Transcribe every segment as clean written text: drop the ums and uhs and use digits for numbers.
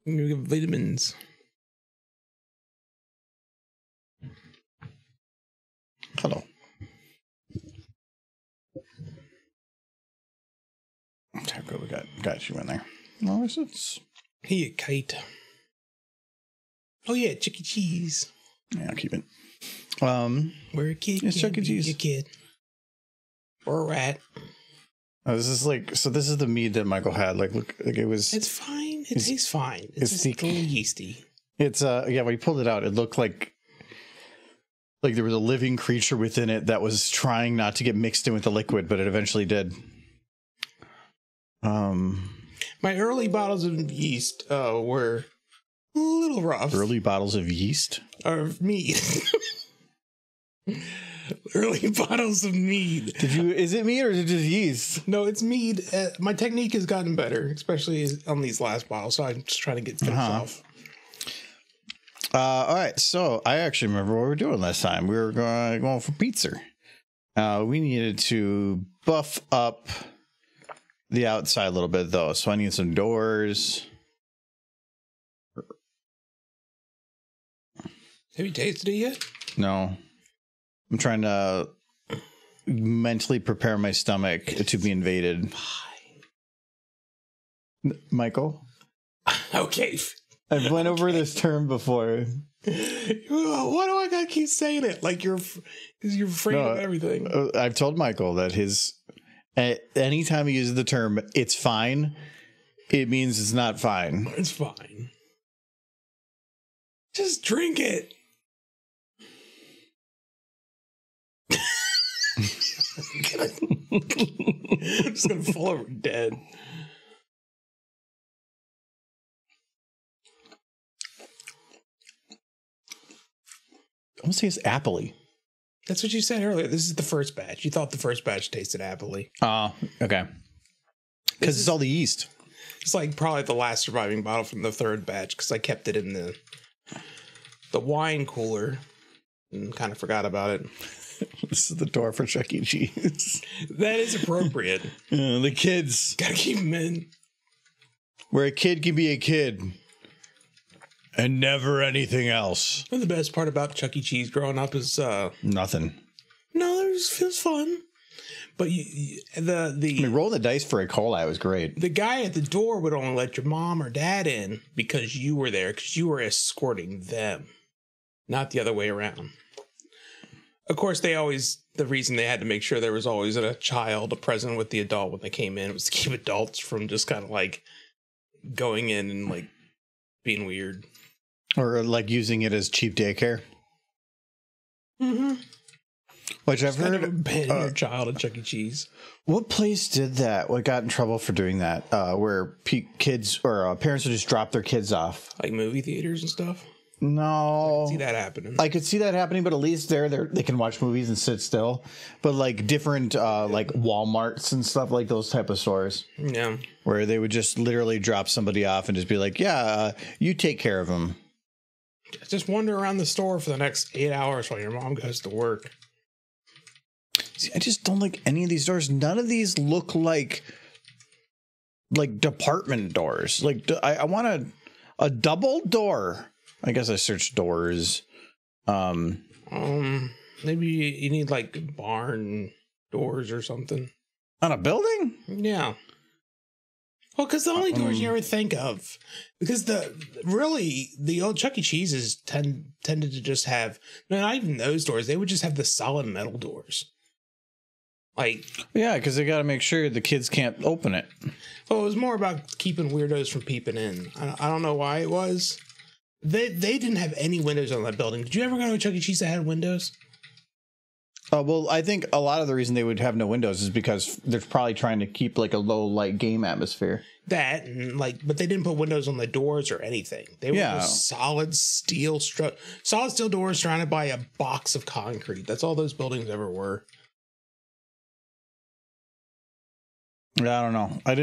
You get vitamins. Hello. Okay, good. We got you in there. Oh, it's Hey, a kite. Oh yeah, Chuck E. Cheese. yeah, I'll keep it. We're a kid. It's Chuck E. Cheese. A kid. Or a rat. Oh, this is like this is the mead that Michael had. Like, look, like it was. It's fine. It tastes fine. it's just the- a little yeasty. It's yeah. When you pulled it out, it looked like there was a living creature within it that was trying not to get mixed in with the liquid, but it eventually did. My early bottles of yeast were a little rough. Early bottles of yeast. Or mead. Early bottles of mead. Is it mead or is it just yeast? No, it's mead. My technique has gotten better, especially on these last bottles. So I'm just trying to get things off. All right. So I actually remember what we were doing last time. We were going for pizza. We needed to buff up the outside a little bit, though. So I need some doors. Have you tasted it yet? No. I'm trying to mentally prepare my stomach to be invaded. Michael? Okay. I've went over this term before. Why do I gotta keep saying it? Like because you're afraid of everything. I've told Michael that anytime he uses the term "it's fine," it means it's not fine. It's fine. Just drink it. I'm just gonna fall over dead. I want to say it's appley. That's what you said earlier. This is the first batch. You thought the first batch tasted appley. Oh, okay. Because it's all the yeast. It's like probably the last surviving bottle from the third batch because I kept it in the wine cooler and kind of forgot about it. This is the door for Chuck E. Cheese. That is appropriate. The kids. Gotta keep them in. Where a kid can be a kid. And never anything else. And the best part about Chuck E. Cheese growing up is nothing. No, it was fun. But rolling the dice for a cola was great. The guy at the door would only let your mom or dad in because you were there, because you were escorting them, not the other way around. Of course, the reason they had to make sure there was always a child present with the adult when they came in was to keep adults from just kind of like going in and like being weird. Or like using it as cheap daycare. Mm-hmm. Which I've heard. Abandon your child at Chuck E. Cheese. What place did that? What got in trouble for doing that? Where kids or parents would just drop their kids off, like movie theaters and stuff. No, I could see that happening. I could see that happening, but at least they can watch movies and sit still. But like different, like Walmarts and stuff, like those type of stores. Yeah, where they would just literally drop somebody off and just be like, "Yeah, you take care of them." Just wander around the store for the next 8 hours while your mom goes to work. See, I just don't like any of these doors. None of these look like department doors. Like I want a double door. I guess I searched doors. Maybe you need like barn doors or something on a building. Yeah. Well, because the only doors you ever think of, because the old Chuck E. Cheese's tended to just have, no, not even those doors. They would just have the solid metal doors. Like, yeah, because they got to make sure the kids can't open it. Well, it was more about keeping weirdos from peeping in. I don't know why it was. They didn't have any windows on that building. Did you ever go to a Chuck E. Cheese that had windows? Well, I think a lot of the reason they would have no windows is because they're probably trying to keep like a low light game atmosphere. That and but they didn't put windows on the doors or anything. They were just solid steel doors surrounded by a box of concrete. That's all those buildings ever were. I don't know. I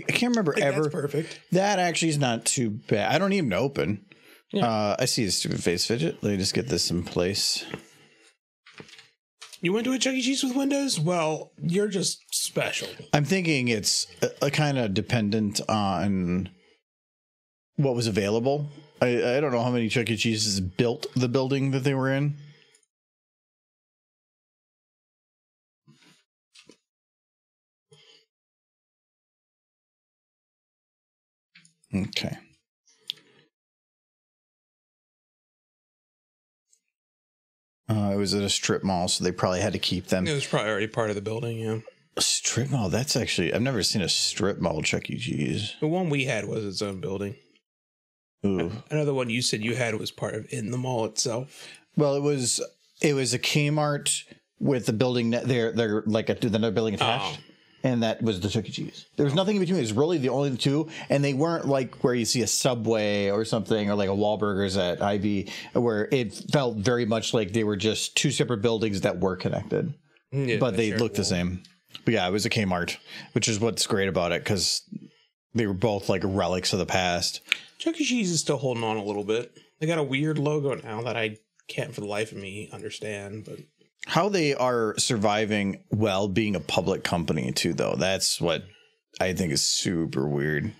can't remember ever. That's perfect. That actually is not too bad. I don't even open. Yeah. I see a stupid face fidget. Let me just get this in place. You went to a Chuck E. Cheese with windows? Well, you're just special. I'm thinking it's a kind of dependent on what was available. I don't know how many Chuck E. Cheese's built the building that they were in. Okay. It was at a strip mall, so they probably had to keep them. It was probably already part of the building, yeah. A strip mall? That's actually... I've never seen a strip mall Chuck E. Cheese. The one we had was its own building. Ooh. Another one you said you had was part of in the mall itself. Well, it was a Kmart with the building... They're like another building attached. Oh. And that was the Chuck E. Cheese. There was nothing in between. It was really the only two. And they weren't like where you see a Subway or something or like a Wahlburgers at IB, where it felt very much like they were just two separate buildings that were connected. Yeah, but they looked the same. But yeah, it was a Kmart, which is what's great about it because they were both like relics of the past. Chuck E. Cheese is still holding on a little bit. They got a weird logo now that I can't for the life of me understand, but... How they are surviving while being a public company, too, though. That's what I think is super weird.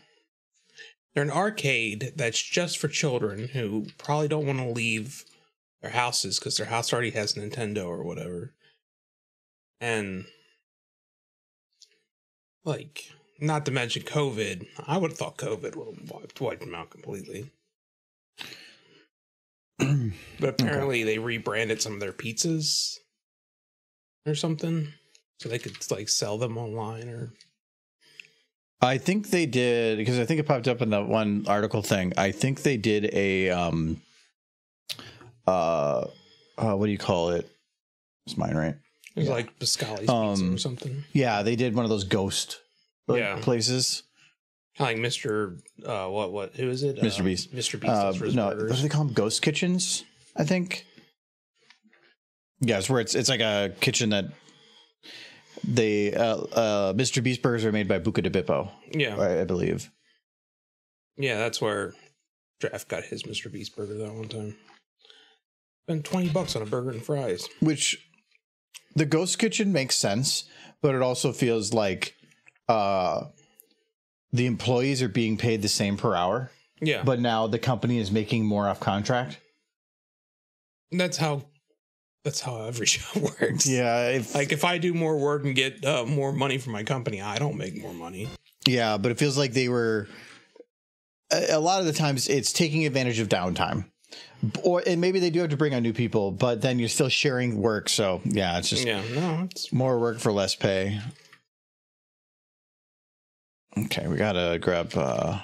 They're an arcade that's just for children who probably don't want to leave their houses because their house already has Nintendo or whatever. And, like, not to mention COVID. I would have thought COVID would have wiped them out completely. But apparently they rebranded some of their pizzas or something so they could like sell them online. Or I think they did, because I think it popped up in that one article thing. I think they did a what do you call it? It's mine, right? It was like Biscali's pizza or something. Yeah, they did one of those ghost places. Kind of like Mr. Who is it? Mr. Beast. Mr. Beast. No, what do they call them? Ghost kitchens, I think. Yeah, it's where it's like a kitchen that they Mr. Beast burgers are made by Buca de Beppo. Yeah, I believe. Yeah, that's where Draft got his Mr. Beast burger that one time. Spent $20 on a burger and fries. Which the ghost kitchen makes sense, but it also feels like the employees are being paid the same per hour. Yeah, but now the company is making more off contract. That's how every show works. Yeah. If I do more work and get more money from my company, I don't make more money. Yeah, but it feels like they were... A lot of the times it's taking advantage of downtime. And maybe they do have to bring on new people, but then you're still sharing work. So, yeah, it's just it's more work for less pay. Okay, we got to grab the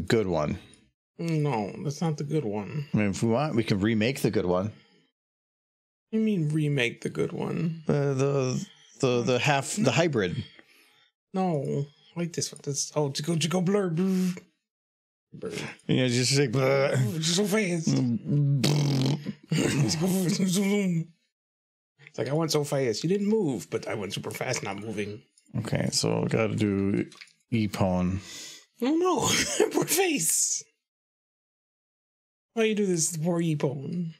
good one. No, that's not the good one. I mean, if we want, we can remake the good one. You mean remake the good one? The hybrid. No, like this one. To go blur. Yeah, just say blur. Just so fast. It's like I went so fast. You didn't move, but I went super fast, not moving. Okay, so we got to do Epone. Oh no, poor face. Why you do this, poor Epone?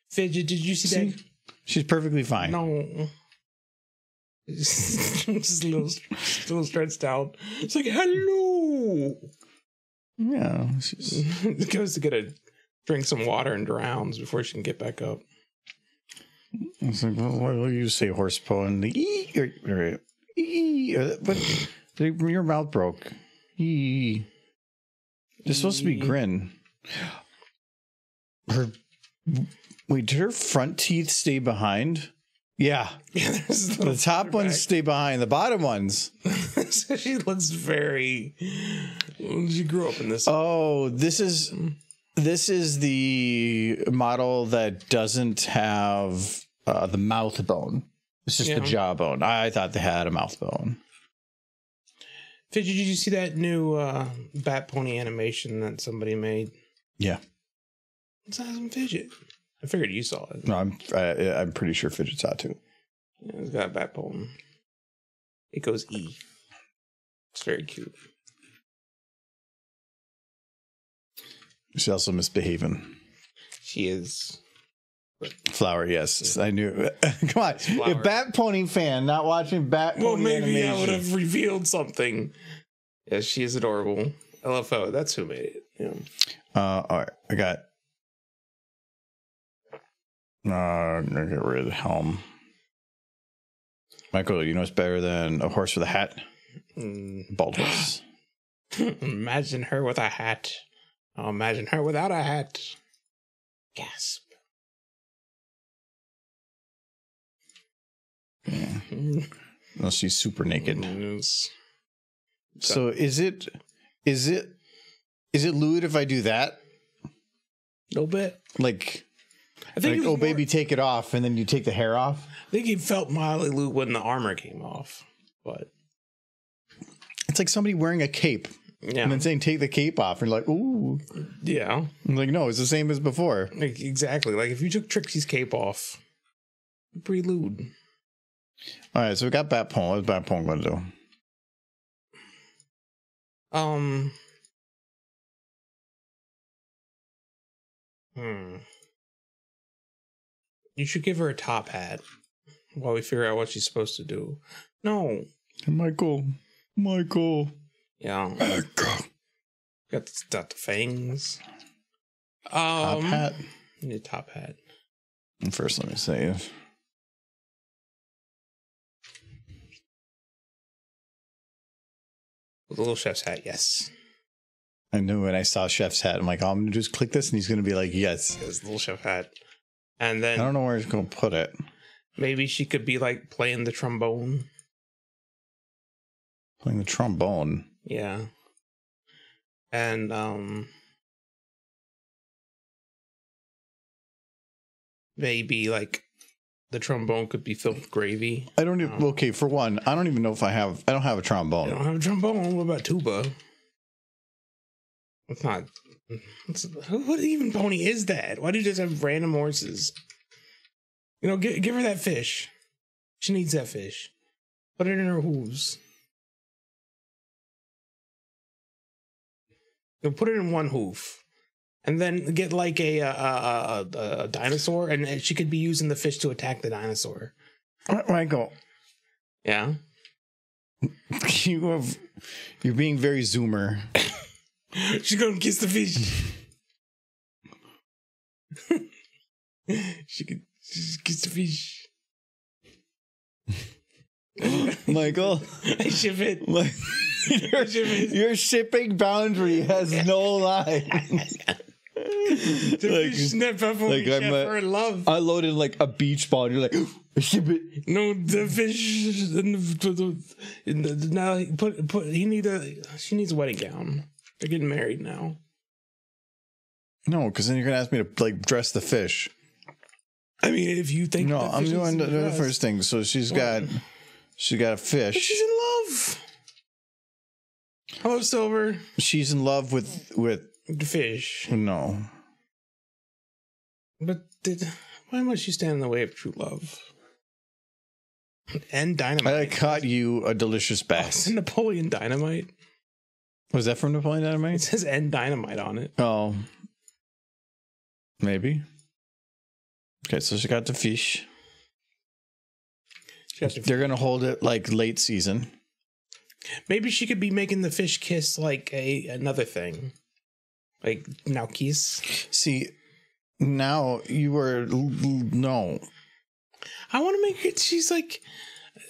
Fidget, did you see that? She's perfectly fine. No. Just a little stretched out. It's like, hello. Yeah. It goes to drink some water and drowns before she can get back up. It's like, well, why will you say horse pone? But your mouth broke. It's supposed to be grin. Did her front teeth stay behind? Yeah. The top ones stay behind. The bottom ones. So she looks very... She grew up in this. Oh, this is the model that doesn't have the mouth bone. It's just the jawbone. I thought they had a mouth bone. Fidget, did you see that new Bat Pony animation that somebody made? Yeah. It's awesome, Fidget. I figured you saw it. No, I'm pretty sure Fidget saw it too. Yeah, it's got a bat pony. It goes E. It's very cute. She's also misbehaving. She is. Flower, yes. I knew. Come on. Flower. A Bat Pony fan not watching Bat Pony Well, maybe animation. I would have revealed something. Yeah, she is adorable. LFO, that's who made it. Yeah. All right. I got. I'm going to get rid of the helm. Michael, you know what's better than a horse with a hat? Bald horse. Imagine her with a hat. Oh, imagine her without a hat. Gasp. Yeah. No, she's super naked. Yes. So is it lewd if I do that? A little bit. Like, I think oh, baby, take it off, and then you take the hair off? I think he felt mildly lewd when the armor came off. But it's like somebody wearing a cape. Yeah. And then saying, take the cape off. And you're like, ooh. Yeah. I'm like, no, it's the same as before. Like, exactly. Like, if you took Trixie's cape off, pretty lewd. All right, so we got Bat Pony. What's Bat Pony going to do? You should give her a top hat while we figure out what she's supposed to do. No. Michael. Yeah. Got the fangs. Top hat? You need a top hat. And first, let me save. The little chef's hat, yes. I knew when I saw Chef's hat, I'm like, oh, I'm going to just click this, and he's going to be like, yes. Yes, the little chef hat. And then I don't know where he's going to put it. Maybe she could be like playing the trombone. Playing the trombone? Yeah. And, maybe like the trombone could be filled with gravy. I don't even, okay, for one, I don't even know if I don't have a trombone. You don't have a trombone? What about tuba? It's not. What even pony is that? Why do you just have random horses? You know, give her that fish. She needs that fish. Put it in her hooves. You know, put it in one hoof. And then get like a dinosaur, and she could be using the fish to attack the dinosaur. Michael. Yeah? You're being very zoomer. She's gonna kiss the fish. She could kiss the fish. Michael. I ship it. Your shipping boundary has no line. The fish never for love. I loaded like a beach ball and you're like, ship it. No, the fish. Now she needs a wedding gown. They're getting married now. No, because then you're gonna ask me to like dress the fish. I mean, if you think no, I'm doing the first thing. So she's got a fish. But she's in love. Hello, Silver. She's in love with the fish. No. But why must she stand in the way of true love? And dynamite. I caught you a delicious bass. It's Napoleon Dynamite. Was that from Napoleon Dynamite? It says N Dynamite on it. Oh. Maybe. Okay, so she got the fish. They're going to hold it like late season. Maybe she could be making the fish kiss like another thing. Like now kiss. See, now you were no. I want to make it. She's like,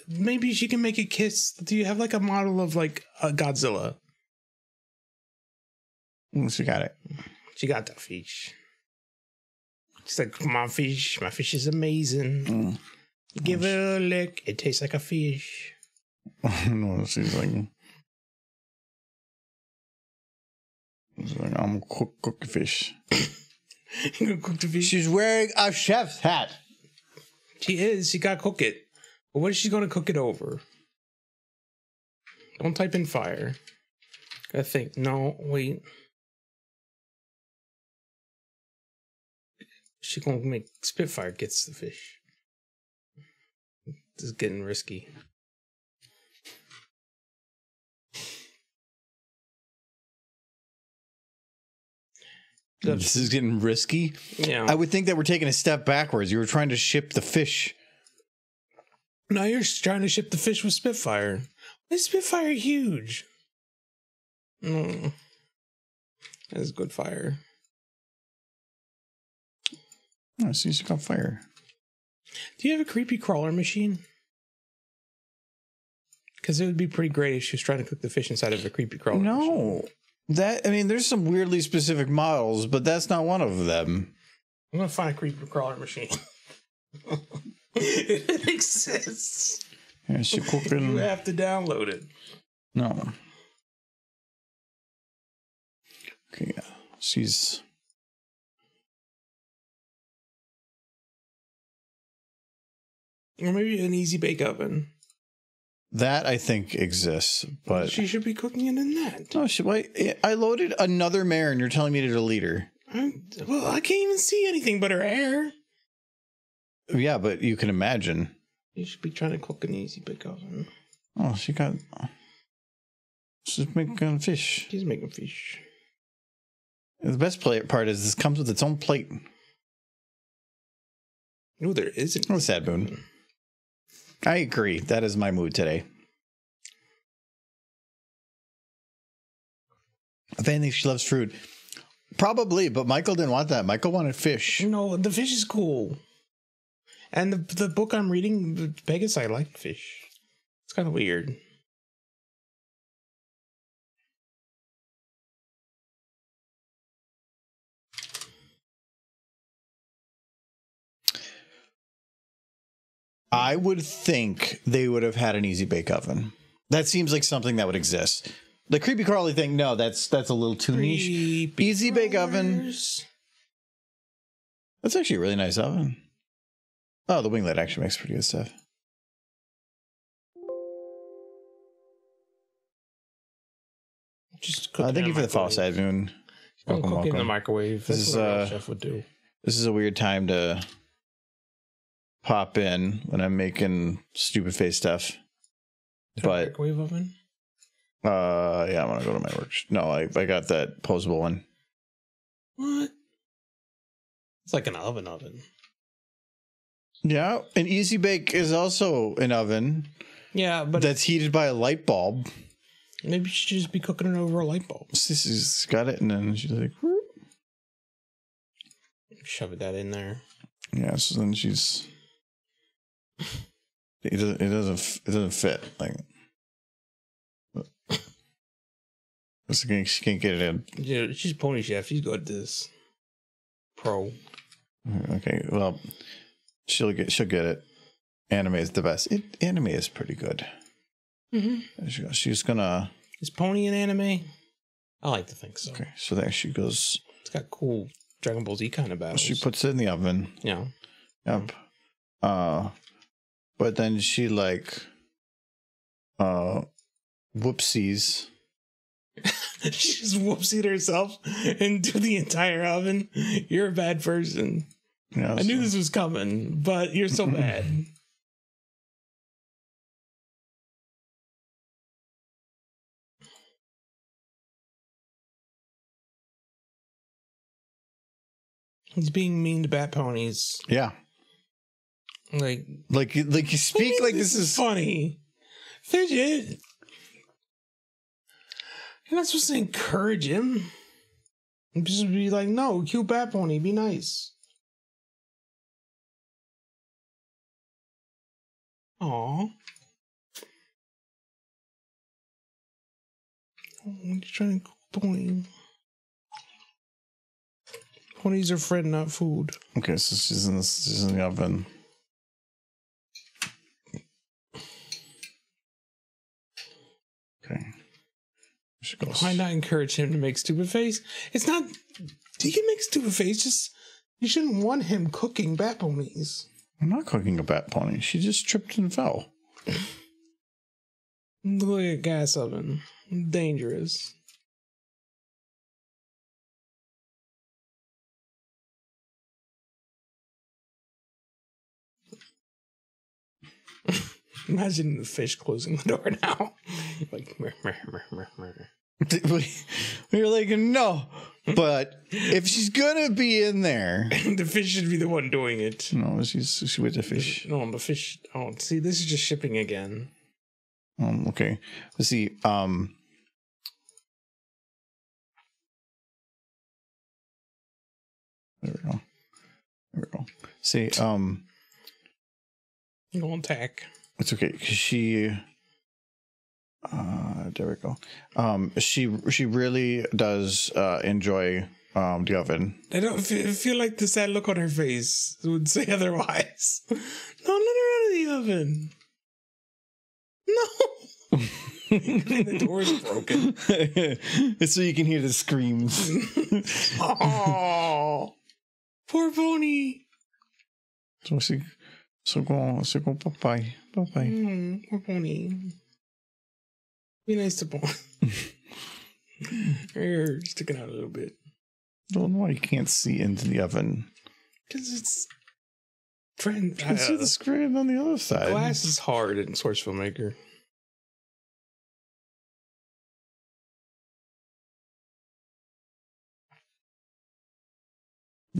maybe she can make a kiss. Do you have like a model of like a Godzilla? She got it. She got the fish. She's like, come on, fish. My fish is amazing. Give it a lick. It tastes like a fish. No, she's like, I'm gonna cook the fish. You gonna cook the fish? She's wearing a chef's hat. She is. She got to cook it. But what is she going to cook it over? Don't type in fire. I think. No, wait. She going to make Spitfire gets the fish. This is getting risky. This is getting risky. Yeah. I would think that we're taking a step backwards. You were trying to ship the fish. No, you're trying to ship the fish with Spitfire. This Spitfire huge. That's good fire. Oh, so you got fire. Do you have a creepy crawler machine? Because it would be pretty great if she was trying to cook the fish inside of a creepy crawler machine. No. There's some weirdly specific models, but that's not one of them. I'm going to find a creepy crawler machine. It exists. Yeah, she cooking. You have to download it. No. Okay, yeah. She's... Or maybe an easy bake oven. That I think exists, but she should be cooking it in that. No, I loaded another mare, and you're telling me to delete her. Well, I can't even see anything but her hair. Yeah, but you can imagine. You should be trying to cook an easy bake oven. Oh, she's making fish. She's making fish. The best part is this comes with its own plate. No, there isn't. Oh, sad mood. I agree. That is my mood today. If anything, she loves fruit. Probably, but Michael didn't want that. Michael wanted fish. No, the fish is cool. And the book I'm reading, Vegas, I like fish. It's kind of weird. I would think they would have had an easy bake oven. That seems like something that would exist. The creepy crawly thing, no, that's a little too niche. Easy bake oven. That's actually a really nice oven. Oh, the winglet actually makes pretty good stuff. Thank you for the fall side moon. Welcome, welcome. In the microwave. That's what a chef would do. This is a weird time to pop in when I'm making stupid face stuff. But microwave oven? Yeah, I'm gonna go to my work. No, I got that posable one. What? It's like an oven. Yeah, an easy bake is also an oven. Yeah, but that's heated by a light bulb. Maybe she should just be cooking it over a light bulb. She's got it, and then she's like, whoop. Shove that in there. Yeah, so then she's. It doesn't fit. Like, she can't get it in. Yeah, she's pony chef. She's good at this. Pro. Okay, well, she'll get it. Anime is the best. Anime is pretty good. Mm-hmm. She's gonna. Is pony in anime? I like to think so. Okay, so there she goes. It's got cool Dragon Ball Z kind of battles. She puts it in the oven. Yeah. Yep. But then she whoopsies. She just whoopsied herself into the entire oven. You're a bad person. Yeah, I knew this was coming, but you're so bad. He's being mean to bat ponies. Yeah. Like you speak like this is funny. Fidget. You're not supposed to encourage him. You're supposed to be like, no, cute bat pony, be nice. Aw. I'm just trying to cook pony. Ponies are friend, not food. Okay, so she's in the oven. Okay. Why not encourage him to make stupid face? It's not. He can make stupid face. Just you shouldn't want him cooking bat ponies. I'm not cooking a bat pony. She just tripped and fell. Look at gas oven. Dangerous. Imagine the fish closing the door now. Like, We're like, no, But if she's gonna be in there, the fish should be the one doing it. No, she's with the fish. No, the fish. Oh, see, this is just shipping again. Okay. Let's see. There we go. There we go. See, You don't attack. it's okay because she. There we go. She really does enjoy the oven. I don't feel like the sad look on her face would say otherwise. No, let her out of the oven. No. The door's broken. It's so you can hear the screams. Oh, poor pony. So go bye. Poor pony. Be nice to pony. You're sticking out a little bit. Don't know why you can't see into the oven. Because it's friend. You can see the screen on the other side. Glass is hard in Source Filmmaker.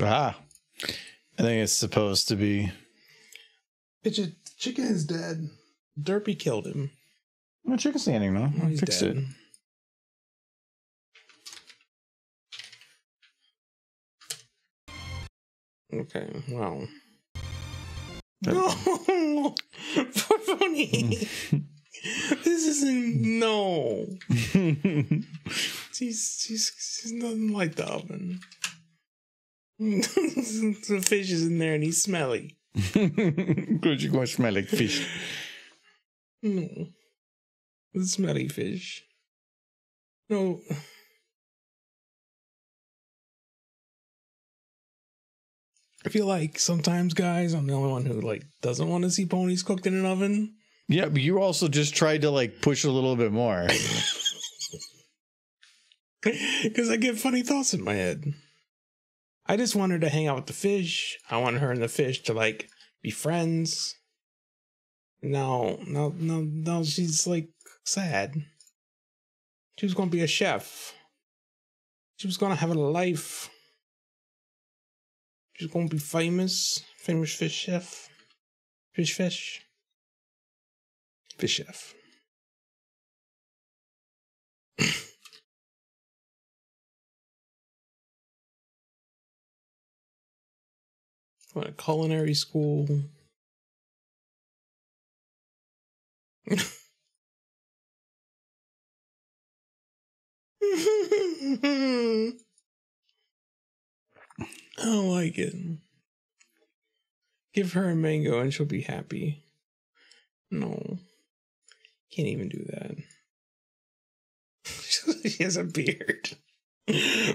I think it's supposed to be. Bitch, chicken is dead. Derpy killed him. No, chicken's standing now. Oh, he's Fixed dead. it. Okay, well. No! Poor pony! This isn't. No! She's nothing like the oven. The fish is in there and he's smelly. Good, you're going to smell like fish. No. The smelly fish. No. I feel like sometimes, guys, I'm the only one who like doesn't want to see ponies cooked in an oven. Yeah, but you also just tried to like push a little bit more. Because I get funny thoughts in my head. I just want her to hang out with the fish. I want her and the fish to like be friends. No, she's like sad. She was going to be a chef. She was going to have a life. She's going to be famous. Famous fish chef. Fish. Fish chef. What, a culinary school? I don't like it. Give her a mango and she'll be happy. No. Can't even do that. She has a beard.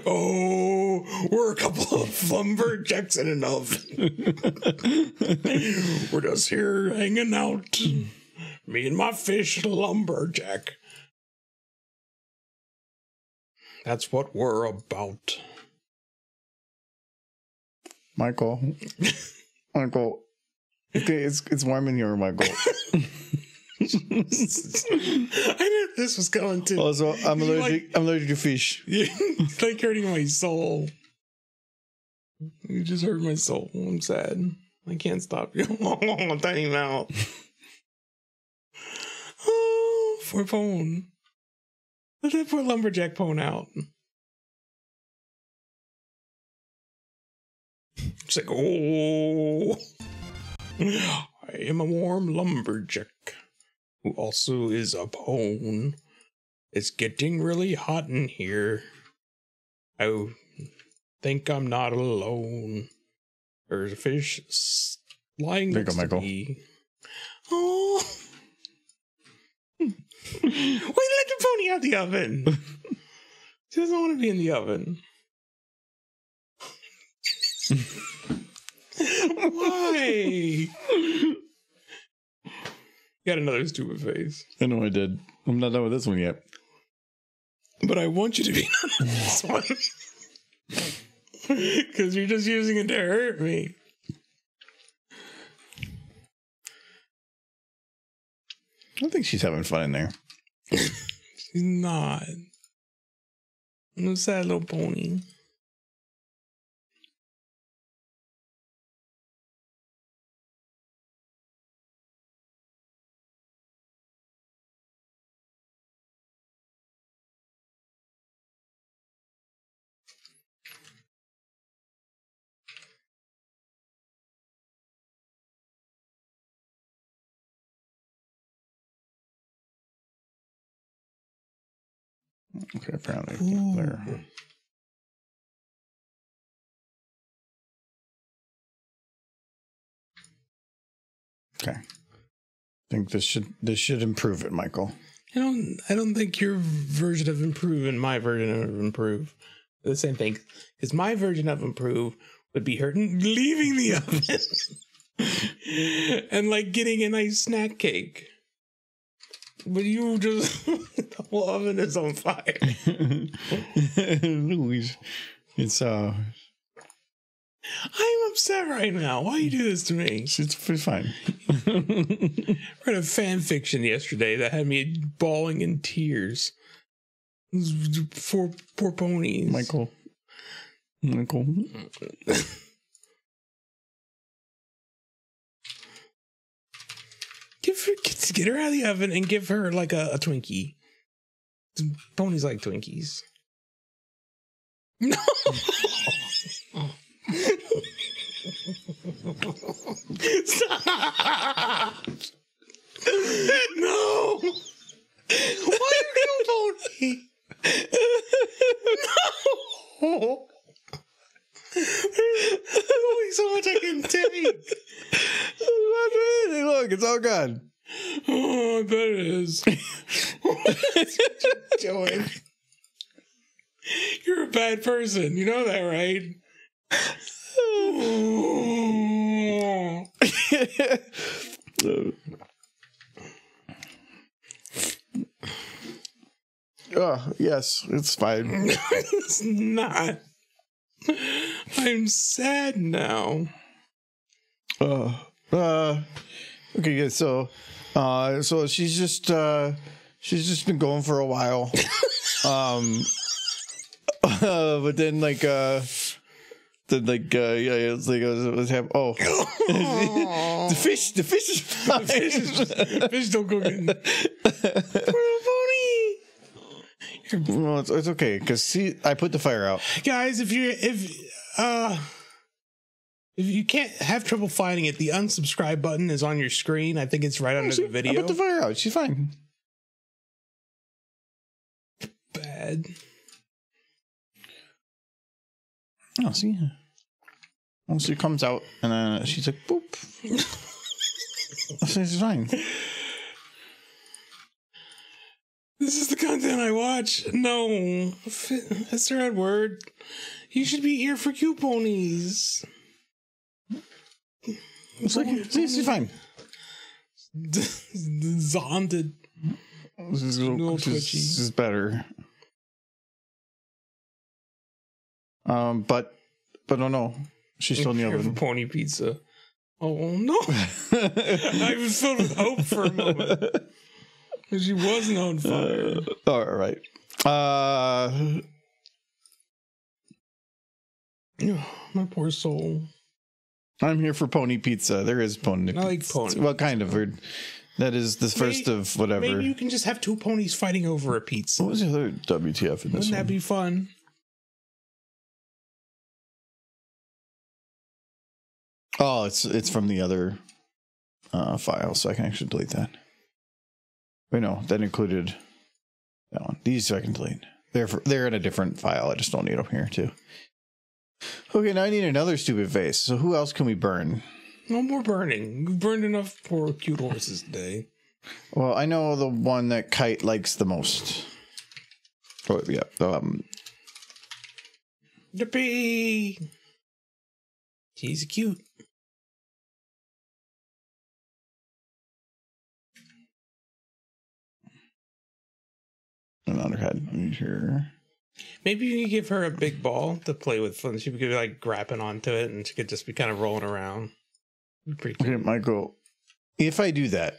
Oh, we're a couple of lumberjacks in an oven. We're just here hanging out. Me and my fish lumberjack. That's what we're about. Michael, okay, it's warm in here, Michael. I knew this was going to. Also, I'm allergic to fish. It's like hurting my soul. You just hurt my soul. I'm sad. I can't stop you. Tiny mouth. Oh, poor Pone. Let that poor lumberjack Pone out. It's like, oh, I am a warm lumberjack who also is a pone. It's getting really hot in here. I think I'm not alone. There's a fish lying next to me. Oh. Wait, let the pony out the oven. She doesn't want to be in the oven. Why? Got another stupid face. I know I did. I'm not done with this one yet. But I want you to be done with this one. Because you're just using it to hurt me. I think she's having fun in there. She's not. I'm a sad little pony. Okay, apparently I can't there. Okay. I think this should improve it, Michael. I don't think your version of improve and my version of improve are the same thing. Because my version of improve would be her leaving the oven and like getting a nice snack cake. But you just the whole oven is on fire. Louise, it's I'm upset right now. Why you do this to me? it's fine. I read a fan fiction yesterday that had me bawling in tears. Poor ponies. Michael. Get her out of the oven and give her like a Twinkie. Ponies like Twinkies. No. Stop. No. Why are you pony? No. There's only so much I can take. Look, it's all gone. Oh, I bet it is. What you doing? You're a bad person. You know that, right? Oh, yes, it's fine. It's not. I'm sad now. Okay, good. So she's just been going for a while. But then yeah, it's like what's happening? Oh, the fish is fine. Fish don't go getting. Poor pony. Well, it's okay because see, I put the fire out. Guys, if you can't have trouble finding it, the unsubscribe button is on your screen. I think it's right under the video. I put the fire out. She's fine. Bad. Oh, see. Oh, she comes out and then she's like, boop. She's fine. This is the content I watch. No, Mr. Edward, you should be here for cute ponies. It's like, she's fine. Zonted. This is better. But oh no, she's still in the oven. Pony pizza. Oh no! I was filled with hope for a moment. She wasn't on fire. All right. My poor soul. I'm here for pony pizza. There is pony. I like pony. Well, kind of. That is the first of whatever. Maybe you can just have two ponies fighting over a pizza. What was the other WTF in this? Wouldn't that be fun? Oh, it's from the other file, so I can actually delete that. Wait, no, that included that one. These I can delete. They're in a different file. I just don't need them here too. Okay, now I need another stupid face. So who else can we burn? No more burning. We've burned enough poor cute horses today. Well, I know the one that Kite likes the most. Oh, yeah. Yippee! He's cute. Another head. Here. Maybe you could give her a big ball to play with, and she could be like grabbing onto it, and she could just be kind of rolling around. Pretty cute. Okay, Michael. If I do that,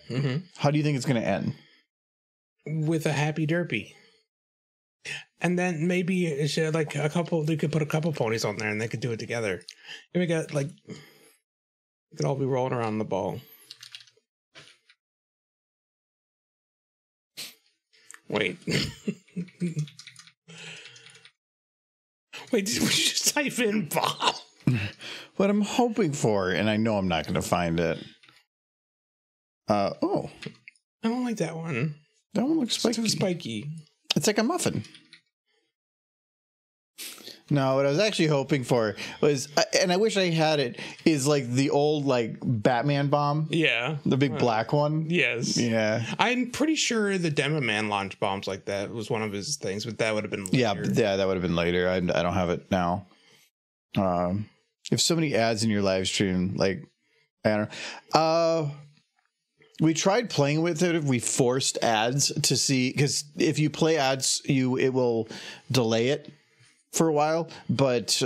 how do you think it's going to end? With a happy derpy. And then maybe she had like a couple. They could put a couple ponies on there, and they could do it together. And we got like, we could all be rolling around the ball. Wait. Wait, did we just type in Bob? What I'm hoping for, and I know I'm not going to find it. Oh. I don't like that one. That one looks spiky. It's too spiky. It's like a muffin. No, what I was actually hoping for was, and I wish I had it, is like the old like Batman bomb. Yeah. The big black one. Yes. Yeah. I'm pretty sure the Demo Man launched bombs like that. It was one of his things, but that would have been later. Yeah, that would have been later. I don't have it now. If so many ads in your live stream, like, I don't know. We tried playing with it. We forced ads to see, because if you play ads, it will delay it for a while, but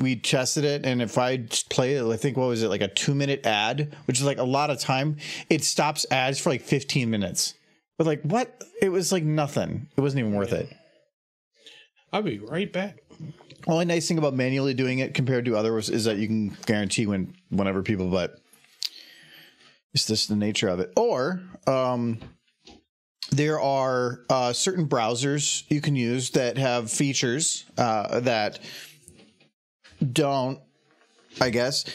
we tested it, and if I just play it, I think, what was it, like a 2-minute ad, which is like a lot of time, it stops ads for like 15 minutes. But like, what? It was like nothing. It wasn't even worth it. I'll be right back. Only nice thing about manually doing it compared to others is that you can guarantee whenever people, but it's just the nature of it. Or there are certain browsers you can use that have features that don't, I guess.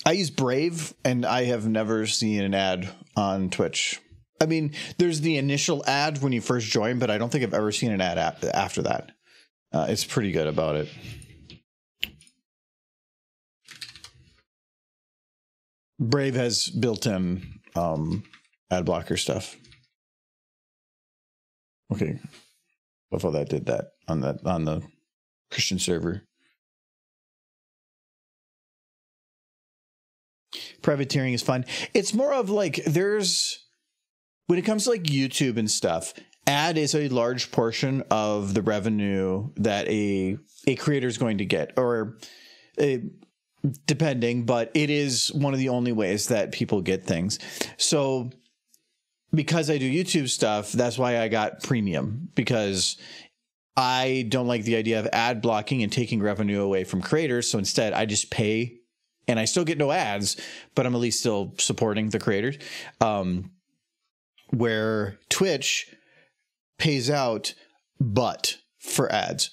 I use Brave, and I have never seen an ad on Twitch. I mean, there's the initial ad when you first join, but I don't think I've ever seen an ad after that. It's pretty good about it. Brave has built-in ad blocker stuff. Okay, before that did that on the Christian server. Privateering is fun. It's more of like, when it comes to like YouTube and stuff, ad is a large portion of the revenue that a creator is going to get, or depending, but it is one of the only ways that people get things. So because I do YouTube stuff, that's why I got premium, because I don't like the idea of ad blocking and taking revenue away from creators. So instead, I just pay, and I still get no ads, but I'm at least still supporting the creators. Where Twitch pays out, but for ads,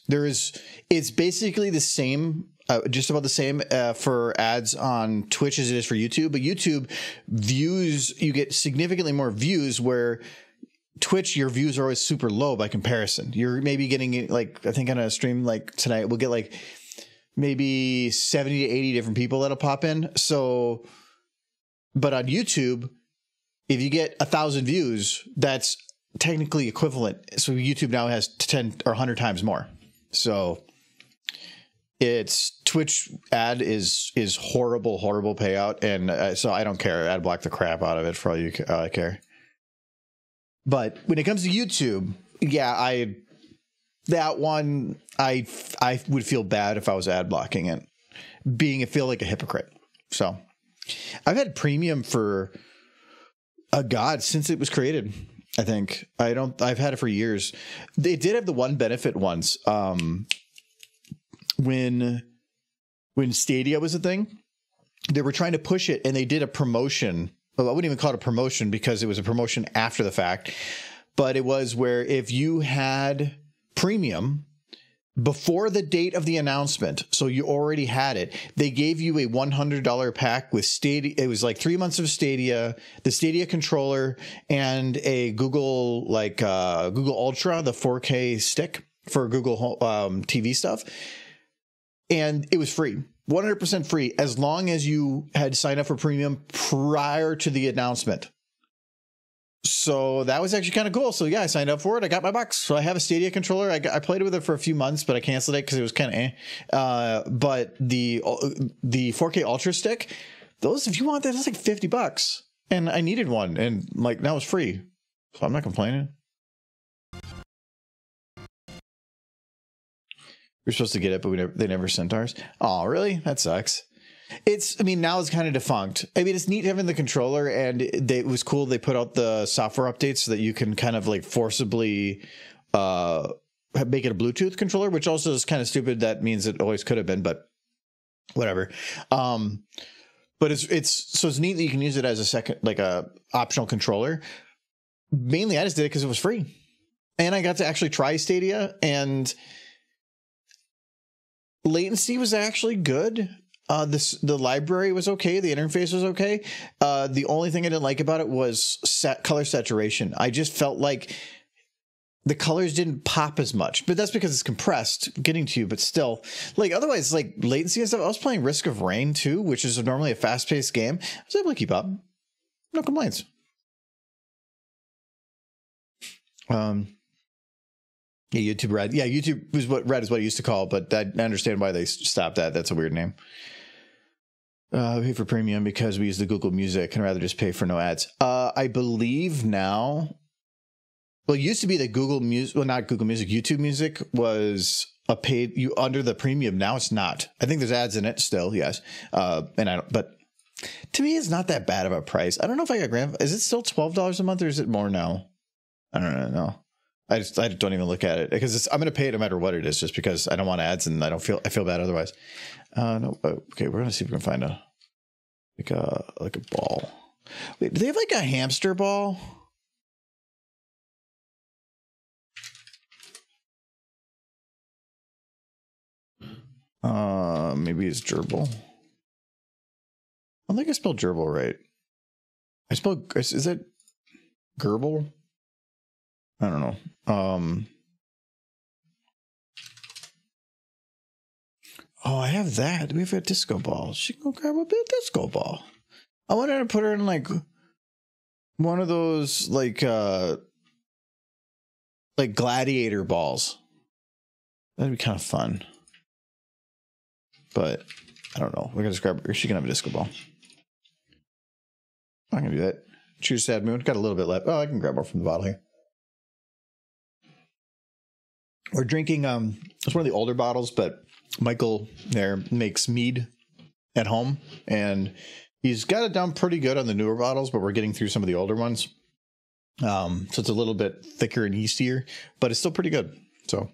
it's basically the same. Just about the same for ads on Twitch as it is for YouTube. But YouTube views, you get significantly more views, where Twitch, your views are always super low by comparison. You're maybe getting, like, I think on a stream like tonight, we'll get like maybe 70 to 80 different people that'll pop in. So, but on YouTube, if you get 1,000 views, that's technically equivalent. So YouTube now has 10 or 100 times more. So it's Twitch ad is horrible payout, and so I don't care. Ad block the crap out of it for all you I care. But when it comes to YouTube, yeah, I would feel bad if I was ad blocking it, feel like a hypocrite. So I've had premium for since it was created. I think I've had it for years. They did have the one benefit once. When Stadia was a thing, they were trying to push it, and they did a promotion. Well, I wouldn't even call it a promotion, because it was a promotion after the fact. But it was where if you had premium before the date of the announcement, so you already had it, they gave you a $100 pack with Stadia. It was like 3 months of Stadia, the Stadia controller, and a Google Ultra, the 4K stick for Google TV stuff. And it was free, 100% free, as long as you had signed up for premium prior to the announcement. So that was actually kind of cool. So yeah, I signed up for it. I got my box. So I have a Stadia controller. I played with it for a few months, but I canceled it because it was kind of but the 4K Ultra stick, those, if you want that, that's like $50. And I needed one, and like now it's free. So I'm not complaining. We're supposed to get it, but they never sent ours. Oh, really? That sucks. Now it's kind of defunct. I mean, it's neat having the controller, and it was cool. They put out the software updates so that you can kind of like forcibly make it a Bluetooth controller, which also is kind of stupid. That means it always could have been, but whatever. But it's neat that you can use it as a second, like a optional controller. Mainly, I just did it because it was free, and I got to actually try Stadia, and latency was actually good. The library was okay. The interface was okay. The only thing I didn't like about it was color saturation. I just felt like the colors didn't pop as much, but that's because it's compressed getting to you. But still, like otherwise, like latency and stuff. I was playing Risk of Rain 2, which is normally a fast-paced game. I was able to keep up. No complaints. Yeah, YouTube Red. Yeah, YouTube was what Red is what I used to call it, but I understand why they stopped that. That's a weird name. We pay for premium because we use the Google Music and rather just pay for no ads. I believe now. Well, it used to be that Google Music, well, not Google Music, YouTube Music was a paid you under the premium. Now it's not. I think there's ads in it still, yes. And I don't, but to me, it's not that bad of a price. I don't know if I got is it still $12 a month or is it more now? I don't know. I don't even look at it because I'm going to pay it no matter what it is, just because I don't want ads and I feel bad otherwise. No, okay, we're gonna see if we can find a ball. Wait, do they have like a hamster ball? Maybe it's gerbil. I think I spelled gerbil right. Is it gerbil? I don't know. Oh, I have that. We have a disco ball. She can go grab a bit of disco ball. I wanted to put her in like one of those like gladiator balls. That'd be kind of fun. But I don't know. We're gonna just grab her. She can have a disco ball. I'm gonna do that. Choose Sad Moon. Got a little bit left. Oh, I can grab her from the bottle here. We're drinking it's one of the older bottles, but Michael there makes mead at home and he's got it down pretty good on the newer bottles, but we're getting through some of the older ones. So it's a little bit thicker and yeastier, but it's still pretty good. So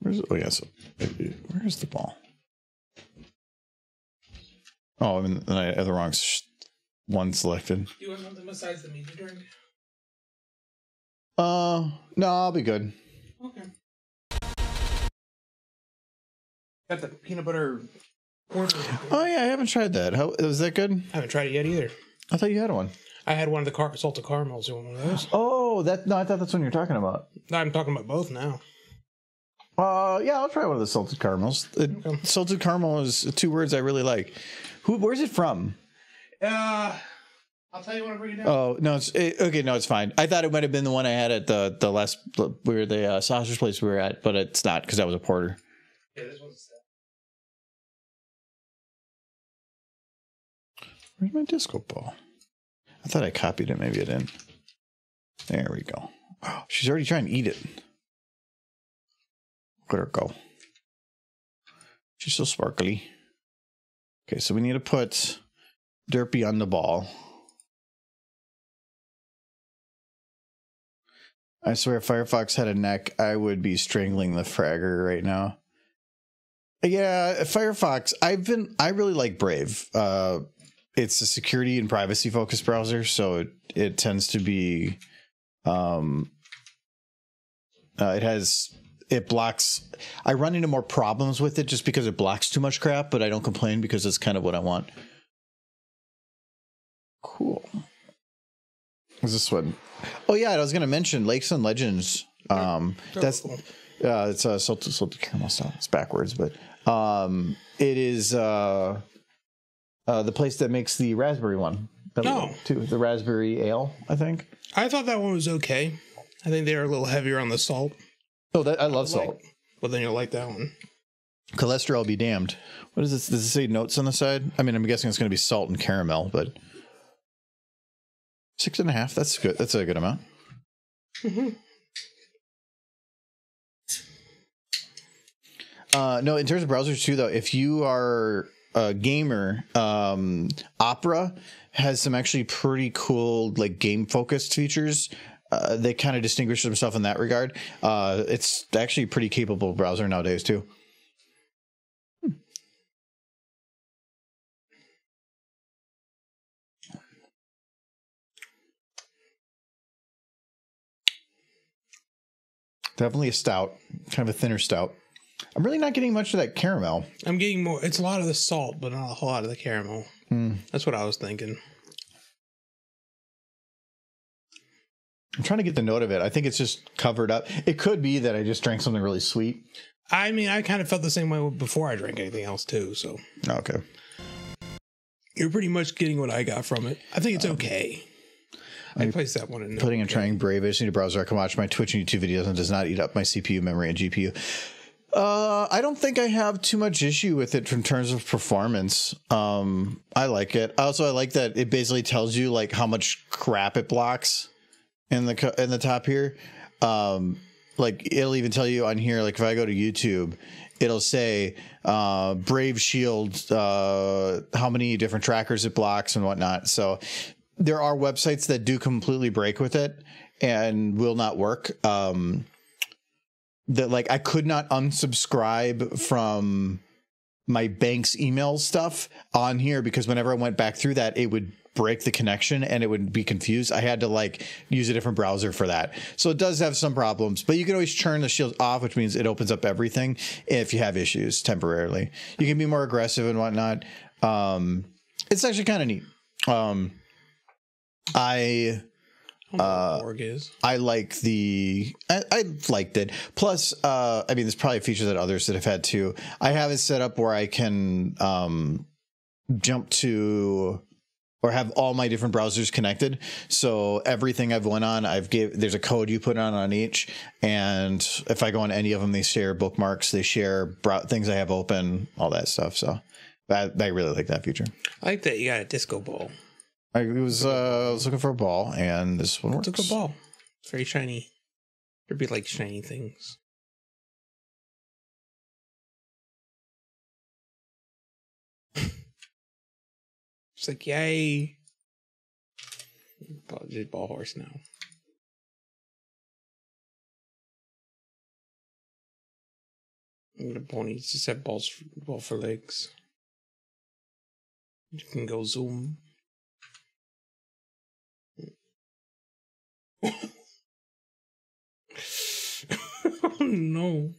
where's the ball? Oh, I mean, I have the wrong one selected. Do you want something besides the mead you drink? No, I'll be good. Okay. Got the peanut butter. Oh yeah, I haven't tried that. How is that good? I haven't tried it yet either. I thought you had one. I had one of the salted caramels. You want one of those? Oh, no, I thought that's what you're talking about. No, I'm talking about both now. Yeah, I'll try one of the salted caramels. Okay. Salted caramel is two words I really like. Where's it from? I'll tell you when I bring it down. Oh no, okay. No, it's fine. I thought it might have been the one I had at the last where the sausage place we were at, but it's not because that was a porter. Yeah, this one's set. Where's my disco ball? I thought I copied it. Maybe I didn't. There we go. Oh, she's already trying to eat it. Let her go. She's so sparkly. Okay, so we need to put Derpy on the ball. I swear if Firefox had a neck, I would be strangling the fragger right now. Yeah, Firefox, I really like Brave. It's a security and privacy focused browser, so it tends to be it blocks. I run into more problems with it just because it blocks too much crap, but I don't complain because it's kind of what I want. Cool. What's this one? Oh yeah, I was going to mention Lakes and Legends. That's cool. It's a salted caramel stuff. It's backwards, but it is the place that makes the raspberry one. The raspberry ale, I think. I thought that one was okay. I think they're a little heavier on the salt. Oh, I love salt. Well, then you'll like that one. Cholesterol be damned. What is this? Does it say notes on the side? I mean, I'm guessing it's going to be salt and caramel, but 6.5. That's good. That's a good amount. Mm-hmm. No, in terms of browsers too, though, if you are a gamer, Opera has some actually pretty cool like game focused features. They kind of distinguish themselves in that regard. It's actually a pretty capable browser nowadays too. Definitely a stout, kind of a thinner stout. I'm really not getting much of that caramel. I'm getting more. It's a lot of the salt, but not a whole lot of the caramel. That's what I was thinking. I'm trying to get the note of it. I think it's just covered up. It could be that I just drank something really sweet. I mean, I kind of felt the same way before I drank anything else too. So okay, you're pretty much getting what I got from it. I think it's okay. I placed that one in. Putting and trying Brave. I just need a browser I can watch my Twitch and YouTube videos and does not eat up my CPU, memory, and GPU. I don't think I have too much issue with it in terms of performance. I like it. Also, I like that it basically tells you like how much crap it blocks in the top here. Like it'll even tell you on here, like if I go to YouTube, it'll say Brave Shield, how many different trackers it blocks and whatnot. So there are websites that do completely break with it and will not work. That like I could not unsubscribe from my bank's email stuff on here because whenever I went back through that, it would break the connection and it would be confused. I had to like use a different browser for that. So it does have some problems, but you can always turn the shield off, which means it opens up everything if you have issues temporarily. You can be more aggressive and whatnot. It's actually kind of neat. I like I liked it. Plus, I mean, there's probably features that others that have had too. I have it set up where I can jump to or have all my different browsers connected. So everything I've went on, there's a code you put on each. And if I go on any of them, they share bookmarks, they share things I have open, all that stuff. So I really like that feature. I like that you got a disco ball. I was looking for a ball, and this one works. Took a ball. It's very shiny. There'd be like shiny things. It's like, yay. Ball horse now. And the ponies just have ball for legs. You can go zoom. Oh no.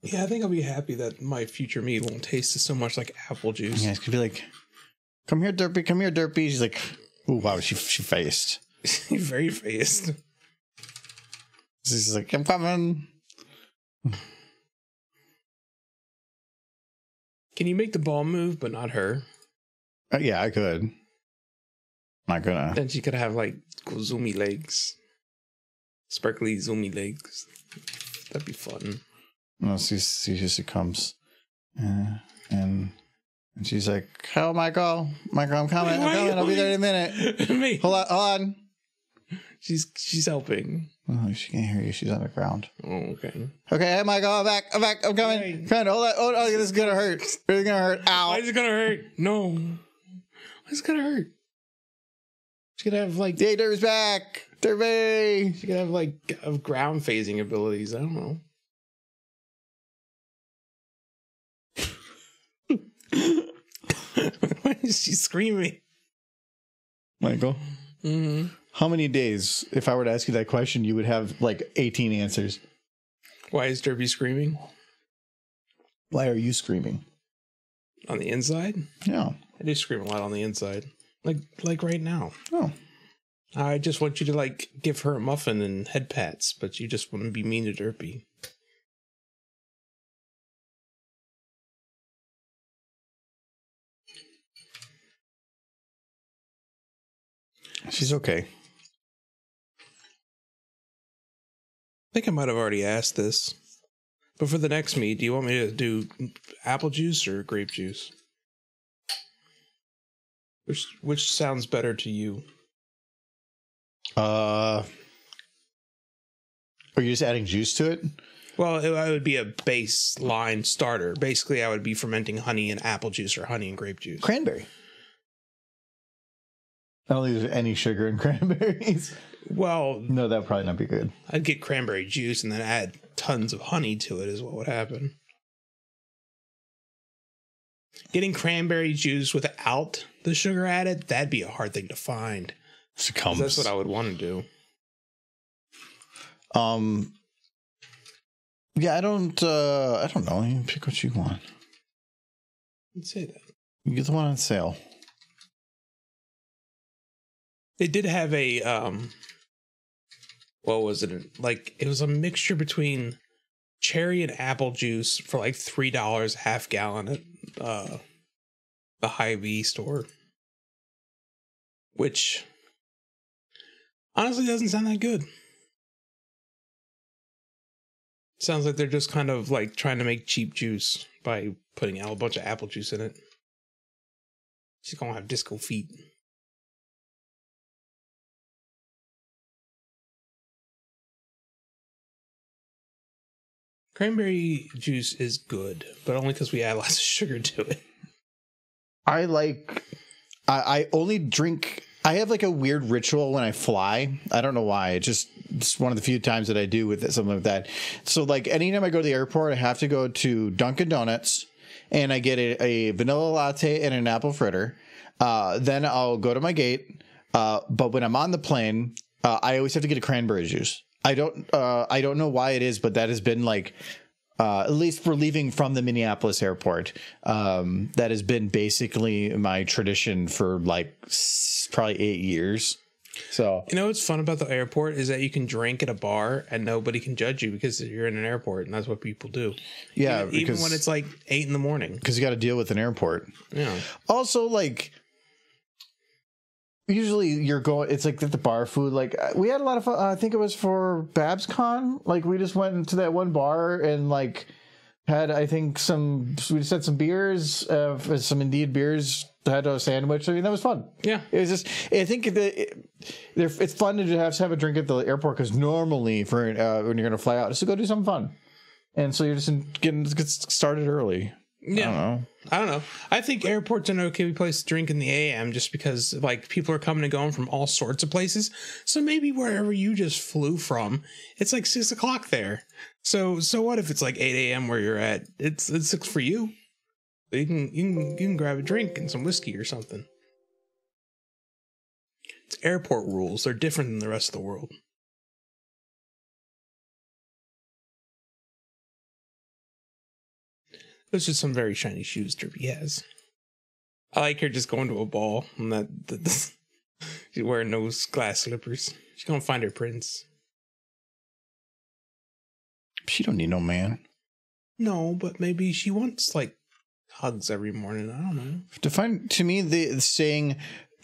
Yeah, I think I'll be happy that my future me won't taste so much like apple juice. Yeah, it's gonna be like, come here, Derpy, come here, Derpy. She's like, oh wow, she faced. Very faced. She's like, I'm coming. Can you make the ball move, but not her? Yeah, I could. Not gonna. Then she could have like cool zoomy legs, sparkly zoomy legs. That'd be fun. No, she comes, and she's like, "Oh, Michael, I'm coming. I'll be there in a minute. Me. Hold on. She's helping. Oh, she can't hear you. She's on the ground. Oh, okay. Okay, hey, Michael, I'm back. I'm coming. Hey. Come on, hold on. Oh, this is gonna hurt. It's gonna hurt. Ow. Why is it gonna hurt? No. Why is it gonna hurt? She could have like. Hey, Derby's back. Derby. She could have like ground phasing abilities. I don't know. Why is she screaming? Michael. Mm-hmm. How many days, if I were to ask you that question, you would have like 18 answers? Why is Derby screaming? Why are you screaming? On the inside? Yeah. I do scream a lot on the inside. Like right now. Oh. I just want you to like give her a muffin and head pats, but you just want to be mean to Derpy. She's okay. I think I might have already asked this. But for the next meet, do you want me to do apple juice or grape juice? Which sounds better to you? Are you just adding juice to it? Well, it would be a baseline starter. Basically, I would be fermenting honey and apple juice or honey and grape juice. Cranberry. I don't think there's any sugar in cranberries. Well, no, that would probably not be good. I'd get cranberry juice and then add tons of honey to it is what would happen. Getting cranberry juice without the sugar added, that'd be a hard thing to find. Succumbs. That's what I would want to do. Yeah, I don't know. You can pick what you want. Let's say that. You get the one on sale. They did have a what was it? Like it was a mixture between cherry and apple juice for like $3 half gallon at the Hy-Vee store. Which honestly doesn't sound that good. Sounds like they're just kind of like trying to make cheap juice by putting a bunch of apple juice in it. She's gonna have disco feet. Cranberry juice is good, but only because we add lots of sugar to it. I only drink. I have like a weird ritual when I fly. I don't know why. It's one of the few times that I do with something like that. So like anytime I go to the airport, I have to go to Dunkin' Donuts and I get a vanilla latte and an apple fritter. Then I'll go to my gate. But when I'm on the plane, I always have to get a cranberry juice. I don't know why it is, but that has been like, at least for leaving from the Minneapolis airport, that has been basically my tradition for like probably 8 years. So, you know what's fun about the airport is that you can drink at a bar and nobody can judge you because you're in an airport and that's what people do. Yeah. Even when it's like 8 a.m. Because you got to deal with an airport. Yeah. Also, like, usually you're going, it's like the bar food. Like we had a lot of fun. I think it was for BabsCon. Like we just went into that one bar and like had, I think we just had some beers, some Indeed beers, had a sandwich. I mean, that was fun. Yeah. It was just, I think it's fun to have a drink at the airport because normally for when you're going to fly out, just to go do something fun. And so you're just get started early. Yeah. I don't know. I think airports are an okay place to drink in the AM just because like people are coming and going from all sorts of places. So maybe wherever you just flew from, it's like 6 o'clock there. So what if it's like 8 a.m. where you're at? It's 6 for you. You can grab a drink and some whiskey or something. It's airport rules. They're different than the rest of the world. Those are some very shiny shoes Derby has. I like her just going to a ball and she's wearing those glass slippers. She's gonna find her prince. She don't need no man. No, but maybe she wants like hugs every morning. I don't know. To me, the saying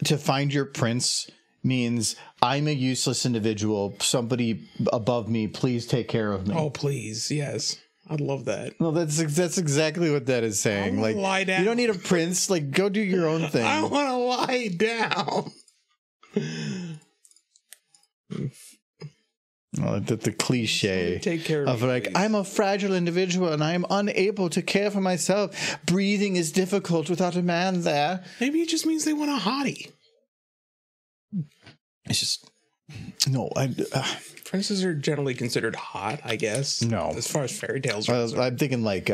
to find your prince means I'm a useless individual. Somebody above me, please take care of me. Oh, please, yes. I'd love that. No, that's exactly what that is saying. Like, lie down. You don't need a prince. Like, go do your own thing. I want to lie down. Well, the cliche take care of me, like, please. I'm a fragile individual and I am unable to care for myself. Breathing is difficult without a man there. Maybe it just means they want a hottie. It's just no. Princes are generally considered hot, I guess. No, as far as fairy tales are. I'm thinking like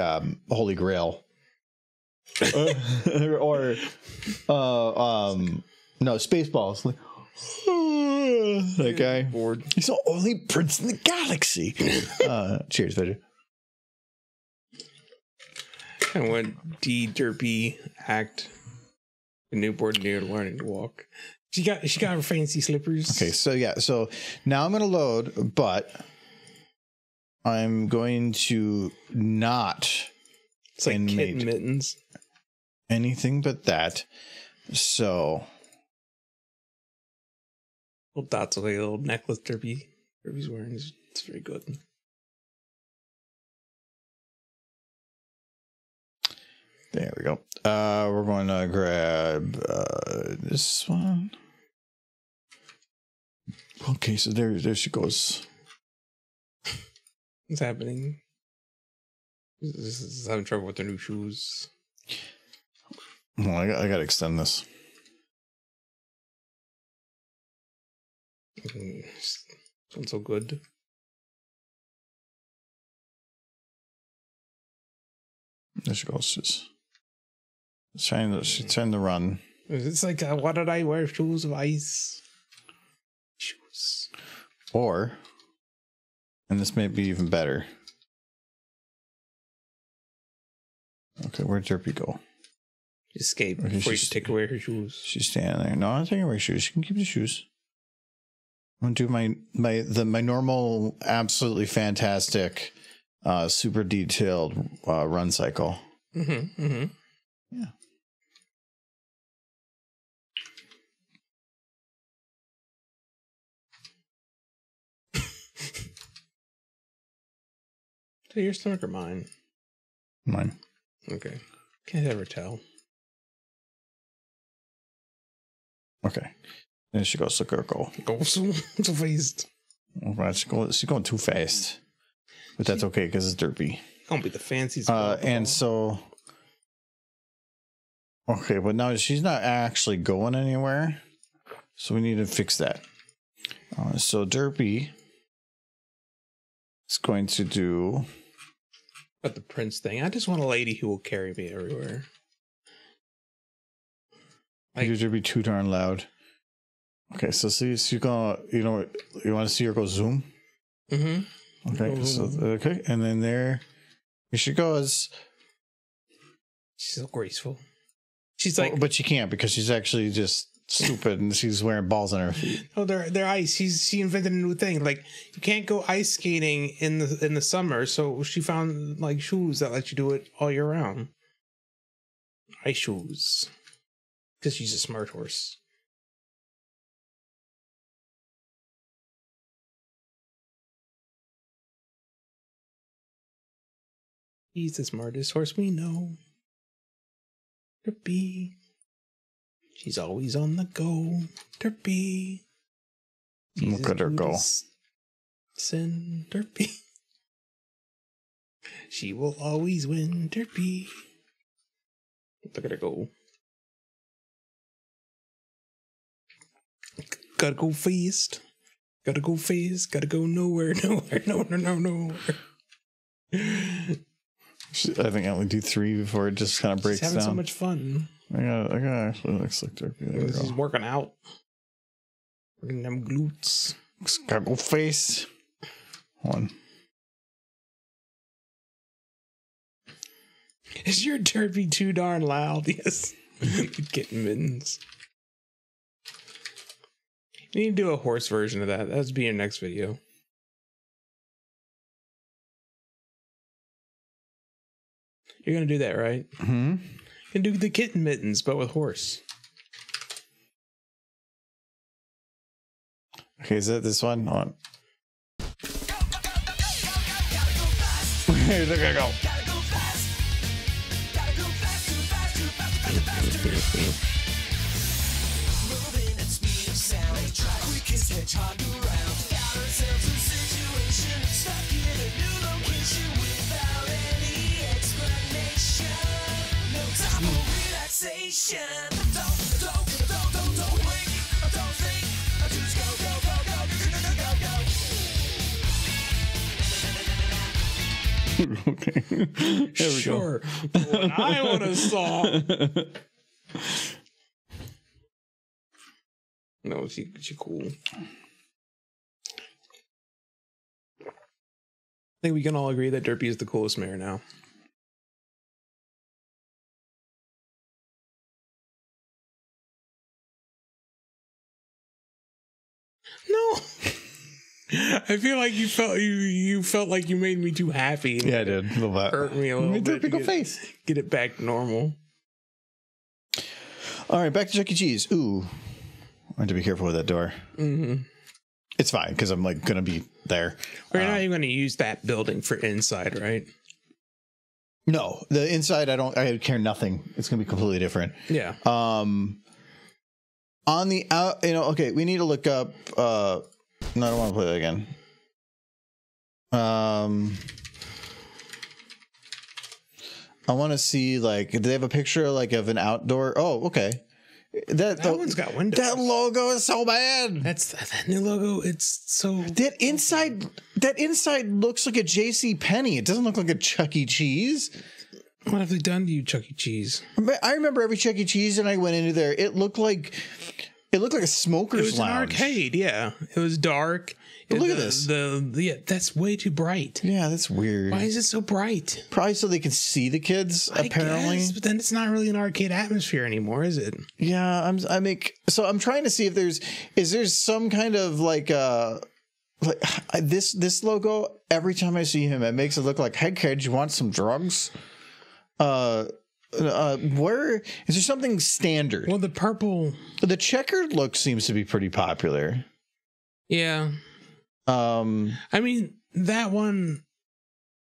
Holy Grail, or no, Spaceballs. Like, that guy. Bored. He's the only prince in the galaxy. Cheers, Veggie. And when DERP act, a newborn near learning to walk. She got her fancy slippers. Okay, so now I'm gonna load, but I'm going to not. It's like kitten mittens. Anything but that. So. Little dots of like a little necklace Derby's wearing. It's very good. There we go. We're going to grab this one. Okay, so there she goes. What's happening? This is having trouble with their new shoes. Well, I got to extend this. It's not so good. There she goes. She's trying to run. It's like, why did I wear shoes of ice? Shoes. Or And this may be even better. Okay, where'd Derpy go? Escape Okay, before you take away her shoes. She's standing there. No, I'm not taking away her shoes. She can keep the shoes. I'm gonna do my normal, absolutely fantastic, super detailed run cycle. Mm-hmm. Mm-hmm. Yeah. So your stomach or mine? Mine. Okay. Can't ever tell. Okay. There she goes. Look at her go. Go so fast. Right, she's going too fast. But that's okay because it's Derpy. Don't be the fanciest. And so... Okay, but now she's not actually going anywhere. So we need to fix that. So Derpy is going to do... But the prince thing. I just want a lady who will carry me everywhere. Like, you're be too darn loud. Okay, so see, she's gonna, you know, you want to see her go zoom? Mm-hmm. Okay, so okay, and then here she goes. She's so graceful. She's like, but she can't because she's actually just stupid and she's wearing balls on her feet. Oh, they're ice. She invented a new thing. Like you can't go ice skating in the summer, so she found like shoes that let you do it all year round. Ice shoes. Because she's a smart horse. He's the smartest horse we know. Derpy. She's always on the go. Derpy. Look at her go. Send Derpy. She will always win, Derpy. Look at her go. Gotta go fast. Gotta go fast. Gotta go nowhere. No. I think I only do 3 before it just kind of breaks down. She's having so much fun. I got actually looks like Derpy. She's working out. Working them glutes. Gotta go face. One. Is your Derpy too darn loud? Yes. Getting mittens. You need to do a horse version of that. That'd be your next video. You're gonna do that, right? Mm-hmm. You can do the kitten mittens, but with horse. Okay, is that this one? On. Look at go. Okay. There we sure. Go. When I want a song. No, she cool. I think we can all agree that Derpy is the coolest mare now. No. I feel like you felt like you made me too happy. Yeah, I did. A little bit. Hurt me a little bit. Derpy go face. Get it back normal. All right, back to Chuck E. Cheese. Ooh. I have to be careful with that door. Mm-hmm. It's fine because I'm like going to be there. We're not even going to use that building for inside, right? No, the inside, I care nothing. It's going to be completely different. Yeah. On the out, okay, we need to look up, no, I don't want to play that again. I want to see, like, do they have a picture, like, of an outdoor? Oh, okay. That one's got windows. That logo is so bad. That new logo. It's so that inside looks like a J.C. Penney. It doesn't look like a Chuck E. Cheese. What have they done to you, Chuck E. Cheese? I remember every Chuck E. Cheese, and I went into there. It looked like It looked like a smoker's It was lounge. an arcade, yeah. It was dark. But look at this. Yeah, that's way too bright. Yeah, that's weird. Why is it so bright? Probably so they can see the kids, apparently. I guess, but then it's not really an arcade atmosphere anymore, is it? Yeah, I'm trying to see if is there some kind of like this logo, every time I see him, it makes it look like, hey kids, you want some drugs? Where is there something standard? Well, The checkered look seems to be pretty popular. Yeah. I mean, that one,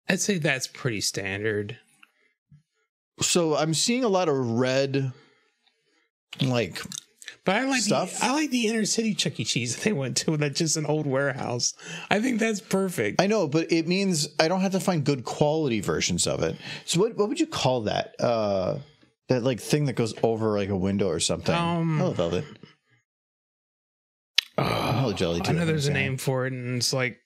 I'd say that's pretty standard. So I'm seeing a lot of red, like, but I like stuff. I like the inner city Chuck E. Cheese that they went to. That's just an old warehouse. I think that's perfect. I know, but it means I don't have to find good quality versions of it. So what would you call that? That like thing that goes over like a window or something. Hello, Velvet. Hello, Jelly. I know there's a name for it, and it's like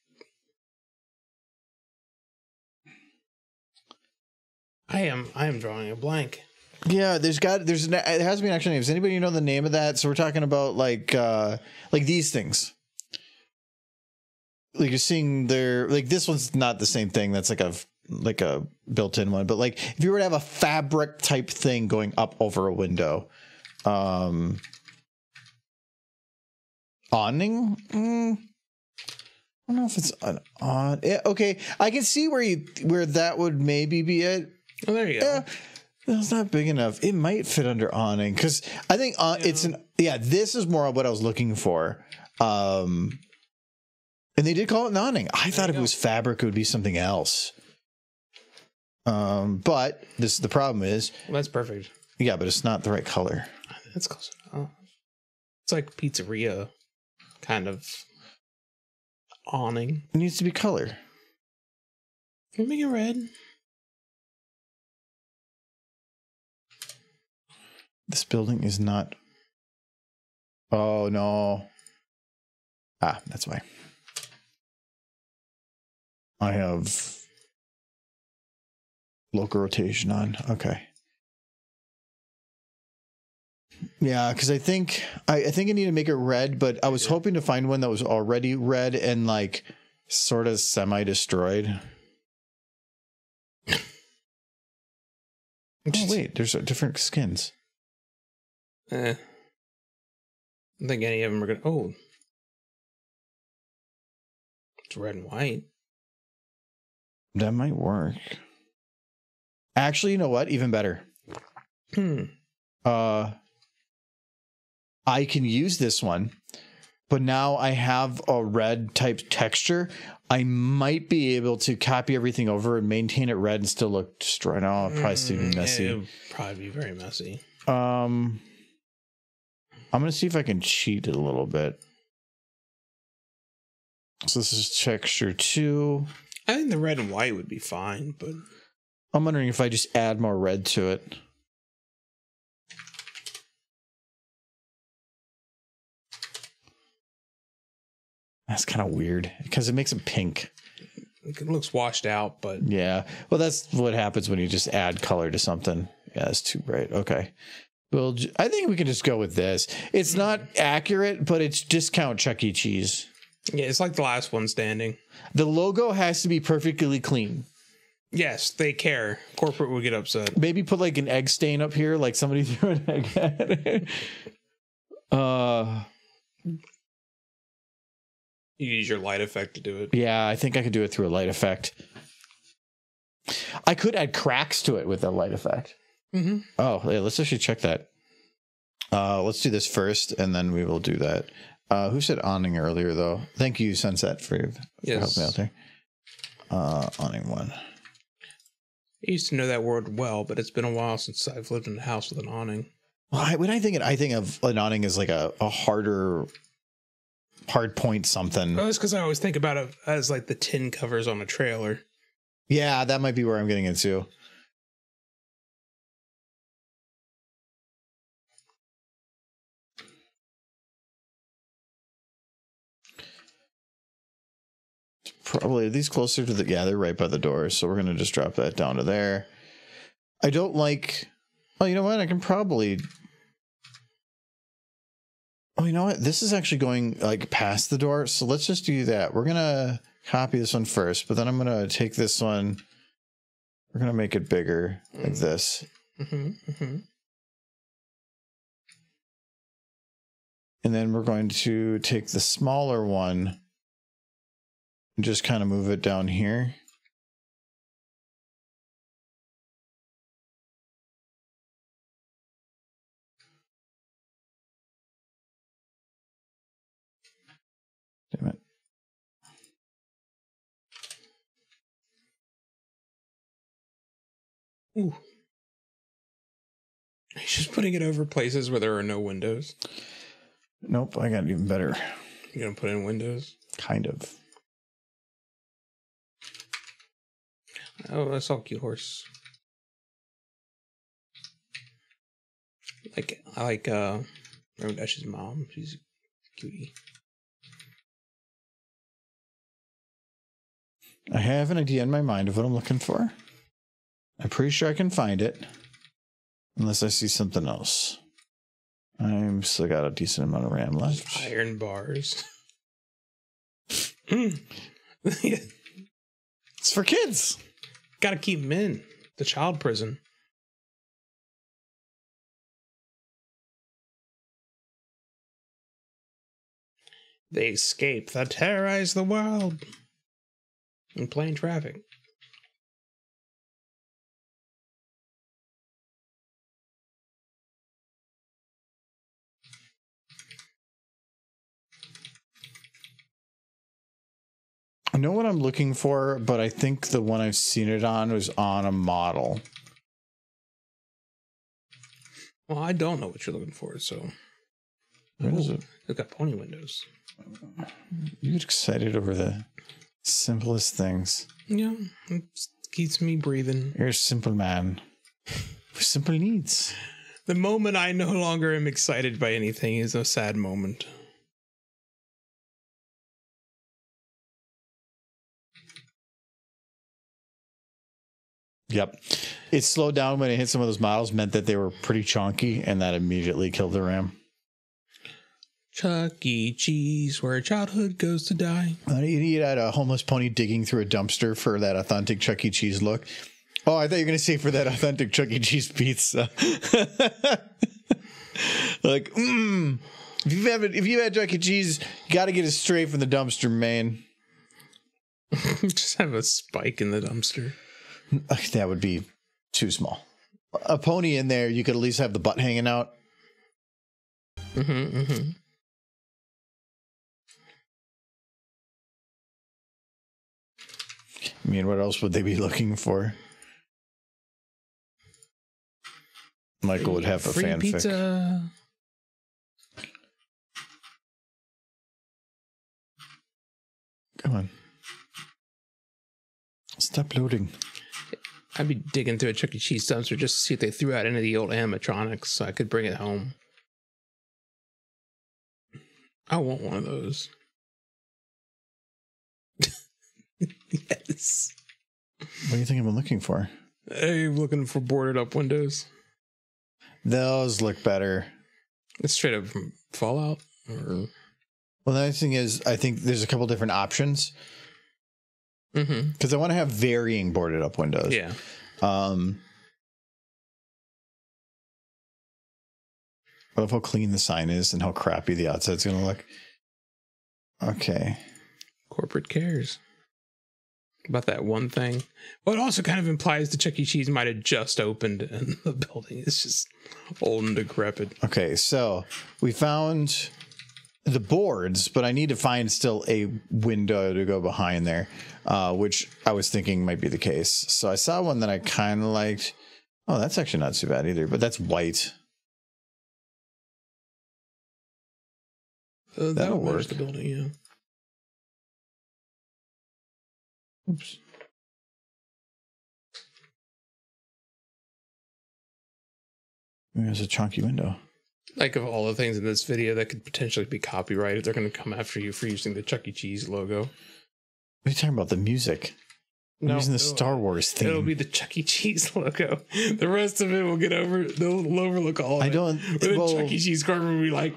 I am drawing a blank. Yeah, it has to be an actual name. Does anybody know the name of that? So we're talking about like these things. Like you're seeing this one's not the same thing. That's like a built-in one. But like if you were to have a fabric type thing going up over a window, awning. I don't know if it's an on. Yeah, okay, I can see where that would maybe be it. Oh, there you go. Yeah. It's not big enough. It might fit under awning because I think this is more of what I was looking for. And they did call it an awning. I thought if it was fabric, it would be something else. But the problem is. Well, that's perfect. Yeah, but it's not the right color. That's close enough. It's like pizzeria kind of awning. It needs to be color. Can we make it red? This building is not. Oh, no. Ah, that's why. I have local rotation on. Okay. Yeah, because I think I need to make it red, but I was hoping to find one that was already red and like sort of semi-destroyed. Oh, wait, there's different skins. I don't think any of them are gonna. Oh, it's red and white. That might work. Actually, you know what? Even better. I can use this one, but now I have a red type texture. I might be able to copy everything over and maintain it red and still look destroyed. No, it'll probably still be messy. It'll probably be very messy. I'm going to see if I can cheat it a little bit. So this is texture 2. I think the red and white would be fine, but I'm wondering if I just add more red to it. That's kind of weird because it makes it pink. It looks washed out, but yeah. Well, that's what happens when you just add color to something. Yeah, it's too bright. Okay. Well, I think we can just go with this. It's not accurate, but it's discount Chuck E. Cheese. Yeah, it's like the last one standing. The logo has to be perfectly clean. Yes, they care. Corporate would get upset. Maybe put like an egg stain up here, like somebody threw an egg at it. You use your light effect to do it. Yeah, I think I could do it through a light effect. I could add cracks to it with a light effect. Mm-hmm. Oh, yeah, let's actually check that. Let's do this first, and then we will do that. Who said awning earlier, though? Thank you, Sunset, for helping me out there. Awning 1. I used to know that word well, but it's been a while since I've lived in a house with an awning. Well, when I think of an awning as like a hard point something. Well, that's because I always think about it as like the tin covers on a trailer. Yeah, that might be where I'm getting into. Probably these closer to the, yeah, they're right by the door. So we're going to just drop that down to there. I don't like, oh, you know what? I can probably, Oh, you know what? This is actually going like past the door. So let's just do that. We're going to copy this one first, but then I'm going to take this one. We're going to make it bigger like this. And then we're going to take the smaller one and just kind of move it down here. Damn it. Ooh. He's just putting it over places where there are no windows. Nope, I got even better. You're going to put in windows? Kind of. Oh, I saw a cute horse. I like Rainbow Dash's mom. She's a cutie. I have an idea in my mind of what I'm looking for. I'm pretty sure I can find it. Unless I see something else. I'm still got a decent amount of RAM left. Iron bars. It's for kids. Gotta keep them in the child prison. They escape that terrorize the world in plain traffic. I know what I'm looking for, but I think the one I've seen it on was on a model. Well, I don't know what you're looking for, so. Where is it? They've got pony windows. You get excited over the simplest things. Yeah, it keeps me breathing. You're a simple man with simple needs. The moment I no longer am excited by anything is a sad moment. Yep. It slowed down when it hit some of those models, meant that they were pretty chunky, and that immediately killed the RAM. Chuck E. Cheese, where childhood goes to die. You had a homeless pony digging through a dumpster for that authentic Chuck E. Cheese look. Oh, I thought you were going to say for that authentic Chuck E. Cheese pizza. Like, if you had Chuck E. Cheese, you got to get it straight from the dumpster, man. Just have a spike in the dumpster. That would be too small. A pony in there, you could at least have the butt hanging out. I mean, what else would they be looking for? Michael would have a free fanfic. Pizza. Come on. Stop loading. I'd be digging through a Chuck E. Cheese dumpster just to see if they threw out any of the old animatronics so I could bring it home. I want one of those. Yes. What do you think I've been looking for? I'm looking for boarded up windows. Those look better. It's straight up from Fallout? Or... Well, the nice thing is, I think there's a couple different options. Because I want to have varying boarded up windows. Yeah. I love how clean the sign is and how crappy the outside's going to look. Okay. Corporate cares about that one thing. Well, it also kind of implies the Chuck E. Cheese might have just opened and the building is just old and decrepit. Okay, so we found the boards, but I need to find still a window to go behind there, which I was thinking might be the case. So I saw one that I kind of liked. Oh, that's actually not too bad either, but that's white. That'll work. The building, yeah. Oops. Maybe there's a chunky window. Like, of all the things in this video that could potentially be copyrighted, they're going to come after you for using the Chuck E. Cheese logo. What are you talking about? The music? I'm using the Star Wars theme. It'll be the Chuck E. Cheese logo. The rest of it will get over. They'll overlook all of it. I don't. Well, Chuck E. Cheese card will be like,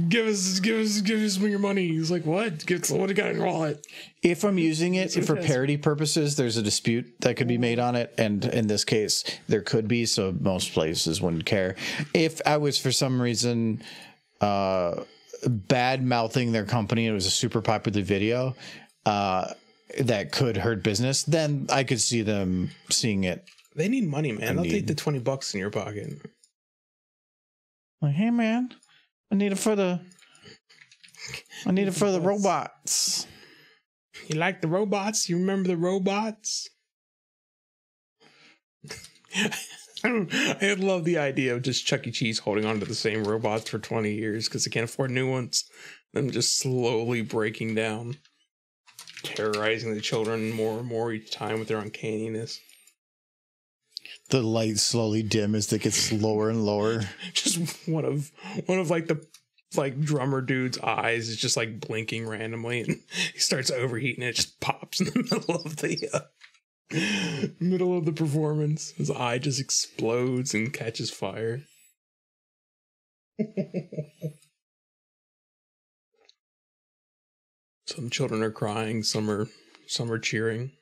give us your money. He's like, what? What do you got in your wallet? If I'm using it for parody purposes, there's a dispute that could be made on it, and in this case, there could be. So most places wouldn't care. If I was for some reason bad mouthing their company, and it was a super popular video. That could hurt business, then I could see them seeing it. They need money, man. They'll take the $20 in your pocket. Like, hey, man, I need it for the robots. You like the robots? You remember the robots? I love the idea of just Chuck E. Cheese holding on to the same robots for 20 years because they can't afford new ones. Them just slowly breaking down. Terrorizing the children more and more each time with their uncanniness. The lights slowly dim as they get slower and lower. Just one of like the drummer dude's eyes is just like blinking randomly, and he starts overheating. And it just pops in the middle of the performance. His eye just explodes and catches fire. Some children are crying, some are cheering.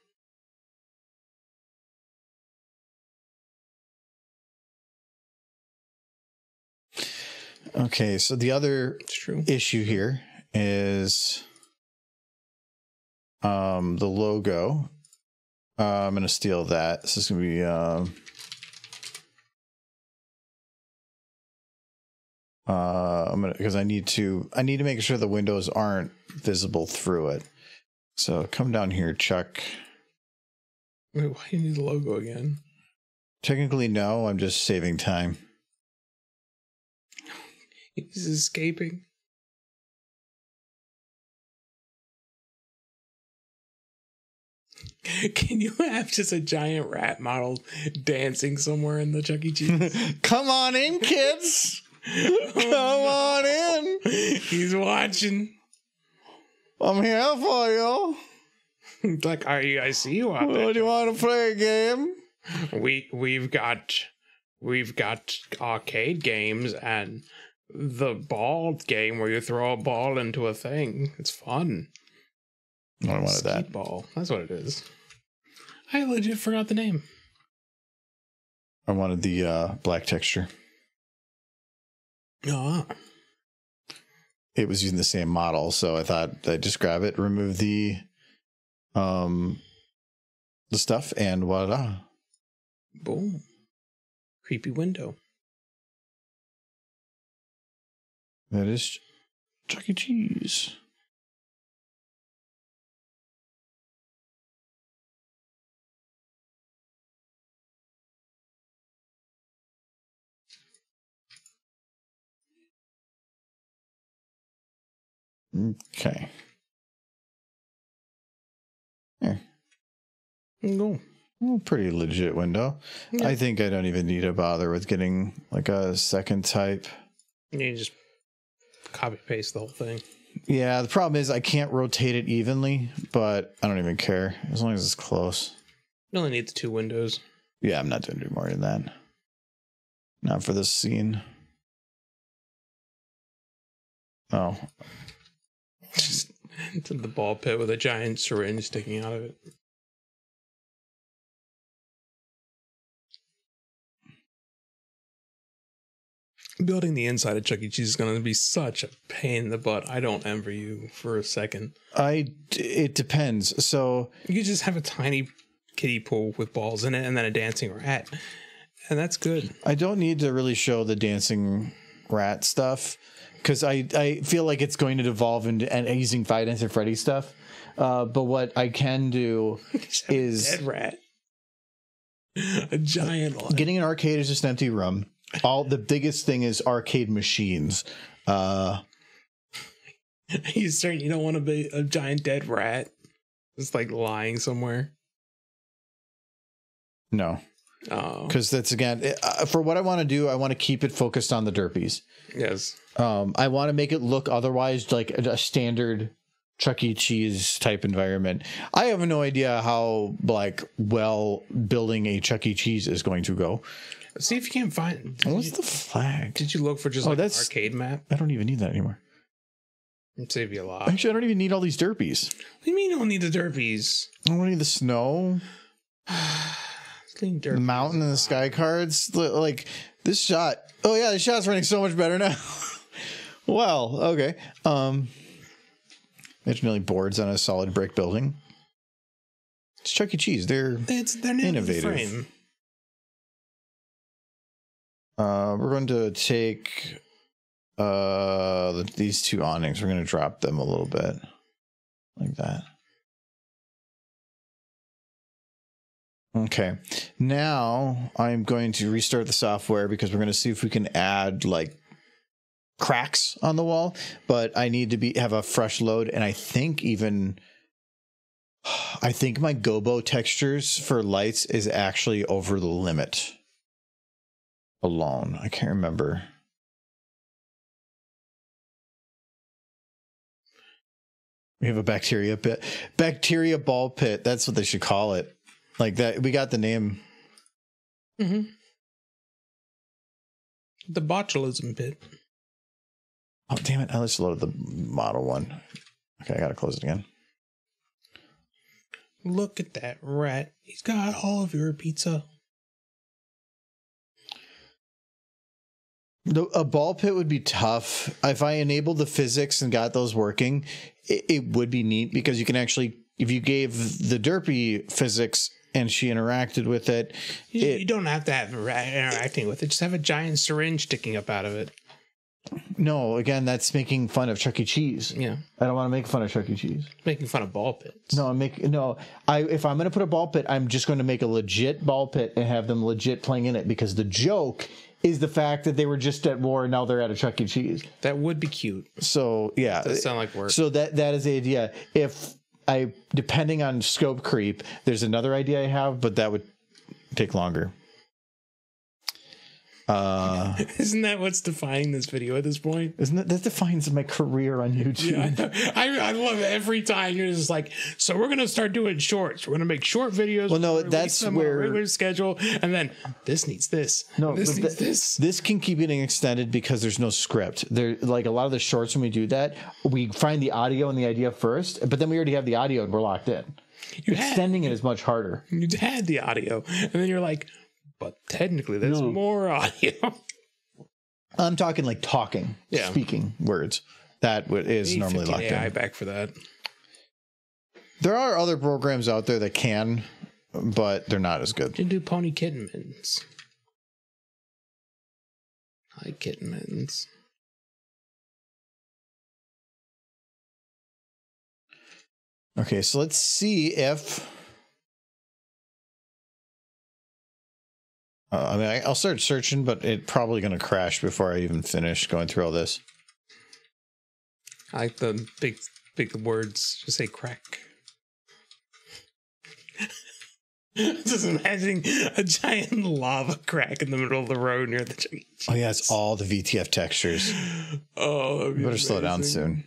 Okay, so the other issue here is the logo. I'm gonna steal that. This is gonna be because I need to make sure the windows aren't visible through it. So come down here, Chuck. Wait, why do you need the logo again? Technically, no. I'm just saving time. He's escaping. Can you have just a giant rat model dancing somewhere in the Chuck E. Cheese? Come on in, kids. Come on in. He's watching. I'm here for you. Like, I see you out there. Oh, do you want to play a game? We've got arcade games and the ball game where you throw a ball into a thing. It's fun. I wanted that ball. That's what it is. I legit forgot the name. I wanted the black texture. Oh. It was using the same model, so I thought I'd just grab it, remove the stuff, and voila. Boom. Creepy window. That is Chuck E. Cheese. Okay. There. Go. Pretty legit window. Yeah. I think I don't even need to bother with getting like a second type. You just copy paste the whole thing. Yeah, the problem is I can't rotate it evenly, but I don't even care as long as it's close. You only need the 2 windows. Yeah, I'm not doing any more than that. Not for this scene. Oh. Just into the ball pit with a giant syringe sticking out of it. Building the inside of Chuck E. Cheese is going to be such a pain in the butt. I don't envy you for a second. It depends. So you could just have a tiny kiddie pool with balls in it and then a dancing rat. And that's good. I don't need to really show the dancing rat stuff because I feel like it's going to devolve into and using Five Nights at Freddy's stuff. But what I can do is a dead rat. A giant one. Getting an arcade is just an empty room. The biggest thing is arcade machines. You don't want to be a giant dead rat just like lying somewhere. No. Oh. Because that's again for what I want to do. I want to keep it focused on the derpies. Yes. I want to make it look otherwise like a standard Chuck E. Cheese type environment. I have no idea how like well building a Chuck E. Cheese is going to go. See if you can't find. What's the flag? Did you look for just like an arcade map? I don't even need that anymore. It'd save you a lot. Actually, I don't even need all these derpies. What do you mean you don't need the derpies? I don't need the snow. The mountain and the sky cards. Like this shot. Oh yeah, the shot's running so much better now. Well, okay. It's nearly boards on a solid brick building. It's Chuck E. Cheese. They're innovative. Frame. We're going to take these two awnings. We're going to drop them a little bit like that. Okay. Now I'm going to restart the software because we're going to see if we can add like cracks on the wall, but I need to have a fresh load. And I think my gobo textures for lights is actually over the limit alone. I can't remember. We have a bacteria ball pit. That's what they should call it. Like that. We got the name. Mm-hmm. The botulism pit. Oh, damn it. I just loaded the model one. Okay, I got to close it again. Look at that rat. He's got all of your pizza. A ball pit would be tough. If I enabled the physics and got those working, it would be neat because you can actually, if you gave the derpy physics and she interacted with it. You don't have to have interacting with it. Just have a giant syringe sticking up out of it. No, again, that's making fun of Chuck E. Cheese. Yeah. I don't want to make fun of Chuck E. Cheese. Making fun of ball pits. No, if I'm going to put a ball pit, I'm just going to make a legit ball pit and have them legit playing in it because the joke is the fact that they were just at war and now they're at a Chuck E. Cheese. That would be cute. So, yeah. That sound like work. So that is the idea. Depending on scope creep, there's another idea I have, but that would take longer. Isn't that what's defining this video at this point? That defines my career on YouTube? Yeah, I love it every time you're just like, so we're gonna start doing shorts. We're gonna make short videos. Well, no, that's where regular schedule, and then this needs this. No, this needs this. This can keep getting extended because there's no script. There, like a lot of the shorts when we do that, we find the audio and the idea first, but then we already have the audio and we're locked in. Extending it is much harder. You had the audio, and then you're like, but technically, there's more audio. I'm talking like talking, speaking words. That is normally locked in. AI back for that. There are other programs out there that can, but they're not as good. You can do pony kitten mittens. I like kitten mittens. Okay, so let's see if... I'll start searching, but it's probably going to crash before I even finish going through all this. I like the big words. Just say crack. Just imagining a giant lava crack in the middle of the road near the Chuck E. Cheese. Oh yeah, it's all the VTF textures. Oh, you better slow down soon.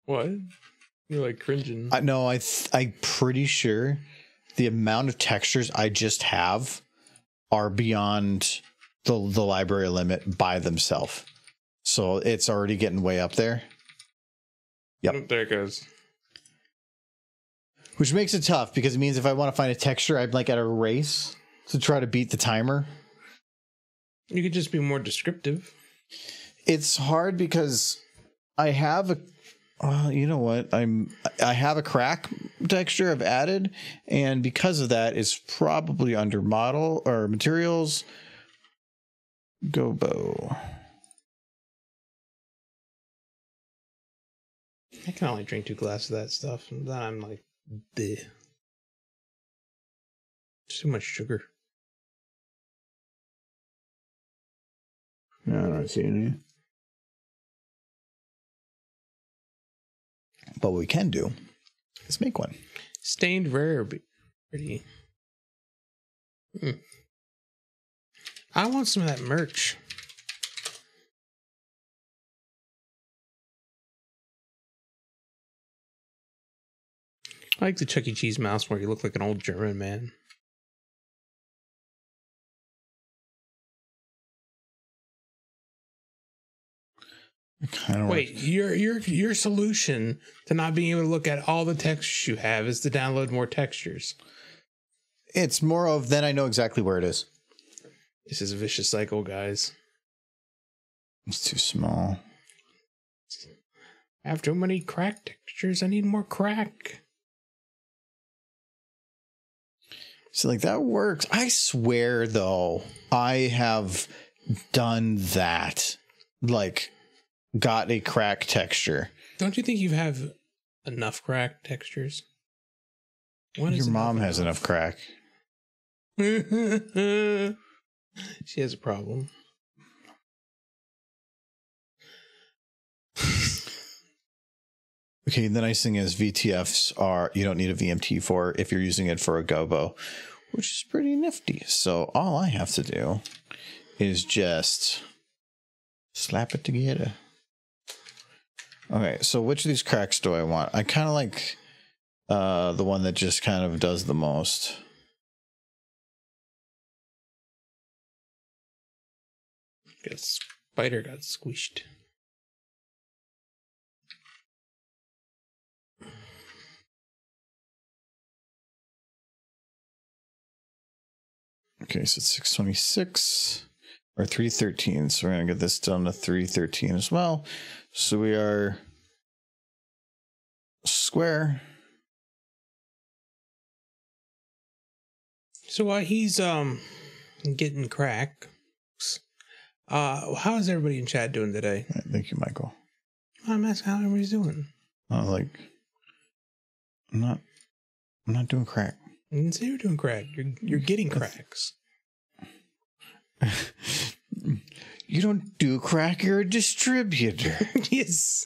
What? You're like cringing. No, I'm pretty sure the amount of textures I just have are beyond the library limit by themselves. So it's already getting way up there. Yep. Oh, there it goes. Which makes it tough because it means if I want to find a texture, I'm like at a race to try to beat the timer. You could just be more descriptive. It's hard because I have you know what? I have a crack texture I've added, and because of that, it's probably under model or materials. Gobo. I can only drink 2 glasses of that stuff, and then I'm like, bleh. Too much sugar. No, I don't see any. But what we can do is make one. Stained rarity. I want some of that merch. I like the Chuck E. Cheese mouse where you look like an old German man. Wait, your solution to not being able to look at all the textures you have is to download more textures. It's more of then I know exactly where it is. This is a vicious cycle, guys. It's too small. I have too many crack textures. I need more crack. So like that works. I swear though, I have done that. Like got a crack texture. Don't you think you have enough crack textures? Your mom has enough crack. She has a problem. Okay, the nice thing is VTFs are, you don't need a VMT for if you're using it for a gobo, which is pretty nifty. So all I have to do is just slap it together. Okay, so which of these cracks do I want? I kind of like the one that just kind of does the most. Spider got squished. Okay, so it's 626 or 313. So we're going to get this done to 313 as well. So we are square. So while he's getting cracks, how is everybody in chat doing today? Thank you, Michael. I'm asking how everybody's doing. I'm not doing crack. I didn't say you're doing crack. You're getting cracks. You don't do crack, you're a distributor. Yes.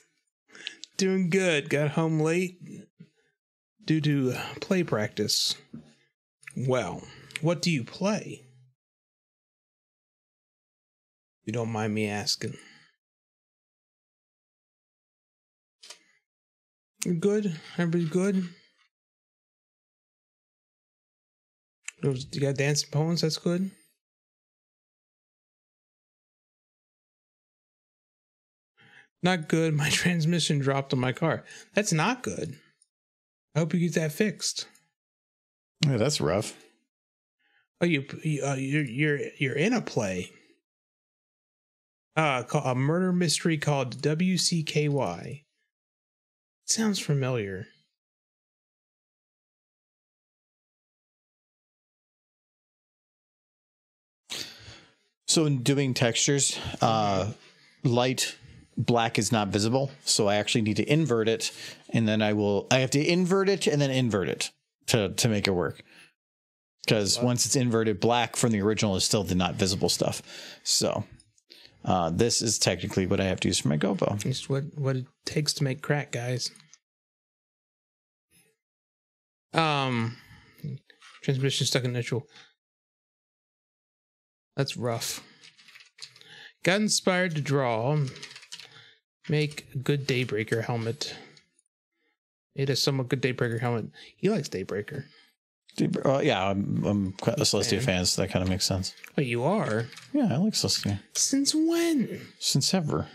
Doing good. Got home late due to play practice. Well, what do you play? You don't mind me asking. You're good? Everybody's good? You got dancing poems? That's good. Not good. My transmission dropped on my car. That's not good. I hope you get that fixed. Yeah, that's rough. Oh, you're in a play. Called a murder mystery called WCKY. It sounds familiar. So in doing textures, light black is not visible. So I actually need to invert it, and then I have to invert it and then invert it to make it work. Because once it's inverted, black from the original is still the not visible stuff. So this is technically what I have to use for my gobo. It's what it takes to make crack, guys. Transmission stuck in neutral. That's rough. Got inspired to draw. Make a good Daybreaker helmet. Made a somewhat good Daybreaker helmet. He likes Daybreaker. Yeah, I'm quite a Celestia fan, so that kind of makes sense. Oh, you are? Yeah, I like Celestia. Since when? Since ever.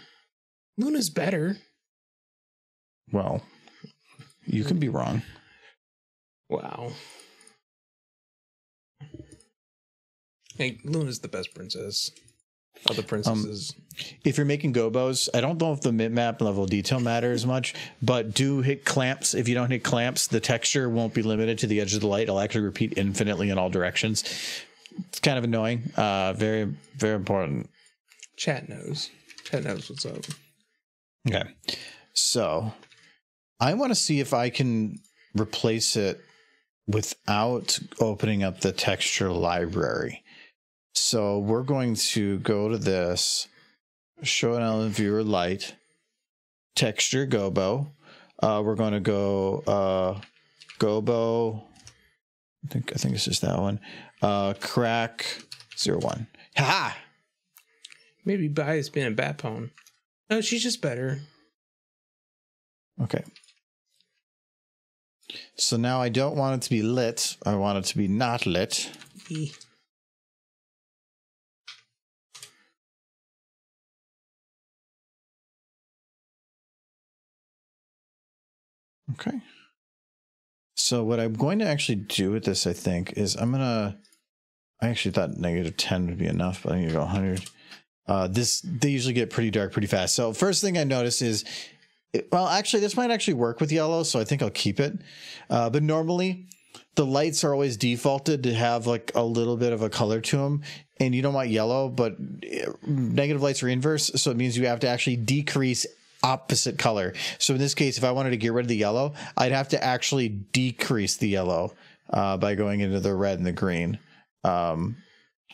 Luna's better. Well, you can be wrong. Wow. Hey, Luna's the best princess of the princesses. If you're making gobos, I don't know if the map level of detail matters much, but do hit clamps. If you don't hit clamps, the texture won't be limited to the edge of the light. It'll actually repeat infinitely in all directions. It's kind of annoying. Very, very important. Chat knows. Chat knows what's up. Okay. So I want to see if I can replace it without opening up the texture library. So we're going to go to this, show an element viewer light, texture gobo. We're going to go gobo. I think it's just that one. Crack 01. Ha! Maybe bias being a bat pwn. No, she's just better. Okay. So now I don't want it to be lit. I want it to be not lit. Okay. So what I'm going to actually do with this, I think, is I actually thought -10 would be enough, but I need to go 100. They usually get pretty dark pretty fast. So first thing I notice is, well, actually, this might actually work with yellow, so I think I'll keep it. But normally, the lights are always defaulted to have like a little bit of a color to them, and you don't want yellow, but negative lights are inverse, so it means you have to actually decrease opposite color. So in this case, if I wanted to get rid of the yellow, I'd have to actually decrease the yellow by going into the red and the green. Oh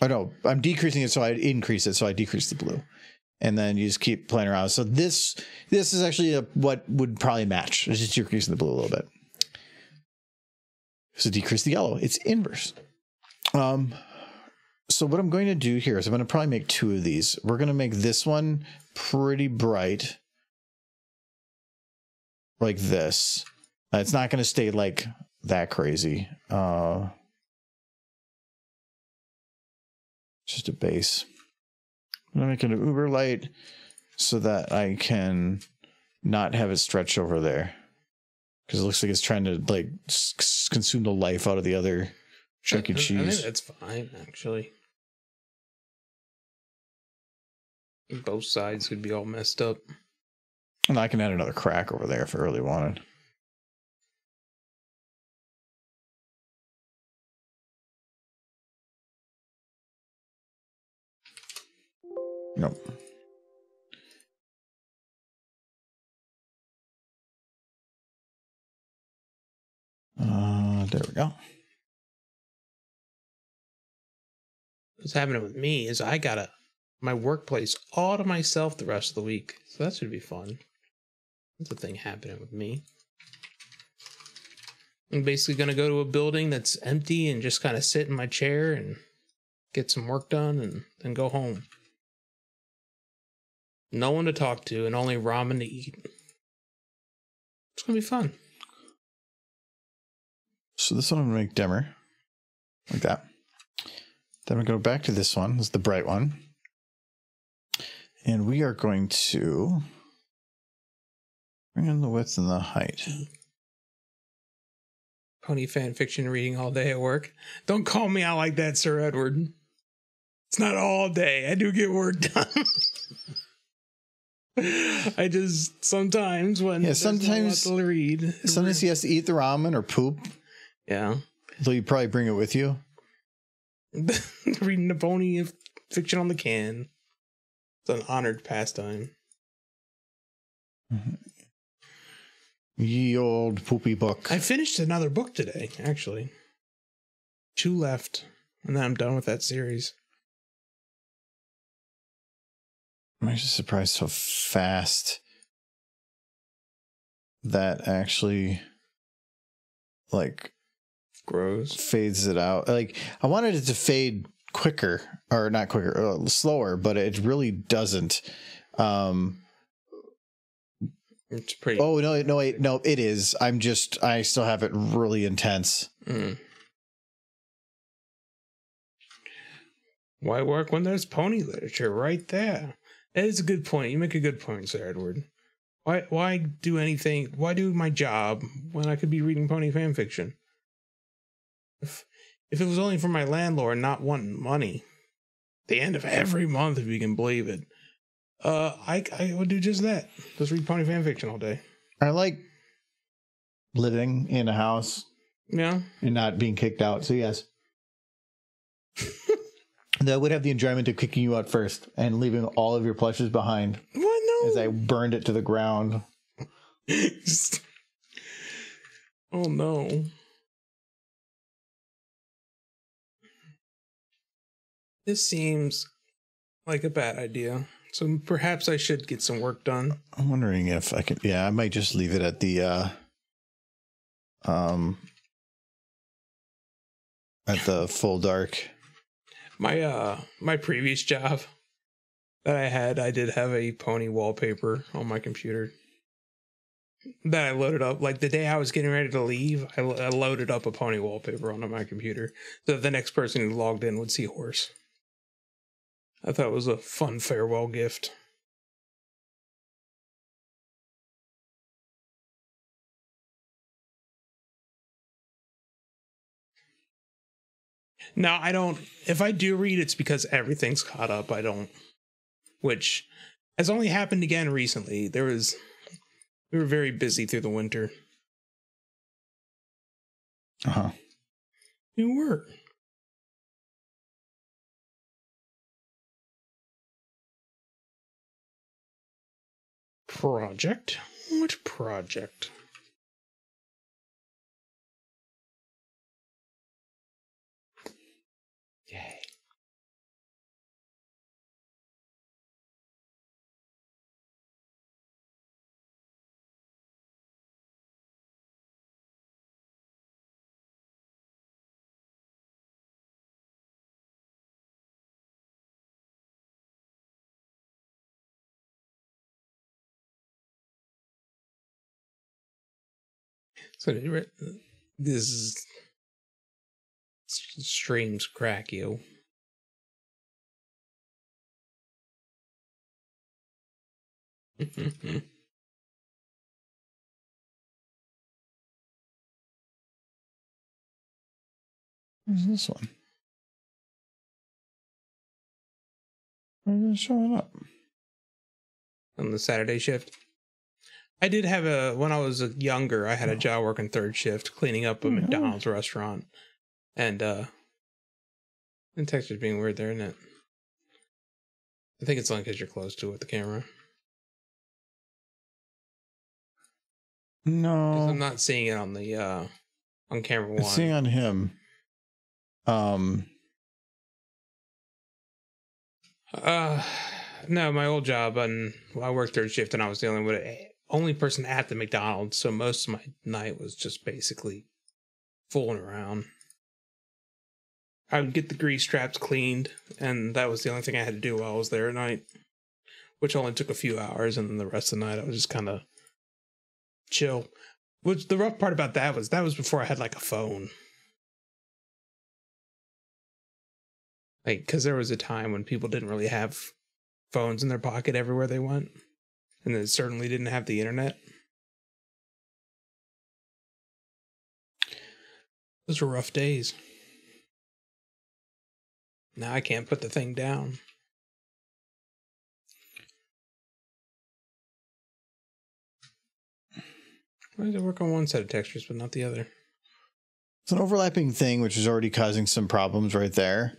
no, I'm decreasing it, so I increase it, so I decrease the blue. And then you just keep playing around. So this is actually what would probably match. It's just decreasing the blue a little bit. So decrease the yellow. It's inverse. So what I'm going to do here is I'm going to probably make 2 of these. We're going to make this one pretty bright. Like this. It's not going to stay like that crazy. Just a base. I'm going to make it an uber light so that I can not have it stretch over there. Because it looks like it's trying to like consume the life out of the other Chuck E. Cheese. I think that's fine, actually. Both sides could be all messed up. And I can add another crack over there if I really wanted. Nope. There we go. What's happening with me is I got my workplace all to myself the rest of the week. So that should be fun. That's a thing happening with me. I'm basically going to go to a building that's empty and just kind of sit in my chair and get some work done and then go home. No one to talk to and only ramen to eat. It's going to be fun. So this one I'm going to make dimmer. Like that. Then we go back to this one. This is the bright one. And we are going to bring in the width and the height. Pony fan fiction reading all day at work. Don't call me out like that, Sir Edward. It's not all day. I do get work done. I just sometimes sometimes to read. Sometimes he has to eat the ramen or poop. Yeah. So you probably bring it with you. Reading the pony fiction on the can. It's an honored pastime. Mm-hmm. Ye old poopy book. I finished another book today, actually. 2 left, and then I'm done with that series. I'm actually surprised how fast that actually like grows, fades it out. Like I wanted it to fade quicker, or not quicker, slower, but it really doesn't. It's pretty. Oh no, wait, no, it is. I still have it really intense. Why work when there's pony literature right there? That is a good point. You make a good point, Sir Edward. Why do anything? Why do my job when I could be reading pony fan fiction? If it was only for my landlord not wanting money, the end of every month, if you can believe it, I would do just that. Just read pony fan fiction all day. I like living in a house, yeah, and not being kicked out. So yes, that would have the enjoyment of kicking you out first and leaving all of your plushes behind. What? No, as I burned it to the ground. Oh no. This seems like a bad idea. So perhaps I should get some work done. I'm wondering if I can. Yeah, I might just leave it at the full dark. My previous job that I did have a pony wallpaper on my computer. that I loaded up. Like the day I was getting ready to leave, I loaded up a pony wallpaper onto my computer so that the next person who logged in would see horse. I thought it was a fun farewell gift. Now, I don't, if I do read, it's because everything's caught up. I don't, which has only happened again recently. We were very busy through the winter. Uh-huh. You were. Project? What project? Yay. So this streams crack you. Where's this one? Where's it showing up? On the Saturday shift. I did have when I was younger, I had a job working third shift, cleaning up a McDonald's restaurant. And texture's being weird there, isn't it? I think it's only because you're close to it with the camera. No. I'm not seeing it on the on camera one. I'm seeing on him. No, my old job, and I worked third shift, and I was the only person at the McDonald's, so most of my night was just basically fooling around. I would get the grease traps cleaned, and that was the only thing I had to do while I was there at night, which only took a few hours, and then the rest of the night I was just kind of chill. Which the rough part about that was before I had like a phone. Like, because there was a time when people didn't really have phones in their pocket everywhere they went, and they certainly didn't have the internet. Those were rough days. Now I can't put the thing down. Why does it work on one set of textures but not the other? It's an overlapping thing, which is already causing some problems right there.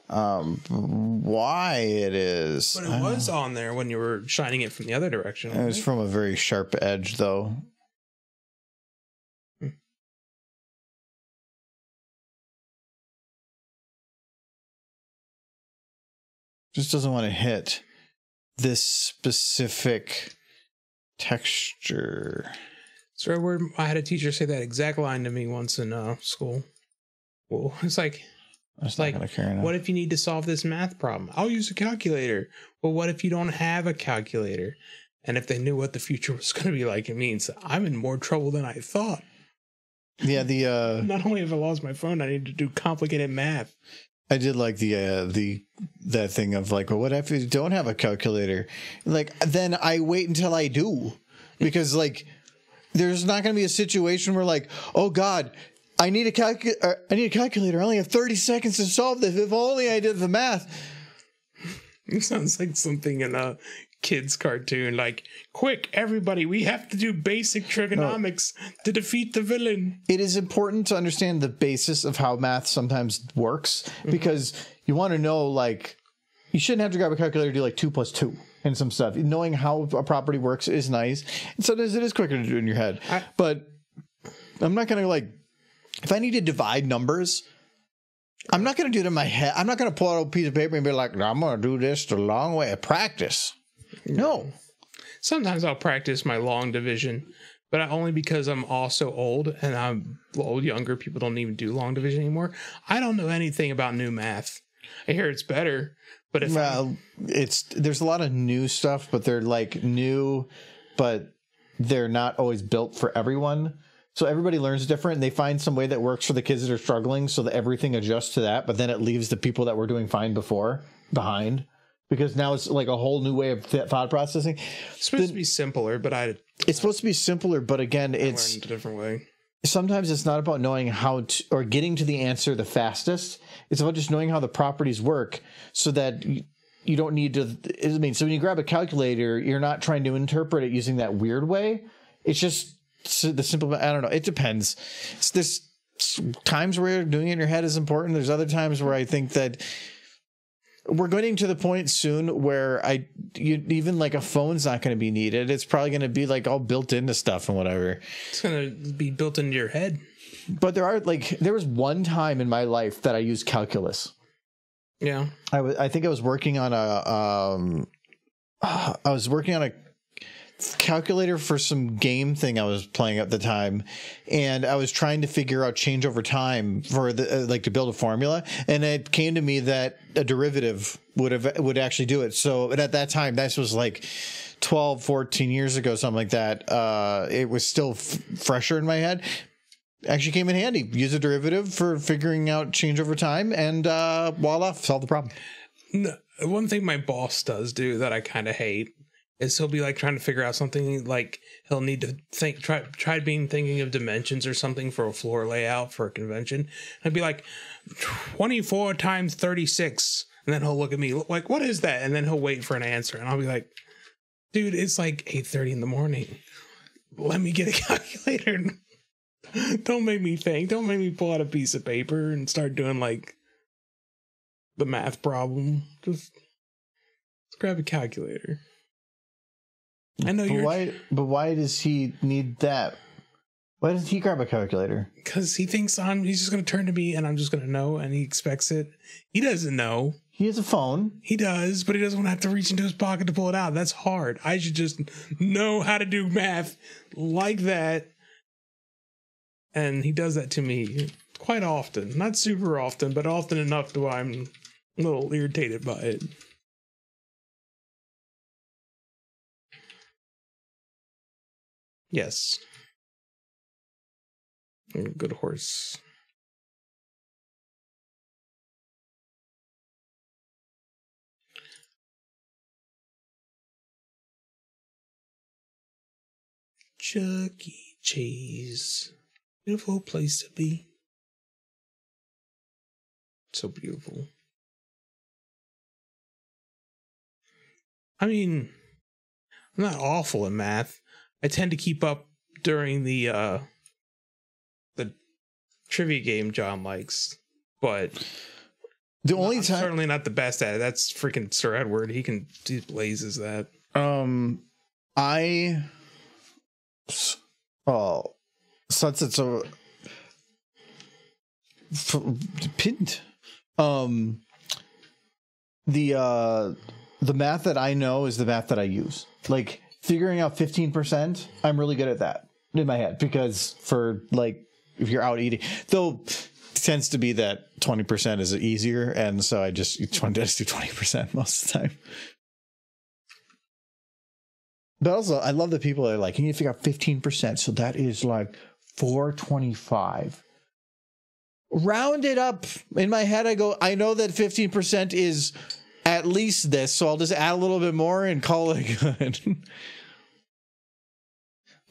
Why it is? But it was on there when you were shining it from the other direction. It was from a very sharp edge, though. Just doesn't want to hit this specific texture. So where I had a teacher say that exact line to me once in school. Well, it's like, what if you need to solve this math problem? I'll use a calculator. Well, what if you don't have a calculator? And if they knew what the future was going to be like, it means I'm in more trouble than I thought. Yeah, not only have I lost my phone, I need to do complicated math. I did like that thing of like, well, what if you don't have a calculator? Like, then I wait until I do, because like, there's not going to be a situation where like, oh God, I need a calculator. I only have 30 seconds to solve this. If only I did the math. It sounds like something in a kid's cartoon. Like, quick, everybody, we have to do basic trigonomics to defeat the villain. It is important to understand the basis of how math sometimes works, because you want to know, like, you shouldn't have to grab a calculator to do like 2 + 2 and some stuff. Knowing how a property works is nice. And sometimes it is quicker to do in your head. But I'm not going to like, if I need to divide numbers, I'm not going to do it in my head. I'm not going to pull out a piece of paper and be like, I'm going to do this the long way of practice. No. Sometimes I'll practice my long division, but only because I'm also old, and I'm old. Younger people don't even do long division anymore. I don't know anything about new math. I hear it's better, but there's a lot of new stuff, but they're like new, but they're not always built for everyone. So everybody learns different, and they find some way that works for the kids that are struggling so that everything adjusts to that. But then it leaves the people that were doing fine before behind, because now it's like a whole new way of thought processing. It's supposed to be simpler, but it's supposed to be simpler, but again, it's learned a different way. Sometimes it's not about knowing how to, or getting to the answer the fastest. It's about just knowing how the properties work so that you don't need to, I mean, so when you grab a calculator, you're not trying to interpret it using that weird way. It's just the simple, I don't know. It depends. There's times where doing it in your head is important. There's other times where I think that we're getting to the point soon where even like a phone's not going to be needed. It's probably going to be like all built into stuff and whatever. It's going to be built into your head. But there was one time in my life that I used calculus. Yeah. I think I was working on a calculator for some game thing I was playing at the time, and I was trying to figure out change over time for the like to build a formula, and it came to me that a derivative would actually do it. So at that time, this was like 12, 14 years ago, something like that. It was still fresher in my head. Actually came in handy. Use a derivative for figuring out change over time, and voila, solve the problem. No, one thing my boss does do that I kind of hate is he'll be like trying to figure out something, like he'll need to try thinking of dimensions or something for a floor layout for a convention. I'd be like 24 times 36, and then he'll look at me like, what is that? And then he'll wait for an answer, and I'll be like, dude, it's like 8:30 in the morning. Let me get a calculator. Don't make me think. Don't make me pull out a piece of paper and start doing like the math problem. Just grab a calculator. I know but why does he need that? Why doesn't he grab a calculator? Because he thinks he's just going to turn to me and I'm just going to know, and he expects it. He doesn't know. He has a phone. He does, but he doesn't want to have to reach into his pocket to pull it out. That's hard. I should just know how to do math like that. And he does that to me quite often. Not super often, but often enough to where I'm a little irritated by it. Yes. Good horse. Chuck E. Cheese. Beautiful place to be. So beautiful. I mean, I'm not awful at math. I tend to keep up during the trivia game John likes, but the only I'm time certainly not the best at it. That's freaking Sir Edward. He blazes that. Since it's a pinned, the math that I know is the math that I use. Like figuring out 15%, I'm really good at that in my head, because for like if you're out eating, though it tends to be that 20% is easier, and so I just do 20% most of the time. But also, I love the people that are like, you need to figure out 15%, so that is like 425. Round it up. In my head, I go, I know that 15% is at least this, so I'll just add a little bit more and call it good.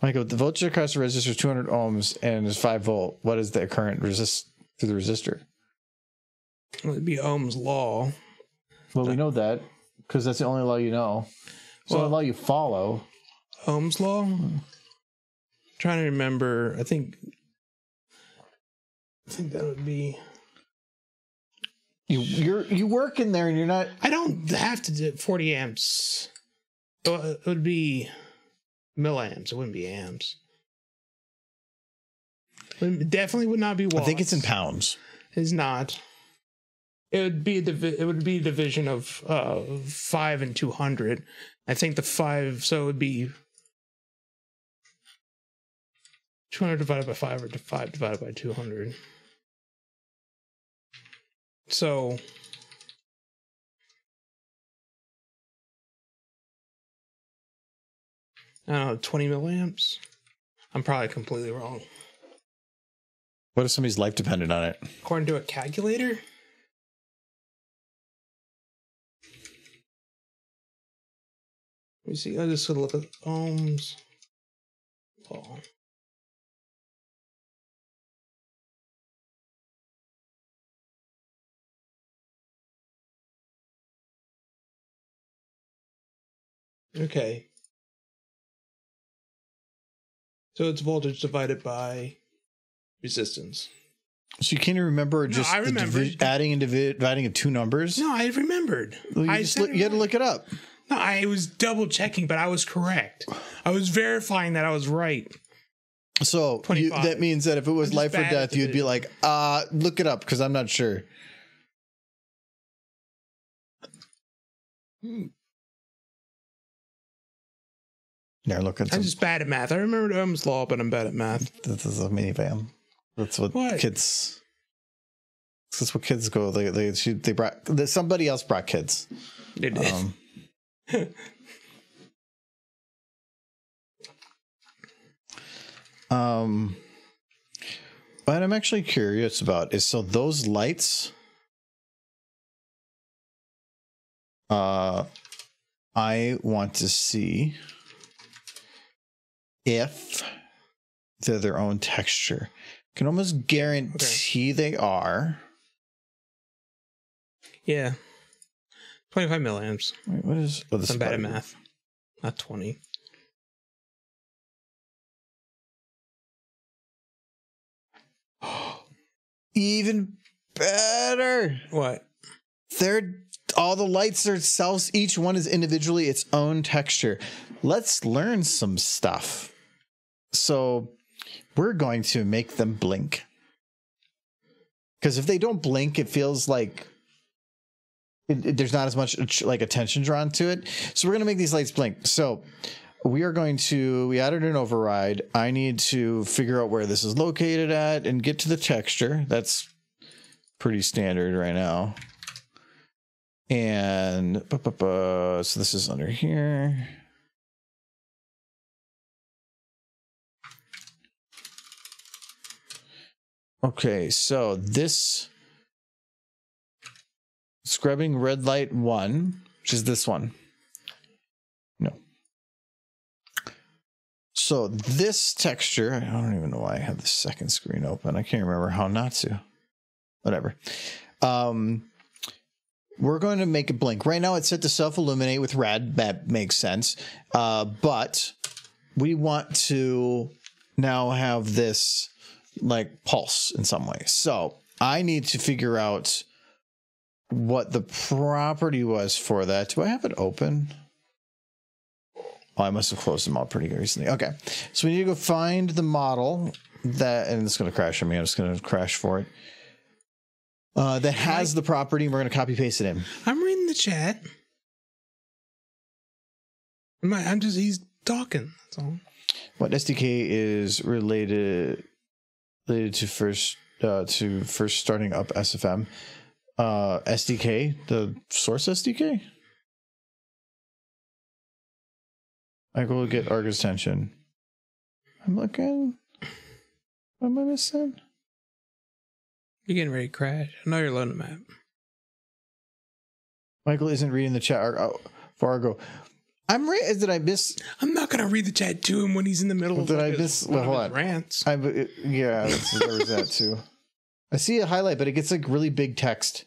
Michael, the voltage across the resistor is 200 ohms and is 5 volt. What is the current resist through the resistor? Well, it'd be Ohm's law. Well, we know that because that's the only law you know. It's the only law you follow. Ohm's law? Trying to remember. I think that would be. You work in there and you're not. I don't have to do 40 amps. It would be milliamps. It wouldn't be amps. It definitely would not be watts. I think it's in pounds. It's not. It would be a division of 5 and 200. I think the 5, so it would be 200 divided by 5 or 5 divided by 200. So I don't know, 20 milliamps. I'm probably completely wrong. What if somebody's life depended on it? According to a calculator? Let me see. I just gotta look at ohms. Oh. Okay. So it's voltage divided by resistance. So you can't remember just I remembered. Adding and dividing of two numbers? No, I remembered. Well, you had to look it up. No, I was double checking, but I was correct. I was verifying that I was right. So that means that if it was life or death, you'd be like, look it up because I'm not sure. Yeah, look at. I'm just bad at math. I remember Ohm's law, but I'm bad at math. This is a minivan. That's what kids. That's what kids go. They brought. Somebody else brought kids. They did. What I'm actually curious about is so those lights. I want to see if they're their own texture. Can almost guarantee they are. Yeah. 25 milliamps. Wait, what is... Oh, this I'm bad at math. Not 20. Even better. What? All the lights are selves. Each one is individually its own texture. Let's learn some stuff. So we're going to make them blink. Because if they don't blink, it feels like there's not as much like attention drawn to it. So we're going to make these lights blink. So we added an override. I need to figure out where this is located at and get to the texture. That's pretty standard right now. And so this is under here. Okay, so this scrubbing red light 1, which is this one. No. So this texture, I don't even know why I have the second screen open. I can't remember how not to. Whatever. We're going to make it blink. Right now it's set to self-illuminate with red. That makes sense. But we want to now have this like pulse in some way. So I need to figure out what the property was for that. Do I have it open? Oh, I must have closed them all pretty recently. Okay. So we need to go find the model that, and it's going to crash on me. I'm just going to crash for it. That has the property, and we're going to copy paste it in. I'm reading the chat. He's talking. That's all. What SDK is related to first starting up SFM? SDK, the source SDK? I go get Argus attention. I'm looking. What am I missing? You're getting ready to crash. I know you're loading the map. Michael isn't reading the chat. Fargo. Did I miss? I'm not going to read the chat to him when he's in the middle of his rants. Yeah, there was that too. I see a highlight, but it gets like really big text.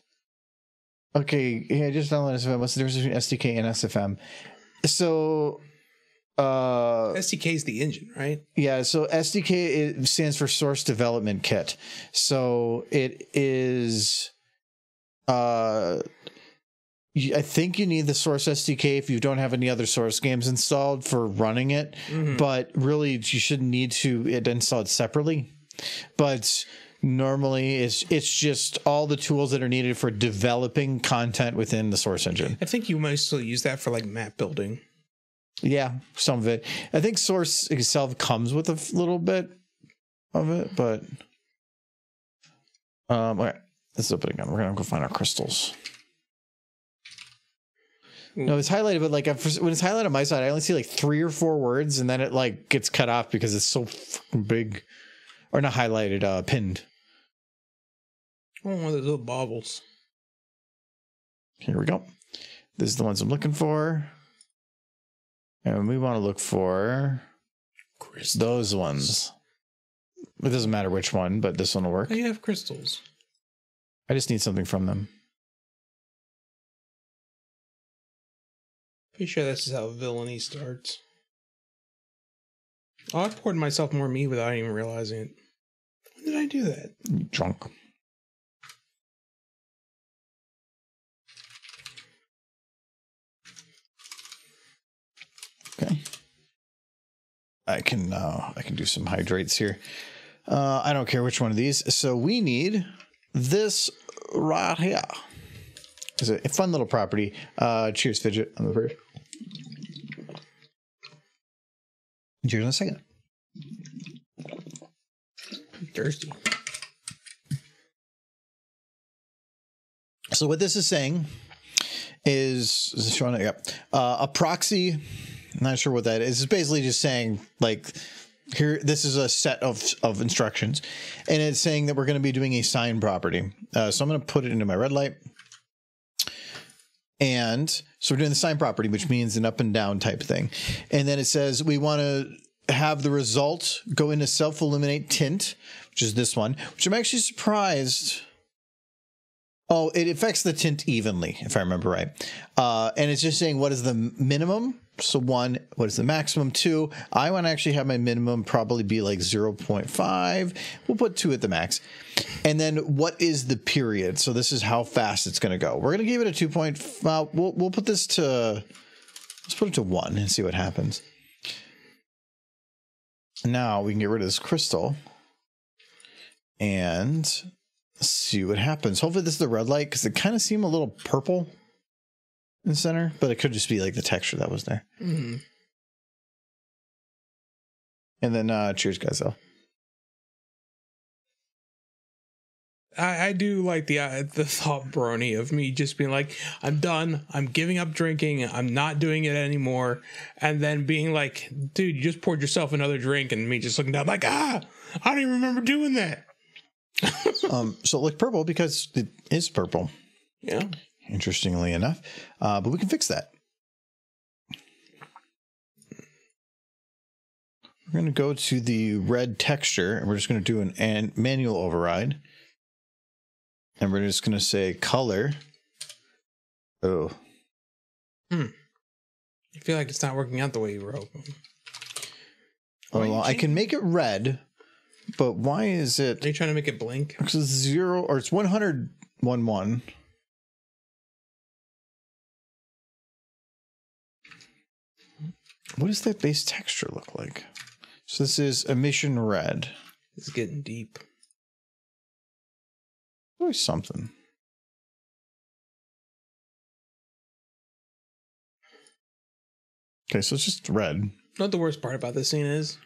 Okay, yeah, just download SFM. What's the difference between SDK and SFM? So... SDK is the engine, right? Yeah, so SDK stands for Source Development Kit. So it is I think you need the Source SDK if you don't have any other Source games installed for running it, but really you shouldn't need to install it separately. But normally it's just all the tools that are needed for developing content within the Source engine. I think you might still use that for like map building. Yeah, some of it. I think Source itself comes with a little bit of it, but all right, let's open it again. We're gonna go find our crystals. No, it's highlighted, but like when it's highlighted on my side, I only see like 3 or 4 words, and then it like gets cut off because it's so fucking big, or not highlighted, pinned. Oh, one of those little baubles. Here we go. This is the ones I'm looking for, and we want to look for those ones. It doesn't matter which one, but this one will work. Oh, you have crystals. I just need something from them. Pretty sure this is how villainy starts. Oh, I poured myself more meat without even realizing it. When did I do that? You're drunk. Okay. I can do some hydrates here. I don't care which one of these. So we need this right here. It's a fun little property. Cheers, Fidget, on the first. Cheers in a second. I'm thirsty. So what this is saying is this showing it? Yep. A proxy. I'm not sure what that is. It's basically just saying like here, this is a set of instructions, and it's saying that we're going to be doing a sign property. So I'm going to put it into my red light. And so we're doing the sign property, which means an up and down type thing. And then it says we want to have the result go into self-illuminate tint, which is this one, which I'm actually surprised. Oh, it affects the tint evenly, if I remember right. And it's just saying what is the minimum. So 1, what is the maximum? 2. I want to actually have my minimum probably be like 0.5. We'll put 2 at the max. And then what is the period? So this is how fast it's going to go. We're going to give it a 2.5. We'll put this to, let's put it to 1 and see what happens. Now we can get rid of this crystal and see what happens. Hopefully this is the red light because it kind of seemed a little purple in the center, but it could just be like the texture that was there. Mm-hmm. And then cheers, guys. Though I do like the thought brony of me just being like, I'm done. I'm giving up drinking. I'm not doing it anymore. And then being like, dude, you just poured yourself another drink, and me just looking down like, I don't even remember doing that. So it looked purple because it is purple. Yeah. Interestingly enough, but we can fix that. We're going to go to the red texture, and we're just going to do an manual override. And we're just going to say color. Oh. I feel like it's not working out the way you were hoping. Well, I can make it red, but why is it? Are you trying to make it blink? Because it's 0 or it's 100.11. What does that base texture look like? So this is emission red. It's getting deep. Always something. Okay, so it's just red. You know what the worst part about this scene is?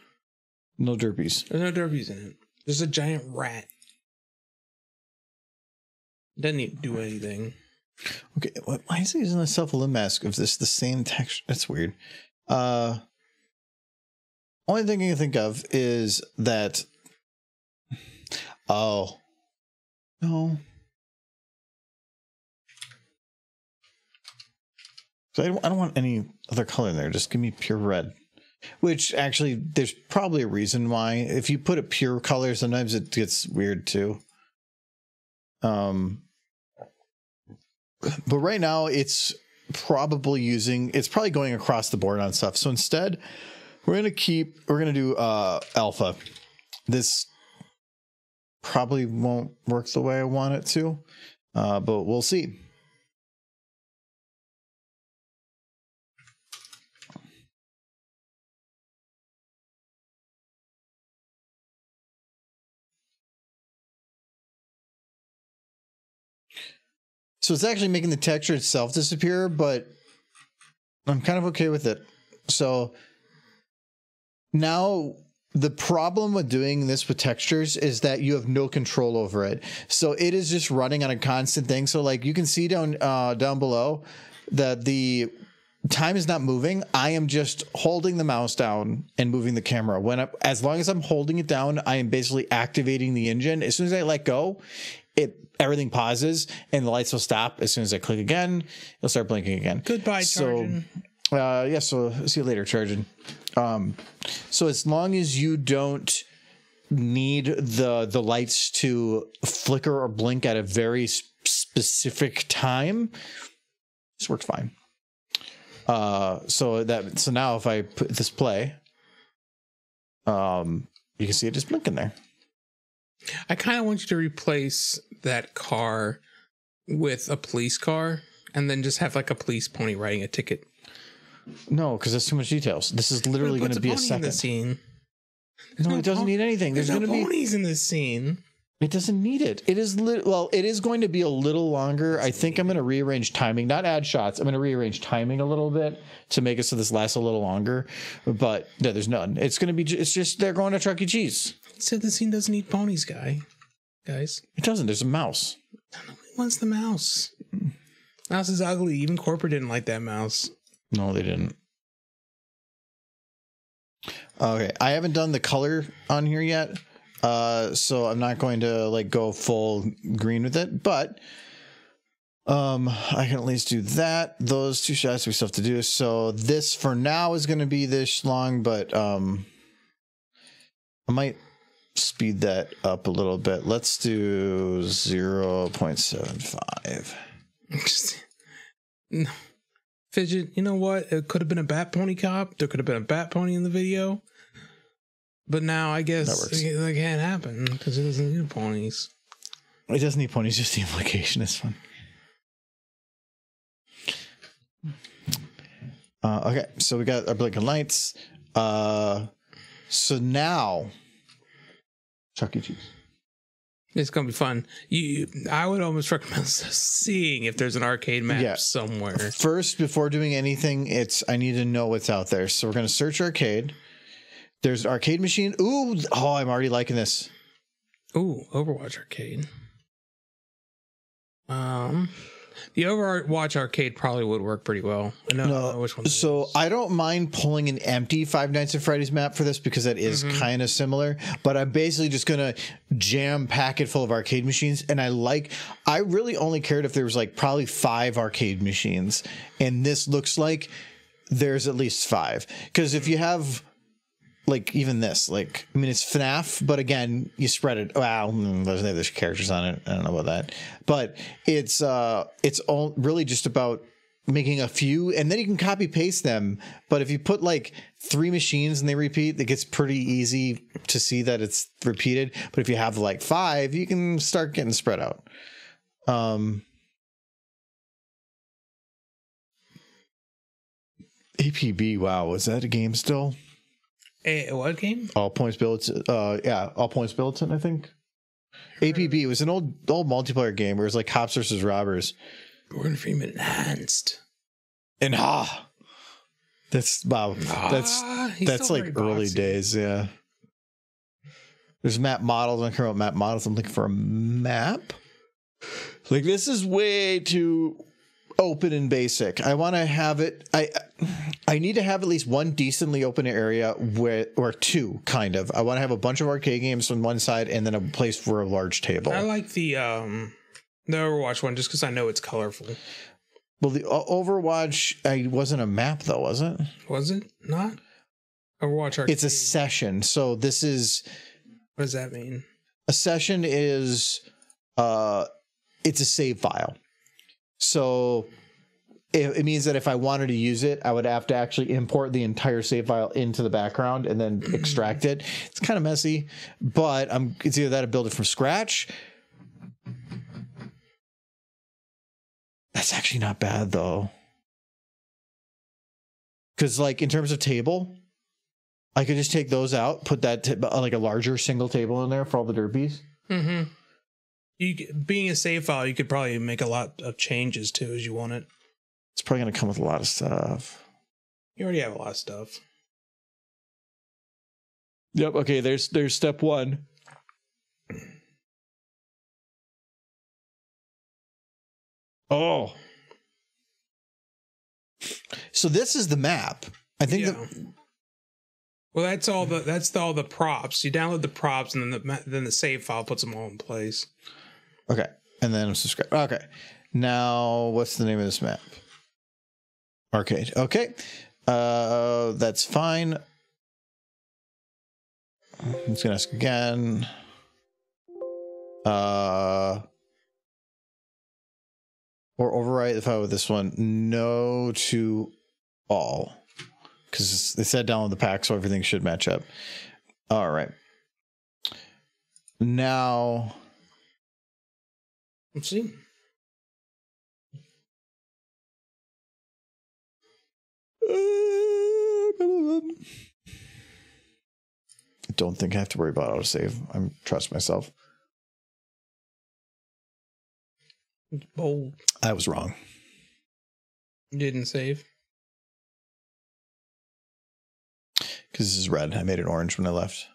No derpies. There's no derpies in it. There's a giant rat. Doesn't even do anything. Okay, why is he using a self-illuminate mask if this is the same texture? That's weird. Only thing I can think of is that. Oh. No. So I don't want any other color in there. Just give me pure red. Which actually, there's probably a reason why. If you put a pure color, sometimes it gets weird too. But right now it's probably going across the board on stuff. So instead, we're going to do alpha. This probably won't work the way I want it to, but we'll see. So it's actually making the texture itself disappear, but I'm kind of okay with it. So now the problem with doing this with textures is that you have no control over it. So it is just running on a constant thing. So like you can see down below, that the time is not moving. I am just holding the mouse down and moving the camera. As long as I'm holding it down, I am basically activating the engine. As soon as I let go, everything pauses and the lights will stop. As soon as I click again, it'll start blinking again. Goodbye, charging. So see you later, charging. So as long as you don't need the lights to flicker or blink at a very specific time, this works fine. So now if I put this play, you can see it just blinking there. I kind of want you to replace that car with a police car and then just have like a police pony writing a ticket. No, because there's too much details. This is literally going to be a second. In the scene. No, it doesn't need anything. There's no ponies in this scene. It doesn't need it. It is it is going to be a little longer. I think I'm going to rearrange timing, not add shots. I'm going to rearrange timing a little bit to make it so this lasts a little longer. But no, there's none. It's going to be. It's just they're going to Chuck E. Cheese. It said the scene doesn't need ponies, guys. It doesn't. There's a mouse. Who wants the mouse? Mouse is ugly. Even corporate didn't like that mouse. No, they didn't. Okay, I haven't done the color on here yet, so I'm not going to go full green with it. But I can at least do that. Those two shots we still have to do. So this for now is going to be this long, but I might speed that up a little bit. Let's do 0.75. No. Fidget, you know what? It could have been a Bat Pony cop. There could have been a Bat Pony in the video. But now I guess that can't happen because it doesn't need ponies. It doesn't need ponies, just the implication is fun. Okay, so we got our blinking lights. So now, Chuck E. Cheese. It's gonna be fun. I would almost recommend seeing if there's an arcade map somewhere. First, before doing anything, I need to know what's out there. So we're gonna search arcade. There's an arcade machine. Ooh, I'm already liking this. Ooh, Overwatch arcade. The Overwatch arcade probably would work pretty well. I know which one. So I don't mind pulling an empty Five Nights at Freddy's map for this because that is kind of similar. But I'm basically just gonna jam pack it full of arcade machines, and I really only cared if there was probably 5 arcade machines, and this looks like there's at least 5. Because if you have even this, it's FNAF, but again, you spread it. Wow, there's characters on it. I don't know about that, but it's all really just about making a few, and then you can copy paste them. But if you put 3 machines and they repeat, it gets pretty easy to see that it's repeated. But if you have 5, you can start getting spread out. APB, wow, is that a game still? What game? All Points Bulletin. All Points Bulletin, I think. APB. It was an old multiplayer game where it was cops versus robbers. Gordon Freeman enhanced. And that's wow. That's early days. Yeah. There's map models. I don't care about map models. I'm looking for a map. This is way too open and basic. I want to have it. I need to have at least one decently open area or two, kind of. I want to have a bunch of arcade games on one side and then a place for a large table. I like the Overwatch one just because I know it's colorful. Well, the Overwatch wasn't a map though, was it? Was it not? Overwatch arcade. It's a session. So this is. What does that mean? A session is it's a save file. So it means that if I wanted to use it, I would have to actually import the entire save file into the background and then extract it. It's kind of messy, but it's either that or build it from scratch. That's actually not bad though. Because in terms of table, I could just take those out, put that a larger single table in there for all the derpies. Mm-hmm. Being a save file, you could probably make a lot of changes too as you want it. It's probably going to come with a lot of stuff. You already have a lot of stuff. Yep. Okay. There's step 1. Oh. So this is the map. I think Well, that's all the props. You download the props, and then the save file puts them all in place. Okay, and then I'm subscribed. Okay, now what's the name of this map? Arcade. Okay, that's fine. I'm just gonna ask again. Or overwrite the file with this one. No to all. Because they said download the pack, so everything should match up. All right. Now. Let's see. I don't think I have to worry about autosave. I trust myself. Bold. I was wrong. You didn't save? Because this is red. I made it orange when I left.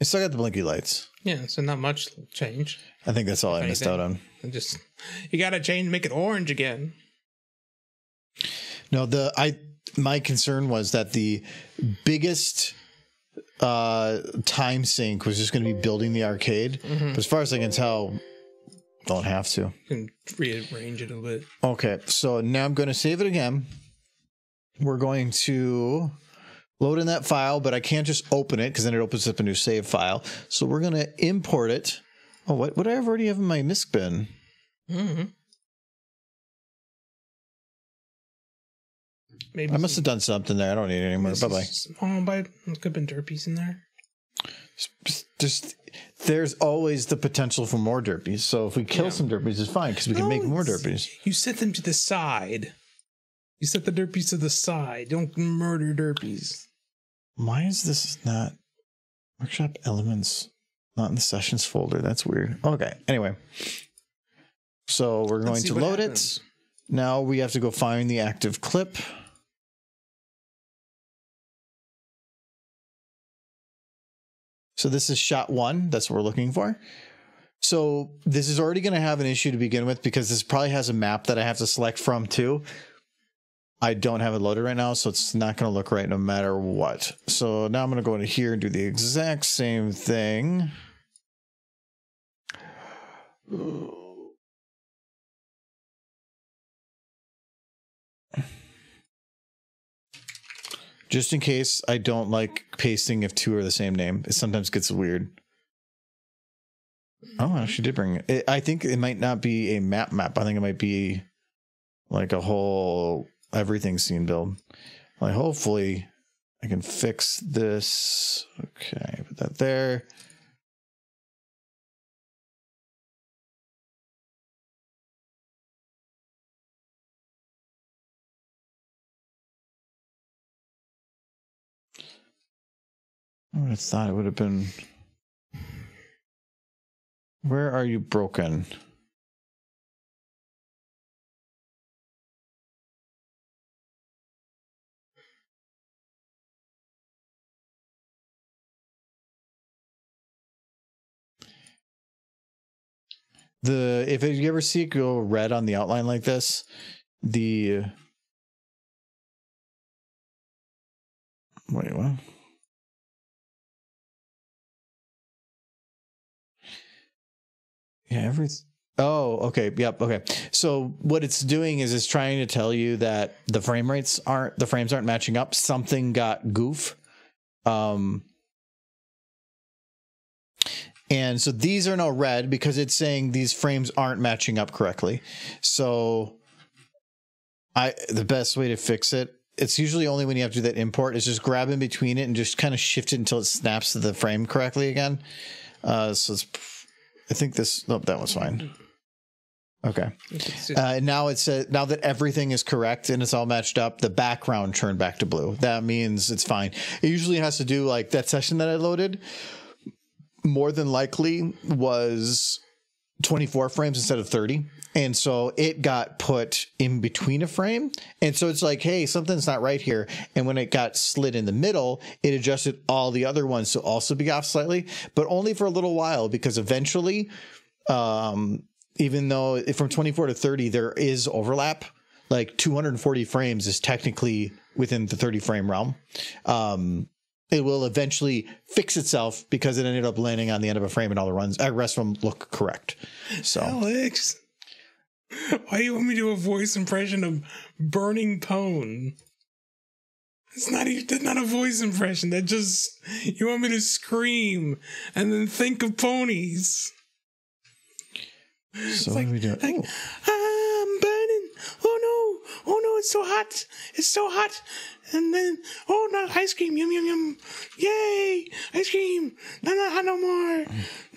I still got the blinky lights. Yeah, so not much changed. I think that's all I missed out on. Just you gotta change, make it orange again. No, my concern was that the biggest time sink was just going to be building the arcade. Mm-hmm. But as far as I can tell, don't have to. You can rearrange it a bit. Okay, so now I'm going to save it again. We're going to load in that file, but I can't just open it because then it opens up a new save file. So we're going to import it. Oh, what do I already have in my MISC bin? Mm-hmm. Maybe I must have done something there. I don't need it anymore. Bye-bye. Oh, but there could have been derpies in there. There's always the potential for more derpies. So if we kill some derpies, it's fine because we can make more derpies. You set them to the side. You set the derpies to the side. Don't murder derpies. Why is this not workshop elements not in the sessions folder? That's weird. Okay. Anyway, so we're going to load it. Now we have to go find the active clip. So this is shot 1. That's what we're looking for. So this is already going to have an issue to begin with because this probably has a map that I have to select from too. I don't have it loaded right now, so it's not going to look right no matter what. So now I'm going to go into here and do the exact same thing. Just in case I don't like pasting if two are the same name. It sometimes gets weird. Oh, I actually did bring it. I think it might not be a map. I think it might be like a whole everything scene build. Like hopefully I can fix this. Okay, put that there. I would have thought it would have been. Where are you broken? If you ever see it go red on the outline like this, wait, what? Yeah, okay, yep, okay. So what it's doing is it's trying to tell you that the frames aren't matching up. Something got goof. And so these are now red because it's saying these frames aren't matching up correctly. So the best way to fix it, it's usually only when you have to do that import, is just grab in between it and just kind of shift it until it snaps to the frame correctly again. So I think that was fine. Okay. Now it says, now that everything is correct and it's all matched up, the background turned back to blue. That means it's fine. It usually has to do like that session that I loaded. More than likely was 24 frames instead of 30. And so it got put in between a frame. And so it's like, hey, something's not right here. And when it got slid in the middle, it adjusted all the other ones to also be off slightly, but only for a little while, because eventually, even though from 24 to 30, there is overlap. like 240 frames is technically within the 30 frame realm. It will eventually fix itself because it ended up landing on the end of a frame and all the rest of them look correct. So Alex, why do you want me to do a voice impression of Burning Pone? That's not a voice impression. That just, you want me to scream and then think of ponies. So what do we do? Like, I'm burning. Oh no, it's so hot. It's so hot. And then, oh, not ice cream. Yum, yum, yum. Yay, ice cream. Not hot no more.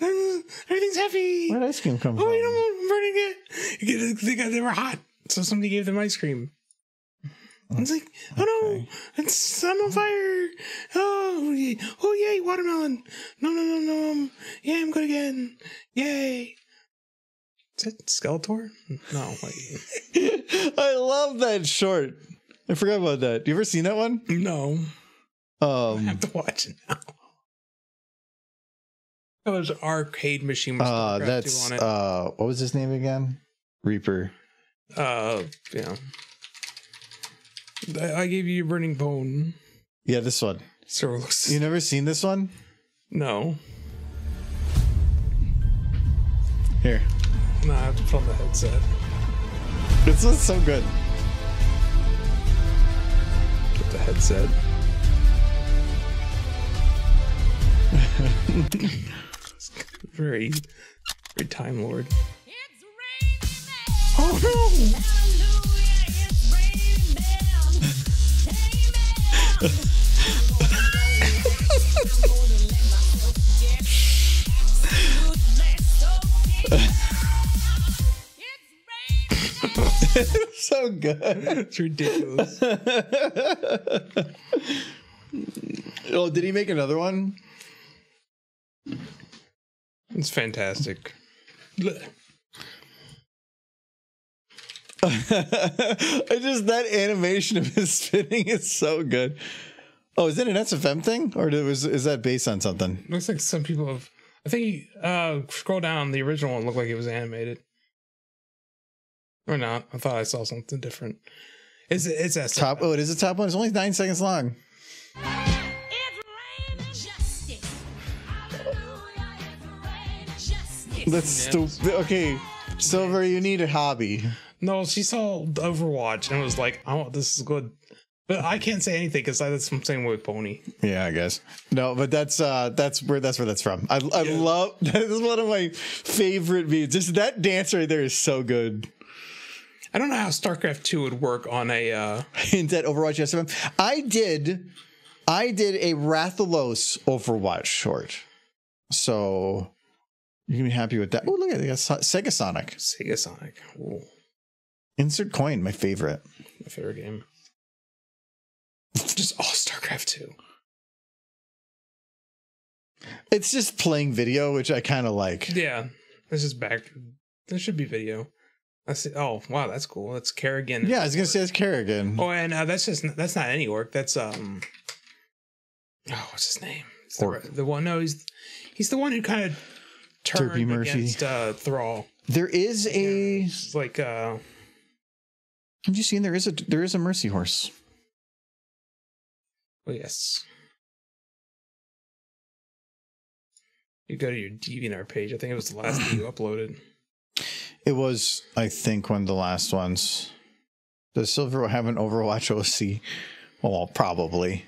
Everything's heavy. Where'd ice cream come from? Oh, you know, I'm burning it. They were hot. So somebody gave them ice cream. It's like, oh no, I'm on fire. Oh yay, watermelon. No. Yeah, I'm good again. Yay. Is that Skeletor? No, wait. I love that short. I forgot about that. You ever seen that one? No. I have to watch it now. Oh, there's an arcade machine. That's on it. What was his name again? Reaper. Yeah. I gave you your Burning Bone. Yeah, this one. So it looks. You never seen this one? No. Here. No, I have to put on the headset. This one's so good. Put the headset. very, very Time Lord. Oh no! So good. It's ridiculous. Oh, did he make another one? It's fantastic. That animation of his spinning is so good. Oh, is it an SFM thing, or is that based on something? Looks like some people have. I think scroll down. The original one looked like it was animated, or not. I thought I saw something different. It's SFM. Top. Oh, it is a top one. It's only 9 seconds long. That's stupid. Okay, Silver, you need a hobby. No, she saw Overwatch and was like, "Oh, this is good," but I can't say anything because that's the same with Pony. Yeah, I guess. No, but that's where that's from. I love. That is one of my favorite videos. Just that dance right there is so good. I don't know how StarCraft 2 would work on a in that Overwatch SFM. I did a Rathalos Overwatch short, so you can be happy with that. Oh, look at it. Sega Sonic. Sega Sonic. Ooh. Insert coin, my favorite. My favorite game. Just all StarCraft 2. It's just playing video, which I kind of like. Yeah, this is back. There should be video. I see. Oh wow, that's cool. That's Kerrigan. Yeah, I was gonna say it's Kerrigan. Oh, and that's not any work. That's Oh, what's his name? The one. No, he's the one who kind of turned against Thrall. There is a like. Have you seen there is a Mercy horse? Oh yes. You go to your DeviantArt page. I think it was the last that you uploaded. It was, I think, one of the last ones. Does Silver have an Overwatch OC? Well, probably.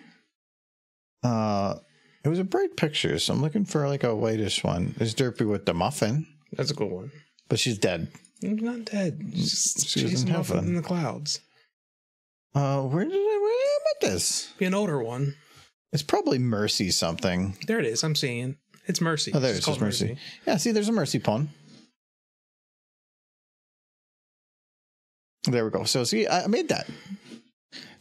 It was a bright picture, so I'm looking for like a whitish one. There's Derpy with the muffin. That's a good one. But she's dead. She's not dead. She doesn't have one in the clouds. Where did I met this? Be an older one. It's probably Mercy something. There it is. I'm seeing. It's Mercy. Oh, there it's just Mercy. Yeah, see, there's a Mercy pawn. There we go. So see, I made that.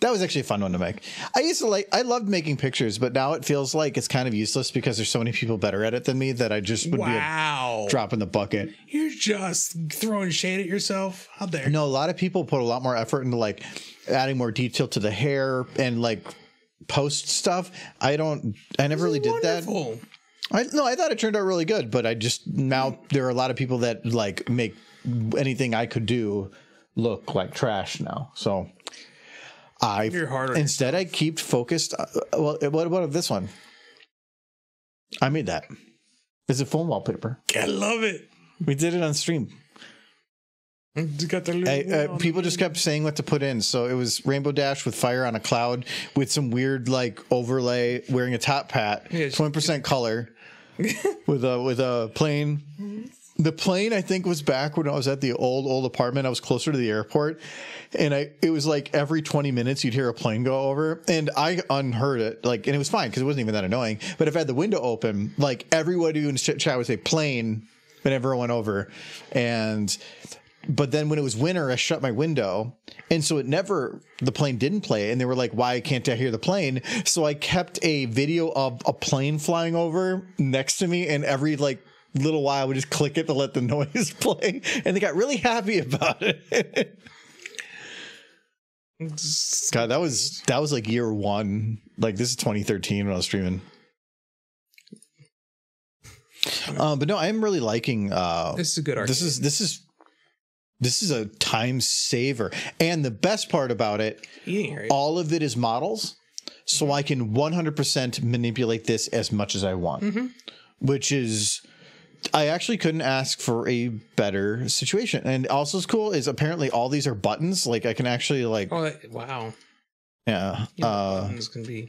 That was actually a fun one to make. I loved making pictures, but now it feels like it's kind of useless because there's so many people better at it than me that I just would be a drop in the bucket. You're just throwing shade at yourself. How dare? No, a lot of people put a lot more effort into like adding more detail to the hair and like post stuff. I never really did that. I thought it turned out really good, but now there are a lot of people that like make anything I could do look like trash now. So You're harder. Instead I keep focused. Well, what about this one? I made that. It's a foam wallpaper. I love it. We did it on stream. Got the people just kept saying what to put in. So it was Rainbow Dash with fire on a cloud with some weird like overlay, wearing a top hat, 20% color with a plane. The plane, I think, was back when I was at the old apartment. I was closer to the airport, and it was like every 20 minutes you'd hear a plane go over, and I unheard it, like, and it was fine because it wasn't even that annoying. But if I had the window open, like everybody in the chat would say plane whenever I went over, but then when it was winter, I shut my window, and so the plane didn't play, and they were like, "Why can't I hear the plane?" So I kept a video of a plane flying over next to me, and every like little while I would just click it to let the noise play, and they got really happy about it. God, that was like year one. Like this is 2013 when I was streaming. But no, I'm really liking. This is a good arcade. This is a time saver, and the best part about it, all of it is models, so I can 100% manipulate this as much as I want, which is. I actually couldn't ask for a better situation. And also what's cool is apparently all these are buttons. Like I can actually like... Oh, wow. Yeah. Buttons can be...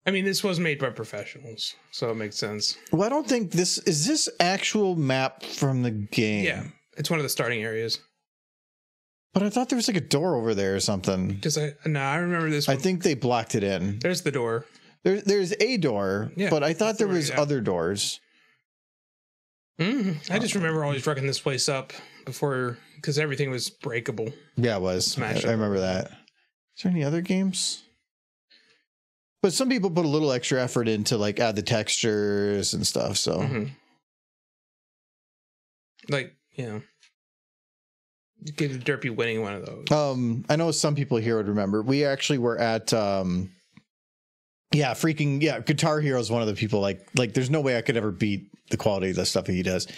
I mean, this was made by professionals, so it makes sense. Well, I don't think this... Is this actual map from the game? Yeah. It's one of the starting areas. But I thought there was like a door over there or something. No, I remember this one. I think they blocked it in. There's the door. There's a door, but I thought there was other doors. I just remember always wrecking this place up before, because everything was breakable. Yeah, it was. I remember that. Is there any other games? But some people put a little extra effort into like add the textures and stuff. So, like, get a derpy winning one of those. I know some people here would remember. We actually were at Guitar Hero is one of the people like there's no way I could ever beat the quality of the stuff that he does.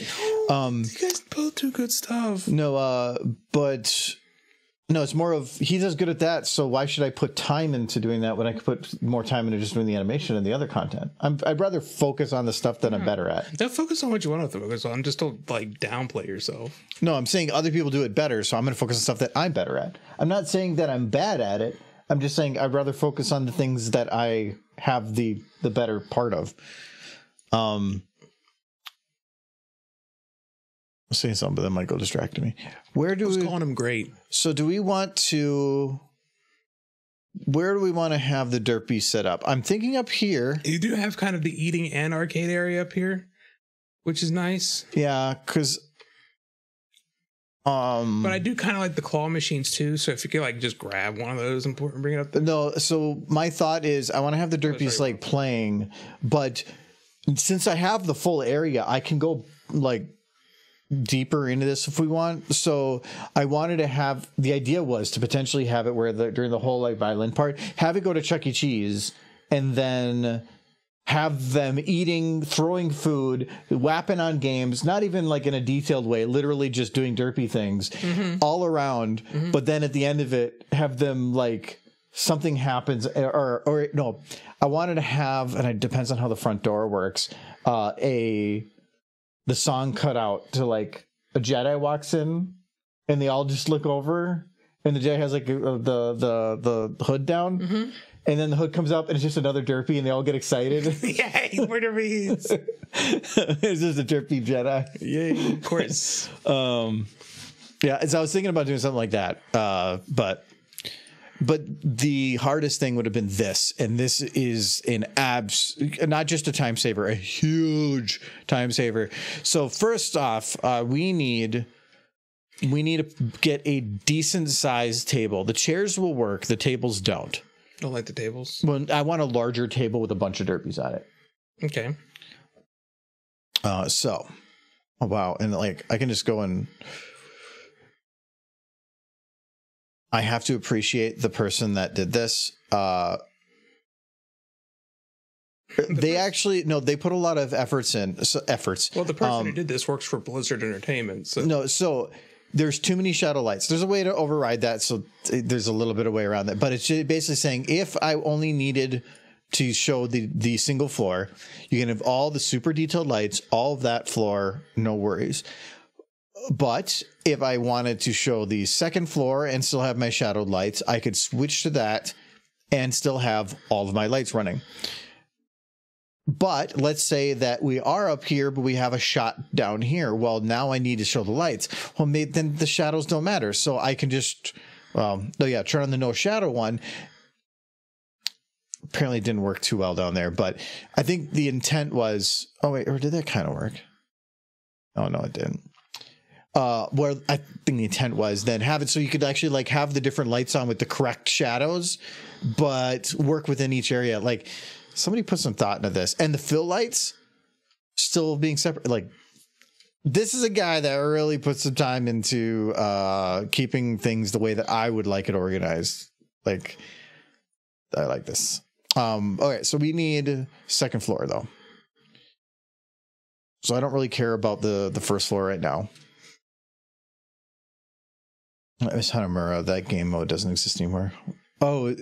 You guys both do good stuff. No, but no, it's more of he does good at that. So why should I put time into doing that when I could put more time into just doing the animation and the other content? I'd rather focus on the stuff that I'm better at. Don't focus on what you want to focus on. Just don't like downplay yourself. No, I'm saying other people do it better, so I'm going to focus on stuff that I'm better at. I'm not saying that I'm bad at it. I'm just saying I'd rather focus on the things that I have the better part of. I'm saying something, but then Michael distracted me. Where do we calling him great? So do we want to? Where do we want to have the derpy set up? I'm thinking up here. You do have kind of the eating and arcade area up here, which is nice. Yeah, because. But I do kind of like the claw machines too. So if you could like just grab one of those and bring it up. No, so my thought is I want to have the derpies like playing, but since I have the full area, I can go like deeper into this if we want. So I wanted to have the idea was to potentially have it where during the whole like violin part, have it go to Chuck E. Cheese and then have them eating, throwing food, whapping on games, not even like in a detailed way, literally just doing derpy things all around. But then at the end of it, have them like something happens or no, I wanted to have, and it depends on how the front door works, the song cut out to like a Jedi walks in and they all just look over and the Jedi has like the hood down. And then the hood comes up and it's just another derpy and they all get excited. Yay, more derpies. It's just a derpy Jedi. Yay, of course. Yeah, so I was thinking about doing something like that. But the hardest thing would have been this. And this is not just a time saver, a huge time saver. So first off, we need to get a decent sized table. The chairs will work. The tables don't. Don't like the tables? Well, I want a larger table with a bunch of derpies on it. Okay. Oh, wow. And like, I can just go and I have to appreciate the person that did this. They actually, no, they put a lot of efforts in. Well, the person who did this works for Blizzard Entertainment. So. No, so there's too many shadow lights. There's a way to override that, so there's a little bit of way around that. But it's basically saying if I only needed to show the single floor, you can have all the super detailed lights, all of that floor, no worries. But if I wanted to show the second floor and still have my shadowed lights, I could switch to that and still have all of my lights running. But let's say that we are up here, but we have a shot down here. Well, now I need to show the lights. Well, then the shadows don't matter. So I can just, turn on the no shadow one. Apparently it didn't work too well down there, but I think the intent was, or did that kind of work? Oh, no, it didn't. Where I think the intent was then have it so you could actually like have the different lights on with the correct shadows, but work within each area. Like somebody put some thought into this, and the fill lights still being separate. Like this is a guy that really put some time into keeping things the way that I would like it organized. Like I like this. Okay, so we need second floor though. So I don't really care about the first floor right now. Miss Hanamura, that game mode doesn't exist anymore. Oh,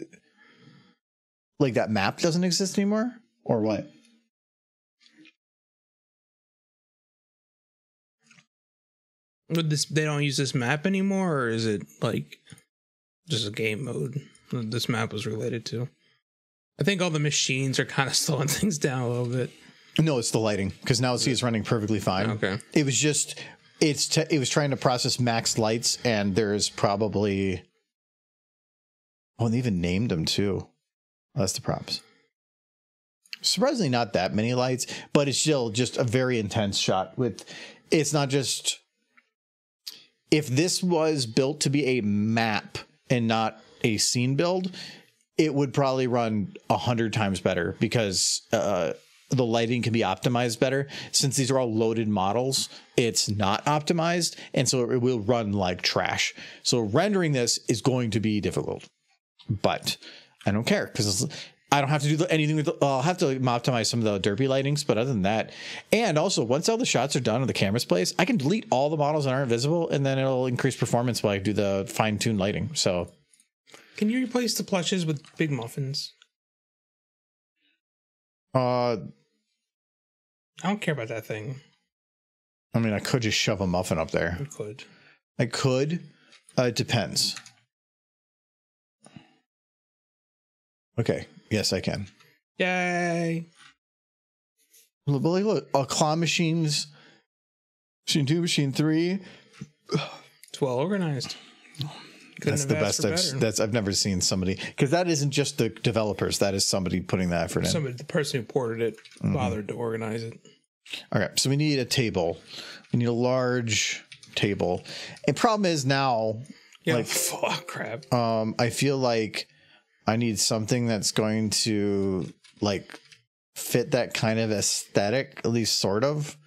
like that map doesn't exist anymore? Or what? They don't use this map anymore, or is it like just a game mode this map was related to? I think all the machines are kind of slowing things down a little bit. No, it's the lighting, because now it's running perfectly fine. Okay. It was just... it was trying to process max lights, and there's probably... Oh, and they even named them, too. Oh, that's the props. Surprisingly not that many lights, but it's still just a very intense shot. It's not just... If this was built to be a map and not a scene build, it would probably run 100 times better, because... the lighting can be optimized better. Since these are all loaded models, it's not optimized, and so it will run like trash. So rendering this is going to be difficult, but I don't care because I don't have to do anything with I'll have to optimize some of the derpy lightings, but other than that, and also once all the shots are done and the camera's placed, I can delete all the models that aren't visible, and then it'll increase performance while I do the fine-tuned lighting. So can you replace the plushes with big muffins? I don't care about that thing. I mean, I could just shove a muffin up there. You could. I could. It depends. Okay. Yes, I can. Yay. Look, claw machines. Machine 2, machine 3. It's well organized. That's the best I've never seen somebody, because that isn't just the developers, that is somebody putting that effort in. The person who ported it bothered to organize it. Okay, so we need a table. We need a large table. And problem is now, crap. I feel like I need something that's going to like fit that kind of aesthetic, at least sort of.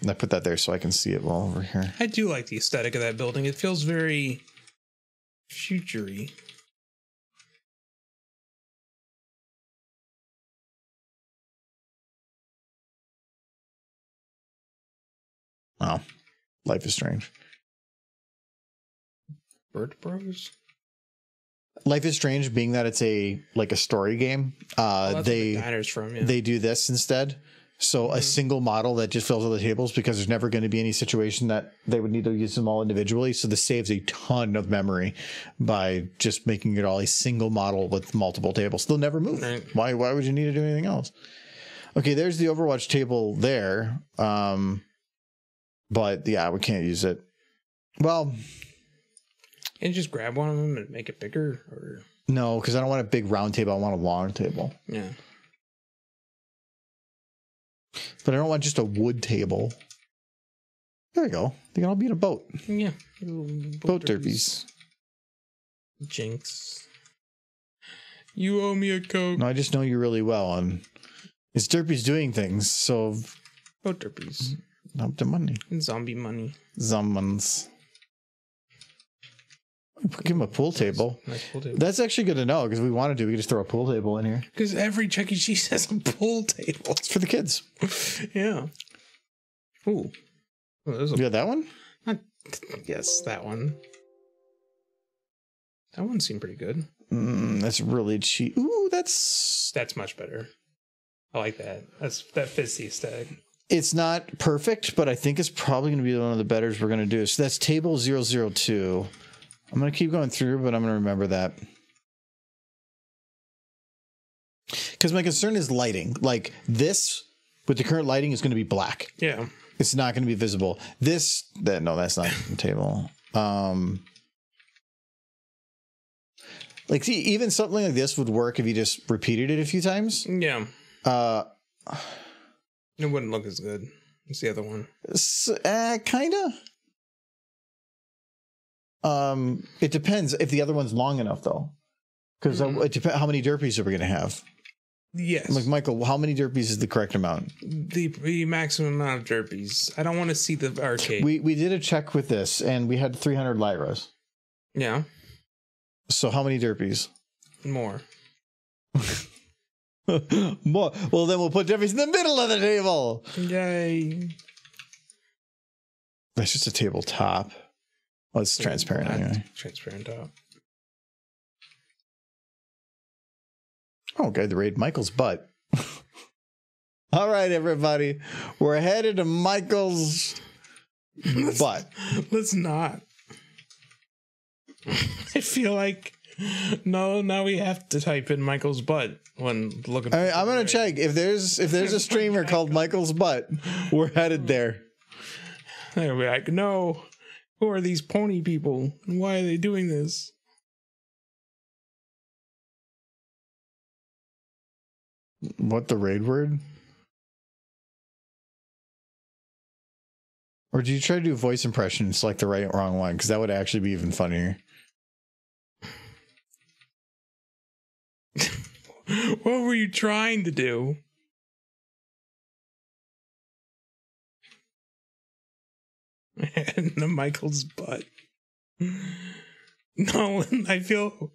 I put that there so I can see it well over here. I do like the aesthetic of that building. It feels very future-y. Wow. Life is Strange. Bird Bros? Life is Strange, being that it's a story game. That's the diner's from, yeah. They do this instead. So a single model that just fills all the tables, because there's never going to be any situation that they would need to use them all individually. So this saves a ton of memory by just making it all a single model with multiple tables. They'll never move. Right. Why would you need to do anything else? Okay, there's the Overwatch table there. But yeah, we can't use it. Well, and just grab one of them and make it bigger, or no, because I don't want a big round table. I want a long table. Yeah. But I don't want just a wood table. There we go. They can all be in a boat. Yeah. Boat derbies. Jinx. You owe me a Coke. No, I just know you really well. And it's derbies doing things, so... Boat derbies. Up to money. Zombie money. Zombies. Give him a pool table. Nice pool table. That's actually good to know, because if we wanted to, we could just throw a pool table in here. Because every Chuck E. Cheese has a pool table. It's for the kids. Yeah. Ooh. You got that one? Not Yes, that one. That one seemed pretty good. That's really cheap. Ooh, that's much better. I like that. That fits the aesthetic. It's not perfect, but I think it's probably going to be one of the betters we're going to do. So that's table 002. I'm going to keep going through, but I'm going to remember that. Because my concern is lighting. Like this, with the current lighting, is going to be black. Yeah. It's not going to be visible. No, that's not the table. Like, see, even something like this would work if you just repeated it a few times. Yeah. It wouldn't look as good as the other one. Kind of. It depends if the other one's long enough, though. Because it depends. How many derpies are we going to have? Yes. Like, Michael, how many derpies is the correct amount? The maximum amount of derpies. I don't want to see the arcade. We did a check with this, and we had 300 lyras. Yeah. So how many derpies? More. More. Well, then we'll put derpies in the middle of the table. Yay. That's just a tabletop. Oh, it's transparent anyway. Transparent top. Oh, okay, the raid Michael's butt. All right, everybody. We're headed to Michael's butt. Let's not. I feel like now we have to type in Michael's butt when looking. I'm gonna check if there's a streamer called Michael's butt. We're headed there. They'll be like, no, who are these pony people? Why are they doing this? What, the raid word? Or do you try to do voice impressions like the right or wrong one? Because that would actually be even funnier. What were you trying to do? And Michael's butt. No, I feel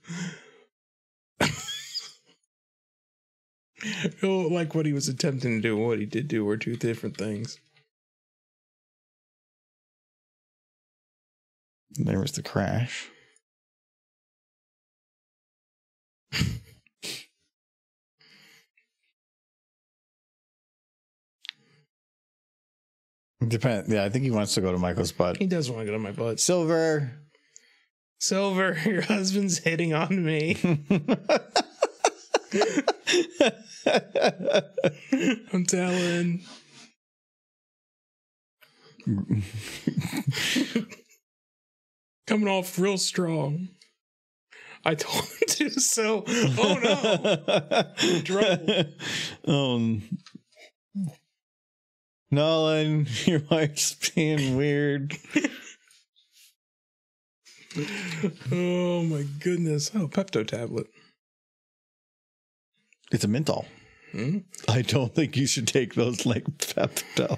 like what he was attempting to do and what he did do were two different things. There was the crash. Depends. Yeah, I think he wants to go to Michael's butt. He does want to go to my butt. Silver, your husband's hitting on me. I'm telling. Coming off real strong. I told him to, so oh no. Trouble. Nolan, your wife's being weird. Oh my goodness. Oh, Pepto tablet. It's a menthol. I don't think you should take those like Pepto.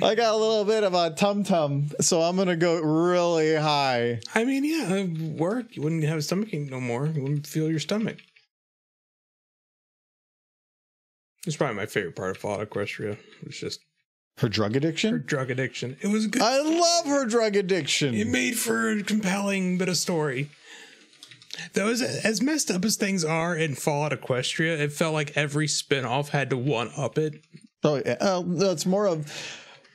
I got a little bit of a tum-tum, so I'm going to go really high. I mean, yeah, it would work. You wouldn't have a stomachache no more. You wouldn't feel your stomach. It's probably my favorite part of Fallout Equestria. It's just her drug addiction. Her drug addiction. It was good. I love her drug addiction. It made for a compelling bit of story. Those as messed up as things are in Fallout Equestria, it felt like every spin-off had to one-up it. Oh, yeah. It's more of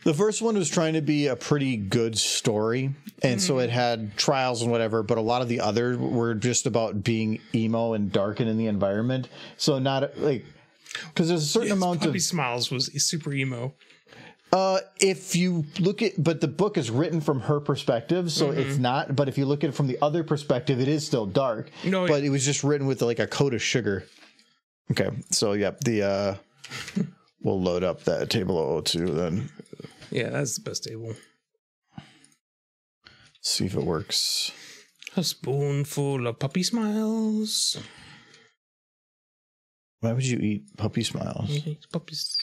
the first one was trying to be a pretty good story, and so it had trials and whatever. But a lot of the others were just about being emo and dark and in the environment. So not like because there's a certain amount Puppy of Smiles was super emo. If you look at, but the book is written from her perspective, so it's not. But if you look at it from the other perspective, it is still dark. No, but it was just written with like a coat of sugar. Okay, so yep, we'll load up that table 002 then. Yeah, that's the best table. See if it works. A spoonful of Puppy Smiles. Why would you eat Puppy Smiles? Puppies.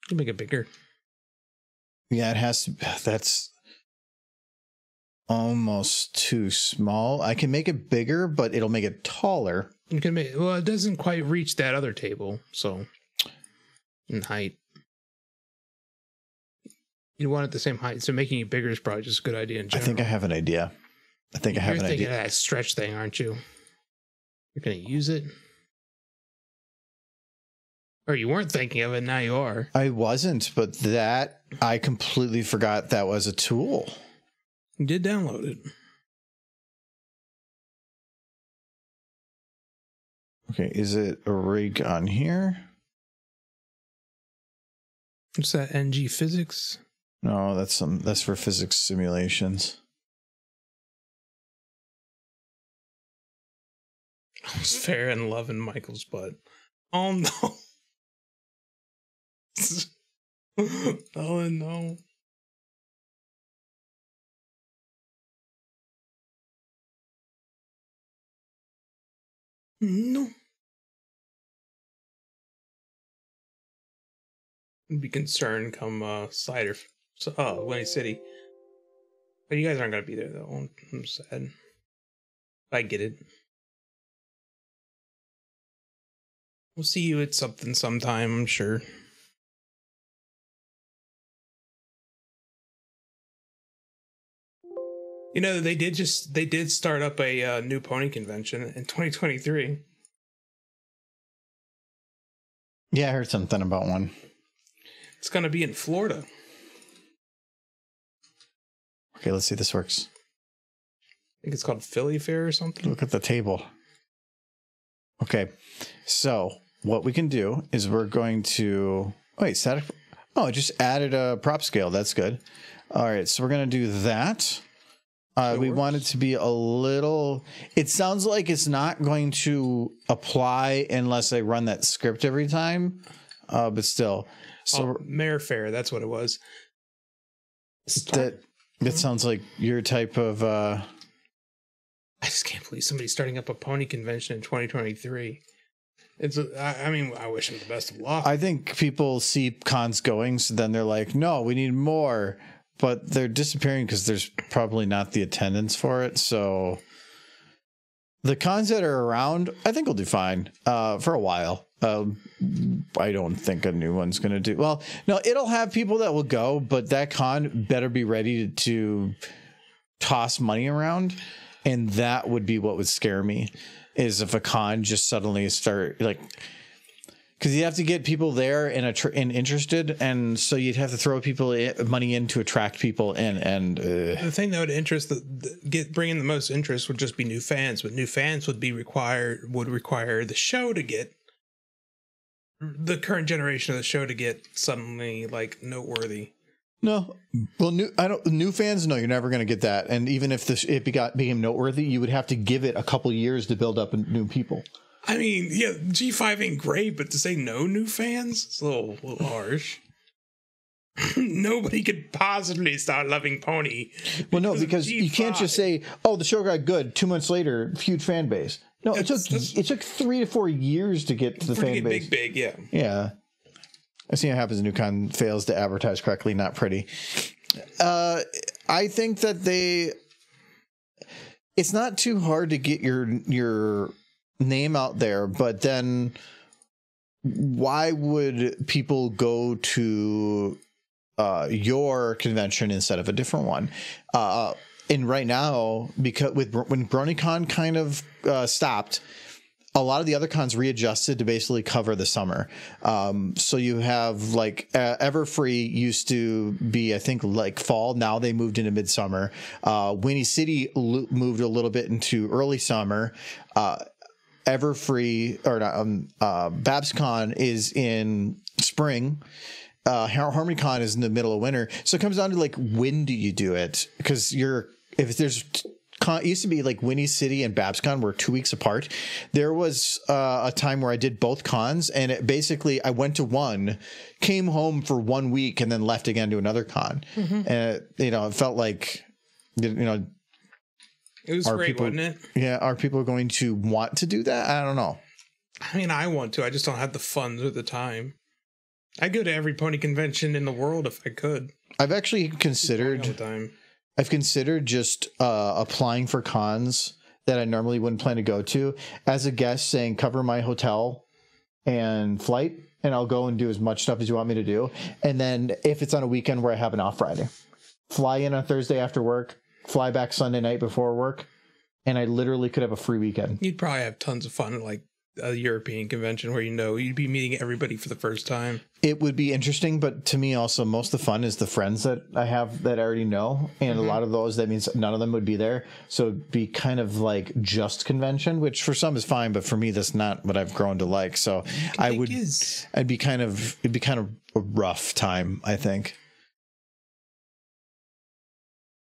You make it bigger. Yeah, it has to. That's almost too small. I can make it bigger, but it'll make it taller. You can make it doesn't quite reach that other table, so in height. You want it the same height, so making it bigger is probably just a good idea in general. I think I have an idea. I think I have an idea. You're thinking of that stretch thing, aren't you? You're going to use it? Or you weren't thinking of it, now you are. I wasn't, but that, I completely forgot that was a tool. You did download it. Okay, is it a rig on here? What's that, NG Physics? No, that's for physics simulations. I was fair and loving Michael's butt. Oh no. Oh no. No. I'd be concerned come Cider. Winnie City. But you guys aren't gonna be there though. I'm sad. I get it. We'll see you at something sometime, I'm sure. You know, they did start up a new pony convention in 2023. Yeah, I heard something about one. It's going to be in Florida. Okay, let's see if this works. I think it's called Philly Fair or something. Look at the table. Okay, so what we can do is we're going to... Wait, static... Oh, it just added a prop scale. That's good. All right, so we're going to do that. We want it to be a little... It sounds like it's not going to apply unless I run that script every time, but still. So Mare Fair, that's what it was. That sounds like your type of... I just can't believe somebody's starting up a pony convention in 2023. I mean, I wish them the best of luck. I think people see cons going, so then they're like, no, we need more. But they're disappearing because there's probably not the attendance for it. So the cons that are around, I think will do fine for a while. I don't think a new one's going to do well. No, it'll have people that will go, but that con better be ready to toss money around. And that would be what would scare me, is if a con just suddenly start like... Because you have to get people there and interested, and so you'd have to throw money in to attract people in. And the thing that would bring in the most interest would just be new fans. But new fans would require the show to get the current generation of the show to get suddenly like noteworthy. No, well, new fans. No, you're never going to get that. And even if it became noteworthy, you would have to give it a couple years to build up new people. I mean, yeah, G5 ain't great, but to say no new fans, it's a little harsh. Nobody could possibly start loving Pony. Well, no, because you can't just say, "Oh, the show got good." 2 months later, huge fan base. No, it took 3 to 4 years to get to the fan base. Big, yeah. Yeah, I've seen what happens. New con fails to advertise correctly. Not pretty. I think that it's not too hard to get your name out there, but then why would people go to your convention instead of a different one? And right now, because when BronyCon kind of stopped, a lot of the other cons readjusted to basically cover the summer. So you have like Everfree used to be, I think, like fall. Now they moved into midsummer. Winnie City moved a little bit into early summer. Everfree or BabsCon is in spring. HarmonyCon is in the middle of winter. So it comes down to like, when do you do it? Because it used to be like Winnie City and BabsCon were 2 weeks apart. There was a time where I did both cons, and I went to one, came home for 1 week, and then left again to another con. Mm-hmm. And it felt like it was great, wasn't it? Yeah. Are people going to want to do that? I don't know. I mean, I want to. I just don't have the funds or the time. I'd go to every pony convention in the world if I could. I've actually considered just applying for cons that I normally wouldn't plan to go to as a guest, saying cover my hotel and flight, and I'll go and do as much stuff as you want me to do. And then if it's on a weekend where I have an off Friday, fly in on Thursday after work, fly back Sunday night before work, and I literally could have a free weekend. You'd probably have tons of fun at like a European convention where you'd be meeting everybody for the first time. It would be interesting, but to me also most of the fun is the friends that I have that I already know, and a lot of those, that means none of them would be there, so it'd be kind of like just convention, which for some is fine, but for me that's not what I've grown to like. So it'd be kind of a rough time, I think.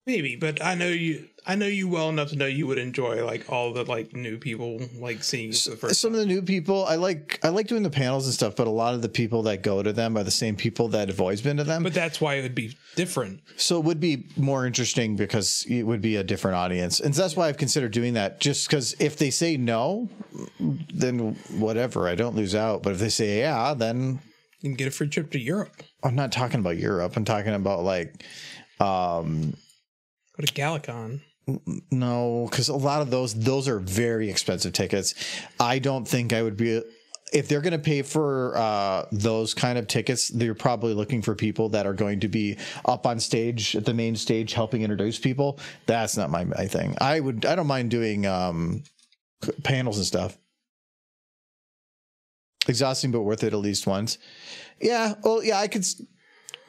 Maybe, but I know you well enough to know you would enjoy like all the like new people, like seeing you for the first Some time. of the new people I like doing the panels and stuff, but a lot of the people that go to them are the same people that have always been to them. But that's why it would be different. So it would be more interesting because it would be a different audience. And that's why I've considered doing that, just because if they say no, then whatever, I don't lose out. But if they say yeah, then You can get a free trip to Europe. I'm not talking about Europe. I'm talking about like Go to Galicon. no, because a lot of those are very expensive tickets. I don't think I would be, if they're going to pay for those kind of tickets, they're probably looking for people that are going to be up on stage at the main stage helping introduce people. That's not my thing. I don't mind doing panels and stuff. Exhausting but worth it at least once. Yeah, well, yeah,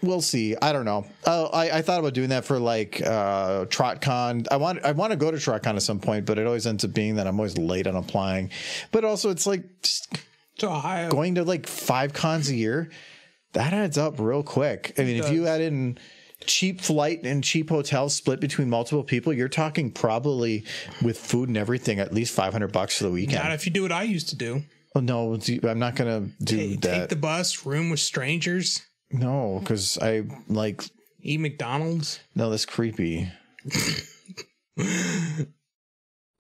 we'll see. I don't know. I thought about doing that for like TrotCon. I want to go to TrotCon at some point, but it always ends up being that I'm always late on applying. But also, it's like just going to like 5 cons a year. That adds up real quick. I mean, if you add in cheap flight and cheap hotels split between multiple people, you're talking probably with food and everything at least $500 for the weekend. Not if you do what I used to do. Oh no, I'm not gonna do that. Take the bus, room with strangers. No, because I like eat McDonald's. No, that's creepy.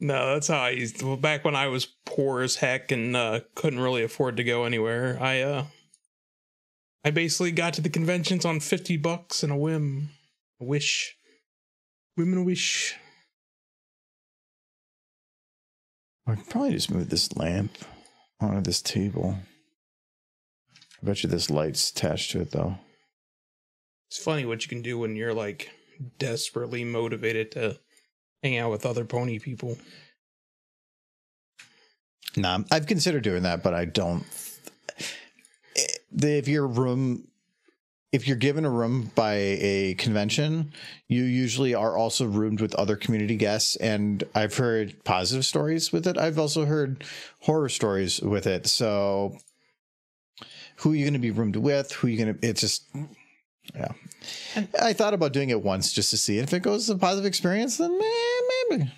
No, that's how I used to. Well, back when I was poor as heck and couldn't really afford to go anywhere, I basically got to the conventions on $50 and a whim. A wish. Whim and a wish. I could probably just move this lamp onto this table. I bet you this light's attached to it, though. It's funny what you can do when you're, like, desperately motivated to hang out with other pony people. Nah, I've considered doing that, but I don't. If you're given a room by a convention, you usually are also roomed with other community guests, and I've heard positive stories with it. I've also heard horror stories with it. So who are you going to be roomed with? Who are you going to, it's just, yeah. I thought about doing it once just to see if it goes a positive experience, then maybe.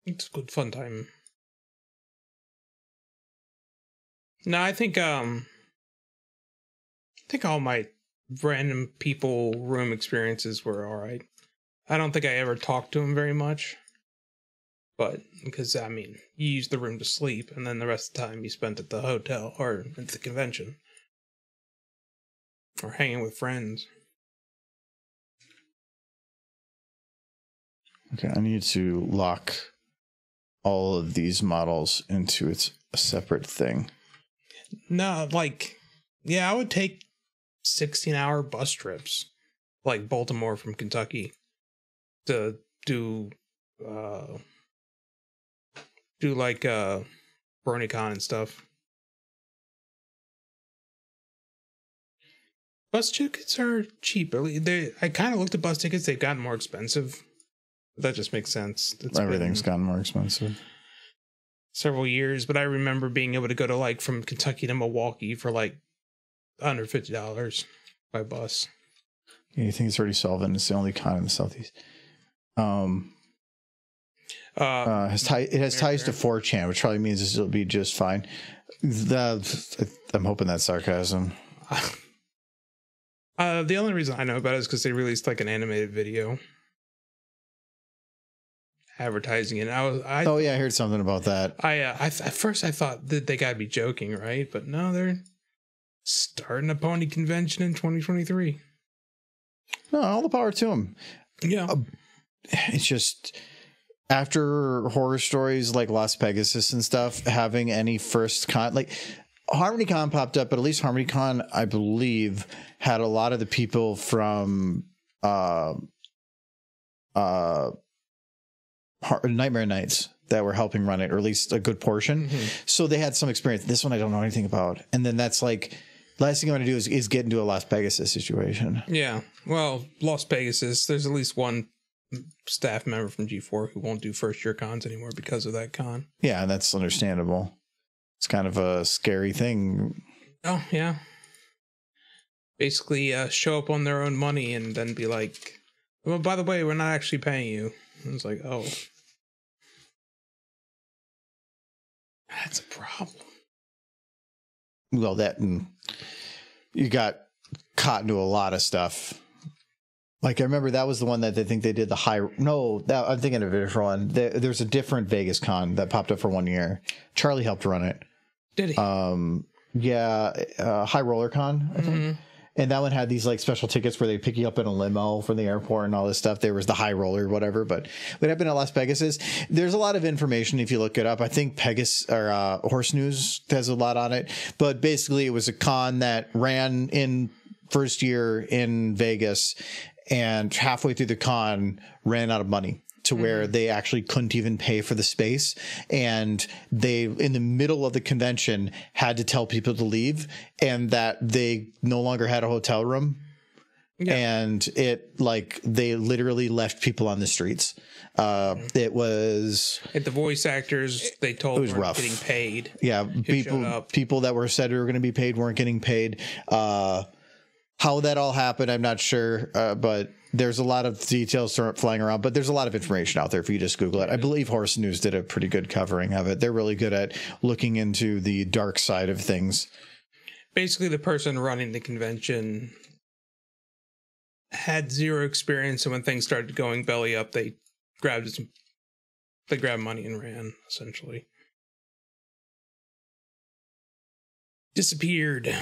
It's a good fun time. No, I think all my random people room experiences were all right. I don't think I ever talked to them very much. But, because, I mean, you use the room to sleep, and then the rest of the time you spent at the hotel, or at the convention. Or hanging with friends. Okay, I need to lock all of these models into a separate thing. No, like, yeah, I would take 16-hour bus trips, like Baltimore from Kentucky, to do like BronyCon and stuff. Bus tickets are cheap. I kind of looked at bus tickets; they've gotten more expensive. That just makes sense. Everything's gotten more expensive. Several years, but I remember being able to go to like from Kentucky to Milwaukee for like under $50 by bus. Yeah, you think it's already solved, and it's the only con in the Southeast. It has ties to 4chan, which probably means this will be just fine. I'm hoping that's sarcasm. The only reason I know about it is because they released like an animated video advertising it. I heard something about that. At first I thought that they gotta be joking, right? But no, they're starting a pony convention in 2023. No, all the power to them. Yeah, it's just after horror stories like Las Pegasus and stuff, having any first con, like HarmonyCon popped up, but at least HarmonyCon, I believe, had a lot of the people from Nightmare Nights that were helping run it, or at least a good portion. So they had some experience. This one I don't know anything about. And then that's like, last thing I want to do is get into a Las Pegasus situation. Yeah. Well, Las Pegasus, there's at least one staff member from G4 who won't do first year cons anymore because of that con. Yeah, and that's understandable. It's kind of a scary thing. Oh, yeah. Basically, show up on their own money and then be like, well, by the way, we're not actually paying you. And it's like, oh. That's a problem. Well, that, and you got caught into a lot of stuff. Like, I remember that was the one that they think they did the high. No, that, I'm thinking of a different one. There's a different Vegas con that popped up for 1 year. Charlie helped run it. Did he? Yeah, High Roller Con, I think. And that one had these like special tickets where they pick you up in a limo from the airport and all this stuff. There was the High Roller, whatever. But what happened at Las Pegasus? There's a lot of information if you look it up. I think Pegasus or Horse News has a lot on it. But basically, it was a con that ran in first year in Vegas, and halfway through the con ran out of money to where they actually couldn't even pay for the space. And they, in the middle of the convention, had to tell people to leave and that they no longer had a hotel room. Yeah. And it, like, they literally left people on the streets. It was... And the voice actors, they told was weren't rough. getting paid. Yeah, people that were said were going to be paid weren't getting paid. How that all happened, I'm not sure, but there's a lot of details flying around, but there's a lot of information out there if you just Google it. I believe Horse News did a pretty good covering of it. They're really good at looking into the dark side of things. Basically, the person running the convention had zero experience, and when things started going belly up, they grabbed money and ran, essentially. Disappeared.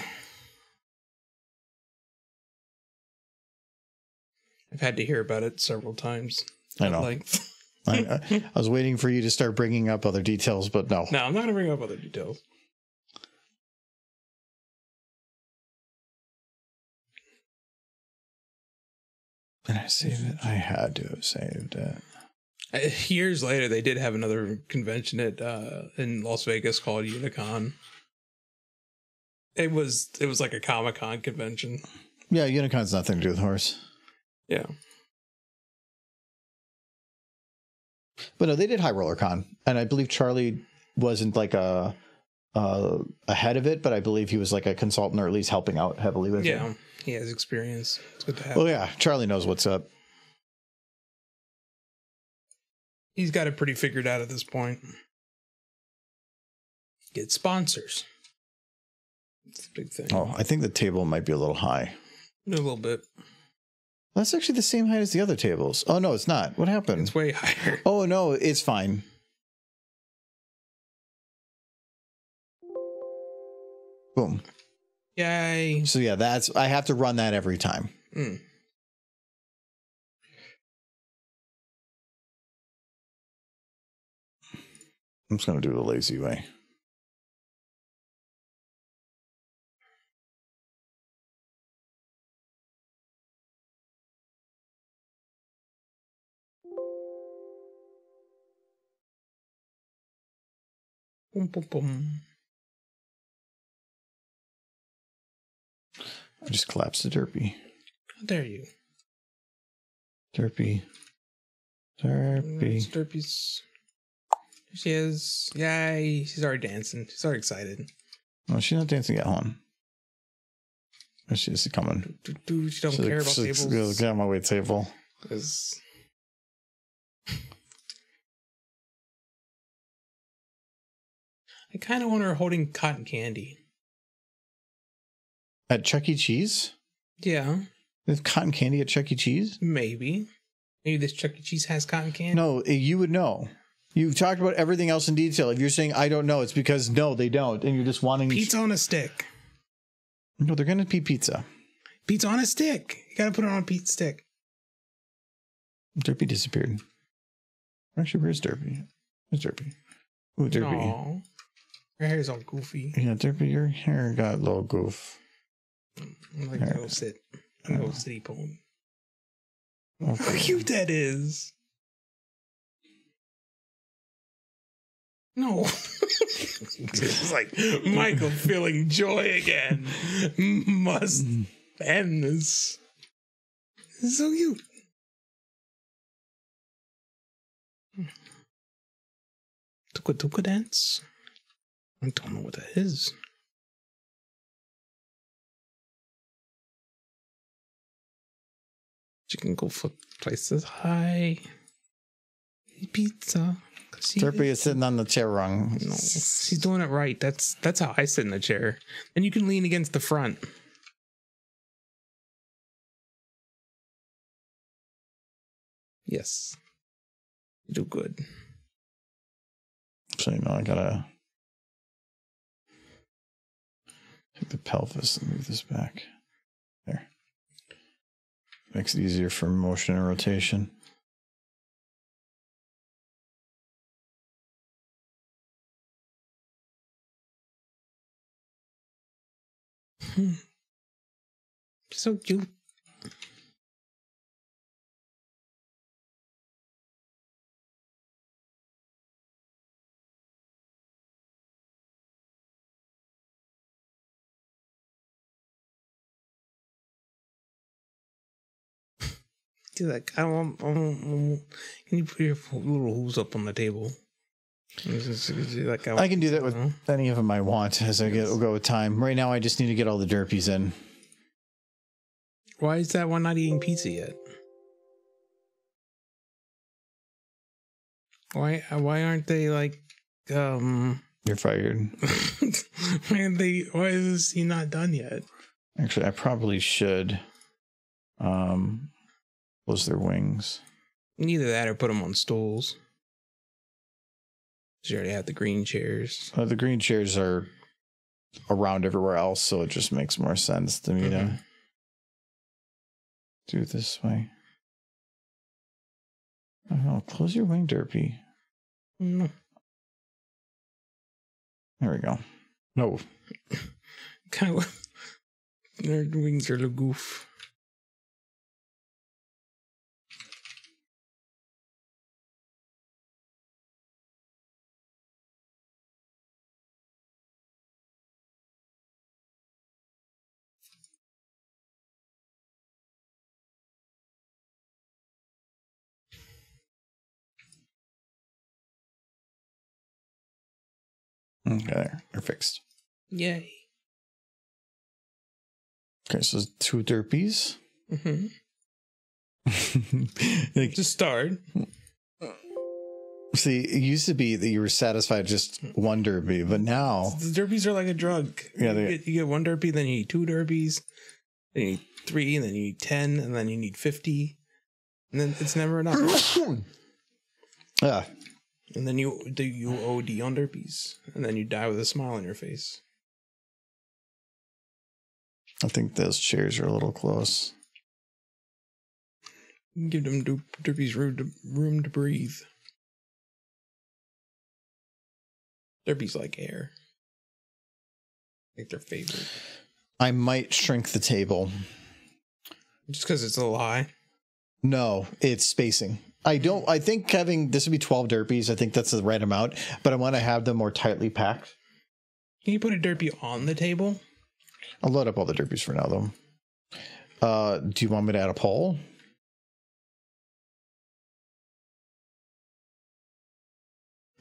I've had to hear about it several times. I know. I was waiting for you to start bringing up other details, but no. No, I'm not going to bring up other details. Did I save it? I had to have saved it. Years later, they did have another convention in Las Vegas called Unicon. It was like a Comic-Con convention. Yeah, Unicon's nothing to do with horse. Yeah. But no, they did High Roller Con, and I believe Charlie wasn't like a head of it, but I believe he was like a consultant or at least helping out heavily with it. Yeah, he has experience. It's good to have. Well, yeah, Charlie knows what's up. He's got it pretty figured out at this point. Get sponsors. It's the big thing. Oh, I think the table might be a little high. A little bit. That's actually the same height as the other tables. Oh, no, it's not. What happened? It's way higher. Oh, no, it's fine. Boom. Yay. So, yeah, I have to run that every time. Mm. I'm just going to do it the lazy way. Boom, boom, boom. I just collapsed the derpy. How dare you? Derpy. Derpy's. Here she is. Yay. She's already dancing. She's already excited. No, she's not dancing at home. She's coming. She don't care about tables. Get on my way table. Because... I kind of want her holding cotton candy. At Chuck E. Cheese? Yeah. There's cotton candy at Chuck E. Cheese? Maybe this Chuck E. Cheese has cotton candy? No, you would know. You've talked about everything else in detail. If you're saying, I don't know, it's because, no, they don't. And you're just wanting... Pizza on a stick. No, they're going to be pizza. Pizza on a stick. You got to put it on a pizza stick. Derpy disappeared. Actually, where's Derpy? Where's Derpy? Ooh, Derpy. No. Your hair's all goofy. Yeah, Derpy, your hair got a little goof. I'm like to go sit. I'm go city pony. Okay. How cute that is. No. It's like Michael feeling joy again. Must end this. It's so cute. Tuka Tuka dance? I don't know what that is. Chicken go for twice as high. Pizza. Derpy is sitting on the chair wrong. No, she's doing it right. That's how I sit in the chair. And you can lean against the front. Yes. You do good. So, you know, I gotta take the pelvis and move this back. There. Makes it easier for motion and rotation. So cute. Do that. Can you put your little hooves up on the table? I can do that with any of them I want as we'll go with time. Right now, I just need to get all the derpies in. Why is that one not eating pizza yet? Why aren't they like You're fired. Why is he not done yet? Actually, I probably should close their wings. Either that or put them on stools. You already have the green chairs. The green chairs are around everywhere else, so it just makes more sense to me to do it this way. I don't know. Close your wing, Derpy. No. There we go. No. Kind of. Their wings are the goof. Okay, they're fixed. Yay. Okay, so 2 derpies. Like, To start. see, it used to be that you were satisfied just one derpy, but now The derpies are like a drug. Yeah, you get 1 derpy, then you need 2 derpies, then you need 3, and then you need 10, and then you need 50, and then it's never enough. yeah. And then you OD on derpies, and then you die with a smile on your face. I think those chairs are a little close. Give them derpies room to breathe. Derpies like air. Like their favorite. I might shrink the table. Just because it's a little high. No, it's spacing. I think having this would be 12 derpies. I think that's the right amount, but I want to have them more tightly packed. Can you put a derpy on the table? I'll load up all the derpies for now, though. Do you want me to add a poll?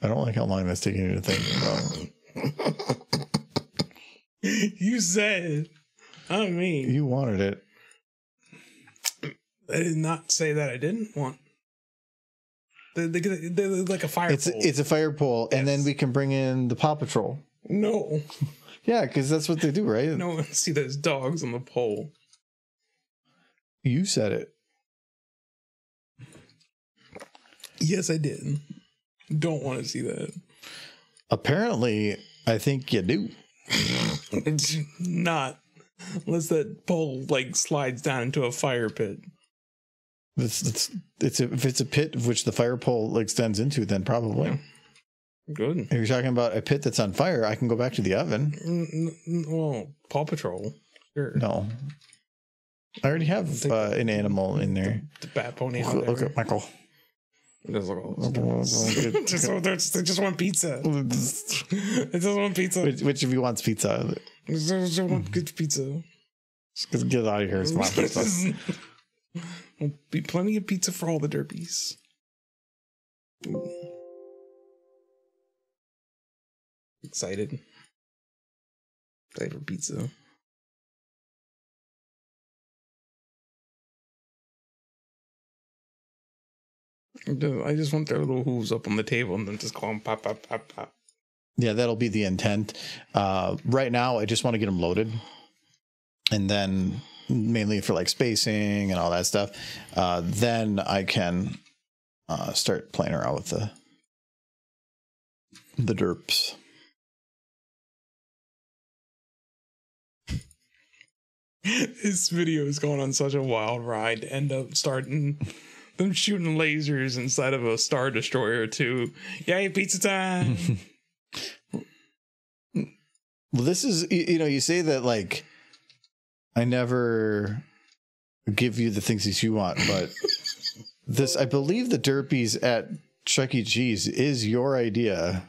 I don't like how long that's taking you to think about. You said, I mean, You wanted it. I did not say that I didn't want. They're like a fire pole. It's a fire pole, and then we can bring in the Paw Patrol. No. Yeah, because that's what they do, right? No, see those dogs on the pole. You said it. Yes, I did. Don't want to see that. Apparently, I think you do. It's not. Unless that pole like slides down into a fire pit. If it's a pit of which the fire pole extends into, then probably. Yeah. Good. If you're talking about a pit that's on fire, I can go back to the oven. Well, Paw Patrol. Sure. No. I already have an animal in there. The Bat Pony. Look at Michael. It does look they just want pizza. It just want pizza. Which of you wants pizza? Just want good pizza. Just get out of here. It's my business. There'll be plenty of pizza for all the derpies. Excited. Excited for pizza. I just want their little hooves up on the table and then just call them pop, pop, pop, pop. Yeah, that'll be the intent. Right now, I just want to get them loaded. And then mainly for like spacing and all that stuff. Then I can start playing around with the derps. This video is going on such a wild ride to end up starting them shooting lasers inside of a Star Destroyer too. Yay, pizza time! Well, this is, you say that like I never give you the things that you want, but this, I believe the derpies at Chuck E. Cheese is your idea.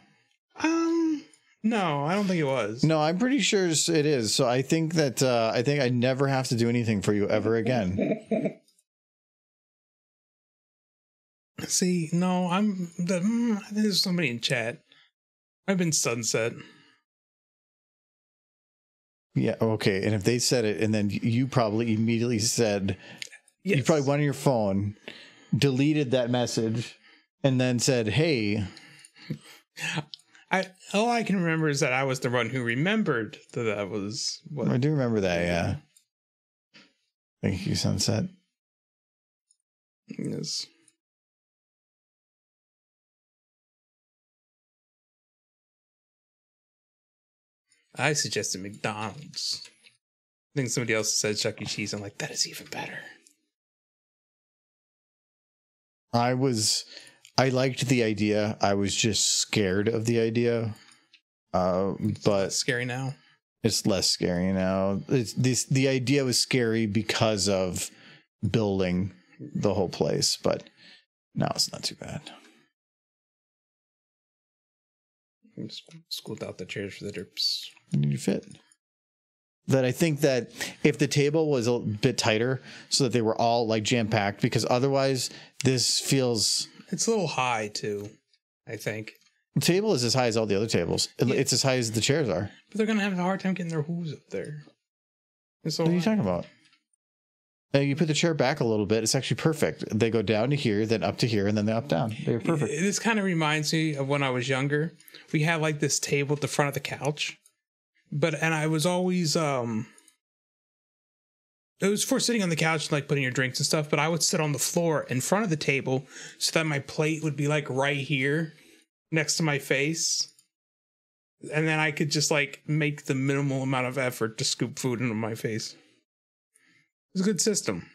No, I don't think it was. No, I'm pretty sure it is. So I think that I never have to do anything for you ever again. See, no, I think there's somebody in chat. I've been Sunset. Yeah, okay. And if they said it, and then you probably immediately said, yes. You probably went on your phone, deleted that message, and then said, hey. All I can remember is that I was the one who remembered that was what. I do remember that, yeah. Thank you, Sunset. Yes. I suggested McDonald's. I think somebody else said Chuck E. Cheese. I'm like, that is even better. I liked the idea. I was just scared of the idea. But scary now. It's less scary now. The idea was scary because of building the whole place, but now it's not too bad. Scoot out the chairs for the derps. You fit. That I think that if the table was a bit tighter so that they were all like jam-packed, because otherwise this feels... It's a little high too, I think. The table is as high as all the other tables. Yeah. It's as high as the chairs are. But they're going to have a hard time getting their hooves up there. What are you talking about? You put the chair back a little bit. It's actually perfect. They go down to here, then up to here, and then they up down. They're perfect. This kind of reminds me of when I was younger. We had like this table at the front of the couch. And I was always, it was for sitting on the couch and like putting your drinks and stuff, but I would sit on the floor in front of the table so that my plate would be like right here next to my face. And then I could just like make the minimal amount of effort to scoop food into my face. It's a good system.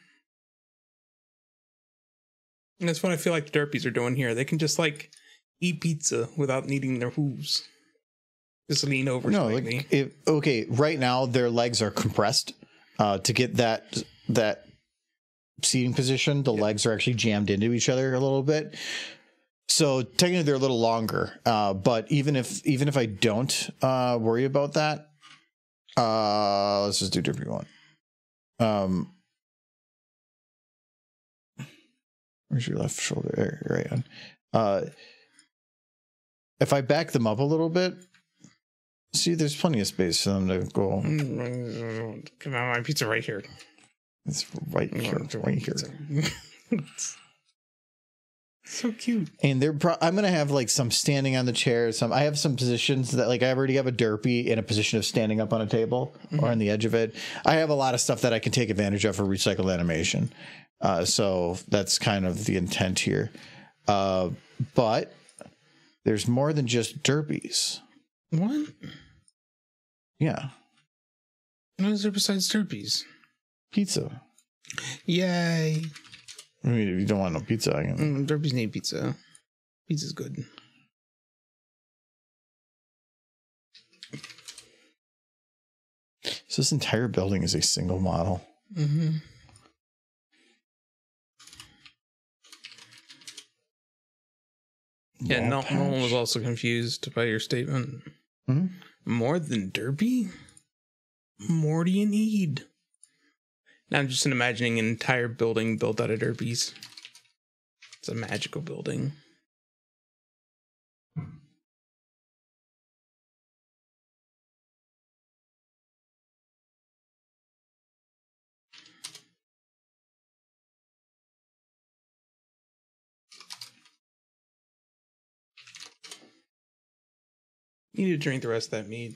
And that's what I feel like the derpies are doing here. They can just like eat pizza without needing their hooves. Just lean over slightly. Okay, right now their legs are compressed to get that seating position. The legs are actually jammed into each other a little bit. So technically they're a little longer. But even if I don't worry about that, let's just do derpy one. Where's your left shoulder? There, right on. If I back them up a little bit, see, there's plenty of space for them to go. Come on, my pizza right here. It's right here, right here. So cute. And I'm gonna have like some standing on the chair. I have some positions that like I already have a derpy in a position of standing up on a table or on the edge of it. I have a lot of stuff that I can take advantage of for recycled animation. So that's kind of the intent here. But there's more than just derpies. What? Yeah. What is there besides derpies? Pizza. Yay. I mean, if you don't want no pizza, I can. Derpies need pizza. Pizza's good. So this entire building is a single model. Mm-hmm. Yeah, no one was also confused by your statement. Hmm? More than Derpy? More do you need? Now I'm just imagining an entire building built out of Derpies. It's a magical building. You need to drink the rest of that mead.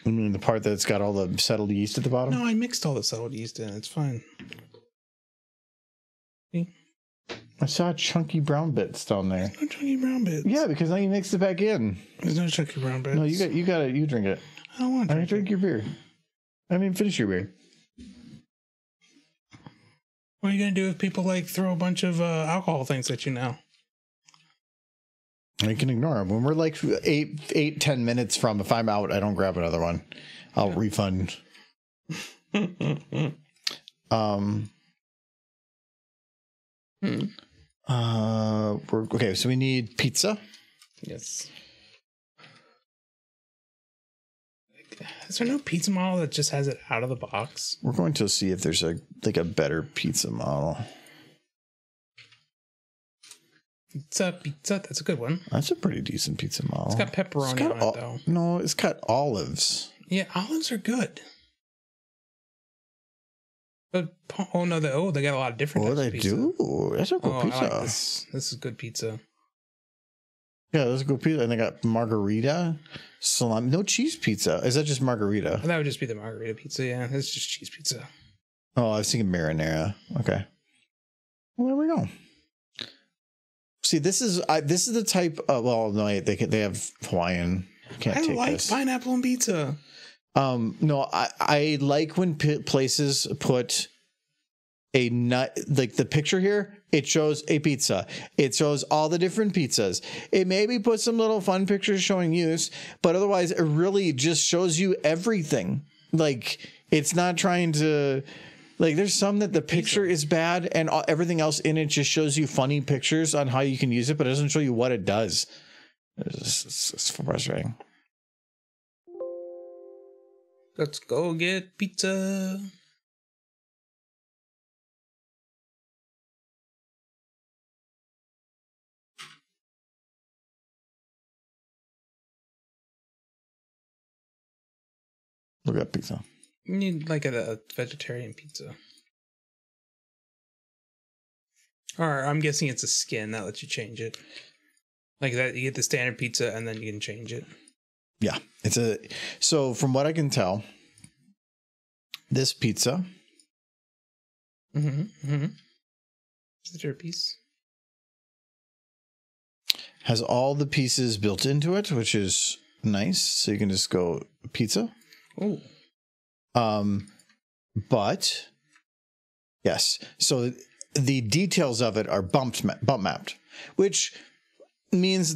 I mean, the part that's got all the settled yeast at the bottom? No, I mixed all the settled yeast in. It's fine. See? I saw chunky brown bits down there. There's no chunky brown bits. Yeah, because now you mixed it back in. There's no chunky brown bits. No, you drink it. I don't want to drink your beer. I mean, finish your beer. What are you going to do if people like throw a bunch of alcohol things at you now? You can ignore them. When we're like 10 minutes from, if I'm out, I don't grab another one. I'll refund. Okay, so we need pizza. Yes. Is there no pizza model that just has it out of the box? We're going to see if there's a better pizza model. Pizza. That's a good one. That's a pretty decent pizza model. It's got pepperoni on it, though. No, it's got olives. Yeah, olives are good. But they got a lot of different types of pizza. Do? That's a good pizza. I like this. This is good pizza. Yeah, that's a good pizza. And they got margarita, salami. No cheese pizza. Is that just margarita? That would just be the margarita pizza. Yeah, it's just cheese pizza. Oh, I was thinking marinara. Okay. Well, there we go. See, this is the type of, well, no, they have Hawaiian. Can't take like this. Pineapple on pizza. No, I like when places put a nut, like the picture here, it shows a pizza. It shows all the different pizzas. It maybe puts some little fun pictures showing use, but otherwise it really just shows you everything. Like, it's not trying to, like, there's some that the picture is bad and everything else in it just shows you funny pictures on how you can use it, but it doesn't show you what it does. It's frustrating. Let's go get pizza. Look at pizza. You need like a vegetarian pizza. Or I'm guessing it's a skin that lets you change it. Like that, you get the standard pizza and then you can change it. Yeah, so from what I can tell, this pizza It's the DERP piece. has all the pieces built into it, which is nice. So you can just go pizza. Oh. But yes, so the details of it are bump mapped, which means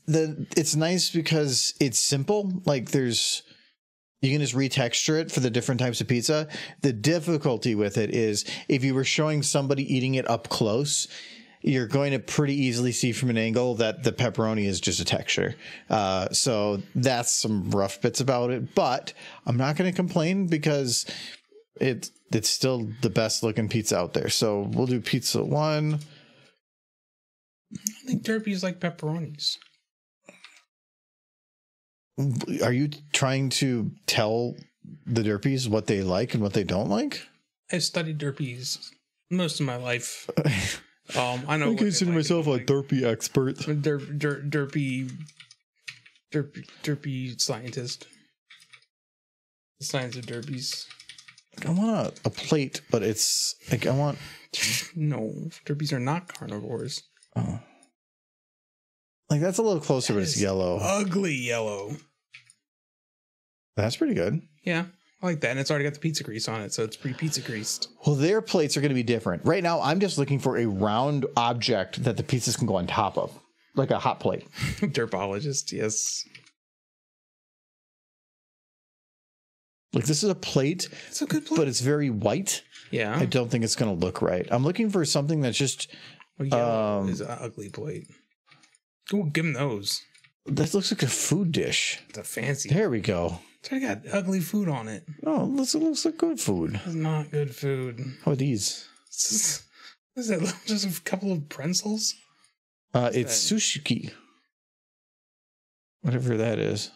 that it's nice because it's simple. Like you can just retexture it for the different types of pizza. The difficulty with it is if you were showing somebody eating it up close, you're going to pretty easily see from an angle that the pepperoni is just a texture. So that's some rough bits about it, but I'm not going to complain because it's still the best looking pizza out there. So we'll do pizza 1. I think Derpies like pepperonis. Are you trying to tell the Derpies what they like and what they don't like? I've studied Derpies most of my life. I know. I consider myself a Derpy expert. Derpy scientist. The science of Derpies. I want a plate, but it's like I want. No, Derpies are not carnivores. Oh. Like that's a little closer, but it's yellow. Ugly yellow. That's pretty good. Yeah, I like that. And it's already got the pizza grease on it, so it's pre-pizza greased. Well, their plates are going to be different. Right now, I'm just looking for a round object that the pizzas can go on top of, like a hot plate. Derpologist, yes. Like, this is a plate. It's a good plate. But it's very white. Yeah. I don't think it's going to look right. I'm looking for something that's just... Yellow is an ugly plate. Go give him those. That looks like a food dish. It's a fancy. There we go. It's already got ugly food on it. Oh, it looks like good food. It's not good food. How are these? Is that just a couple of pretzels? It's sushiki. Whatever that is.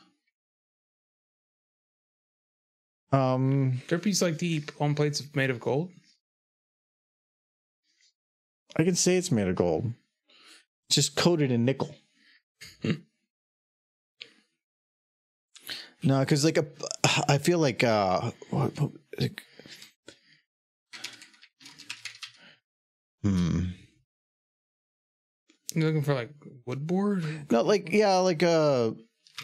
Derpies like to eat on plates made of gold. I can say it's made of gold. It's just coated in nickel. No, because I feel like You're looking for like wood board? No,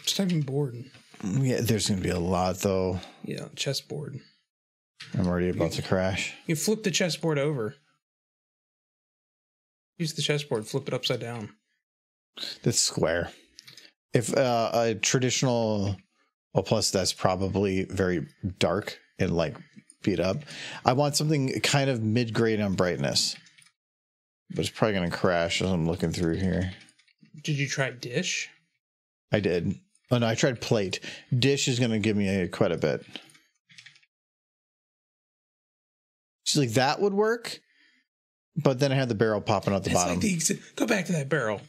just typing board. Yeah, there's gonna be a lot though. Yeah, chessboard. I'm already about to crash. You flip the chessboard over. Use the chessboard, flip it upside down. That's square. If a traditional, well, plus that's probably very dark and like beat up. I want something kind of mid-grade on brightness, but it's probably gonna crash as I'm looking through here. Did you try dish? I did. Oh no, I tried plate. Dish is gonna give me quite a bit. She's like, that would work, but then I had the barrel popping out the bottom. Like go back to that barrel.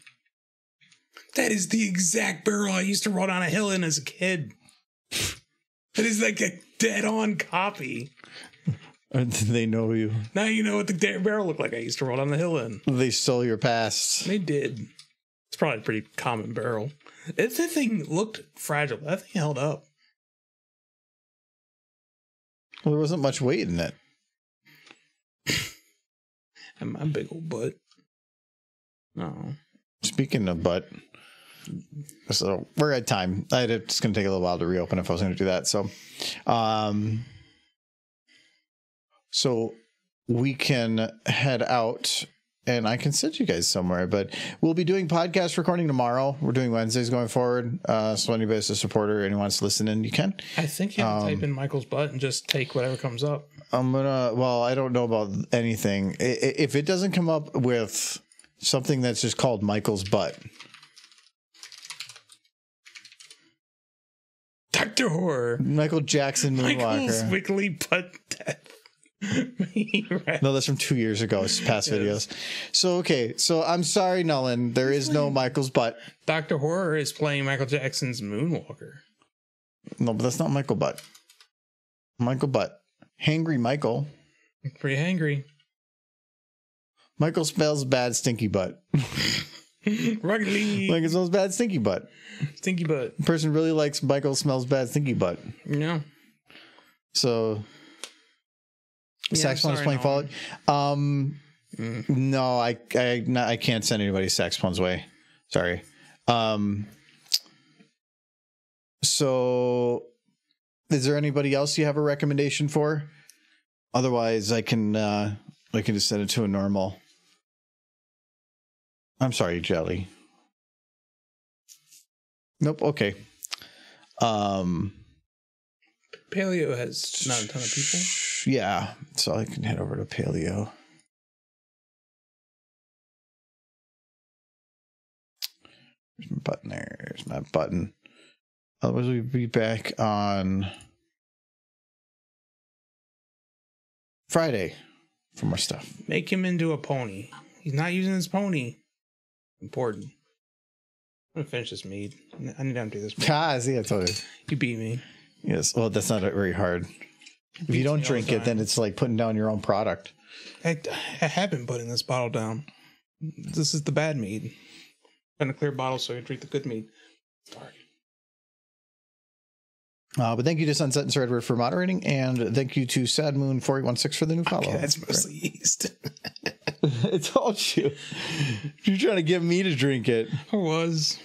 That is the exact barrel I used to run on a hill in as a kid. That is like a dead-on copy. They know you. Now you know what the barrel looked like I used to run on the hill in. They stole your past. They did. It's probably a pretty common barrel. That thing looked fragile. That thing held up. Well, there wasn't much weight in it. And my big old butt. No. Speaking of butt, so we're at time. It's going to take a little while to reopen if I was going to do that. So we can head out and I can send you guys somewhere, but we'll be doing podcast recording tomorrow. We're doing Wednesdays going forward. So anybody's a supporter and wants to listen in, you can. I think you have to type in Michael's butt and just take whatever comes up. I don't know about anything. If it doesn't come up with something that's just called Michael's butt. Dr. Horror. Michael Jackson Moonwalker. Michael's weekly butt death. Right. No, that's from 2 years ago. It's past videos. So, okay. So I'm sorry, Nolan. There is no Michael's butt. Dr. Horror is playing Michael Jackson's Moonwalker. No, but that's not Michael Butt. Michael Butt. Hangry Michael. Pretty hangry. Michael smells bad, stinky butt. Ruggedly. Michael smells bad, stinky butt. Stinky butt. The person really likes Michael smells bad, stinky butt. Yeah. So, yeah, saxophone's playing Fallout. No, I can't send anybody saxophone's way. Sorry. So, is there anybody else you have a recommendation for? Otherwise, I can just send it to a normal. I'm sorry, Jelly. Nope. Okay. Paleo has not a ton of people. Yeah, so I can head over to Paleo. There's my button there. There's my button. Otherwise, we'll be back on Friday for more stuff. Make him into a pony. He's not using his pony. Important. I'm gonna finish this mead. I need to empty this. See, I told you. You beat me. Yes. Well, that's not very hard. If you don't drink it, then it's like putting down your own product. I have been putting this bottle down. This is the bad mead. I'm gonna clear bottle so I can drink the good mead. Sorry. But thank you to Sunset and Sir Edward for moderating, and thank you to Sad Moon 4816 for the new follow. Okay, that's mostly yeast. I told you. You're trying to get me to drink it. I was.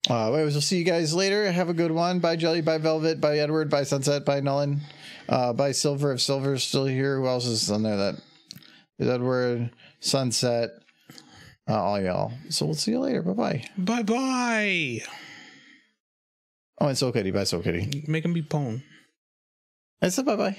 Anyways, we'll see you guys later. Have a good one. Bye, Jelly. Bye, Velvet. Bye, Edward. Bye, Sunset. Bye, Nolan. Bye, Silver. If Silver's still here, who else is on there? That is Edward, Sunset, all y'all. So we'll see you later. Bye-bye. Bye-bye. Oh, and So Kitty. Bye, So Kitty. Make him be pwn. I said bye-bye.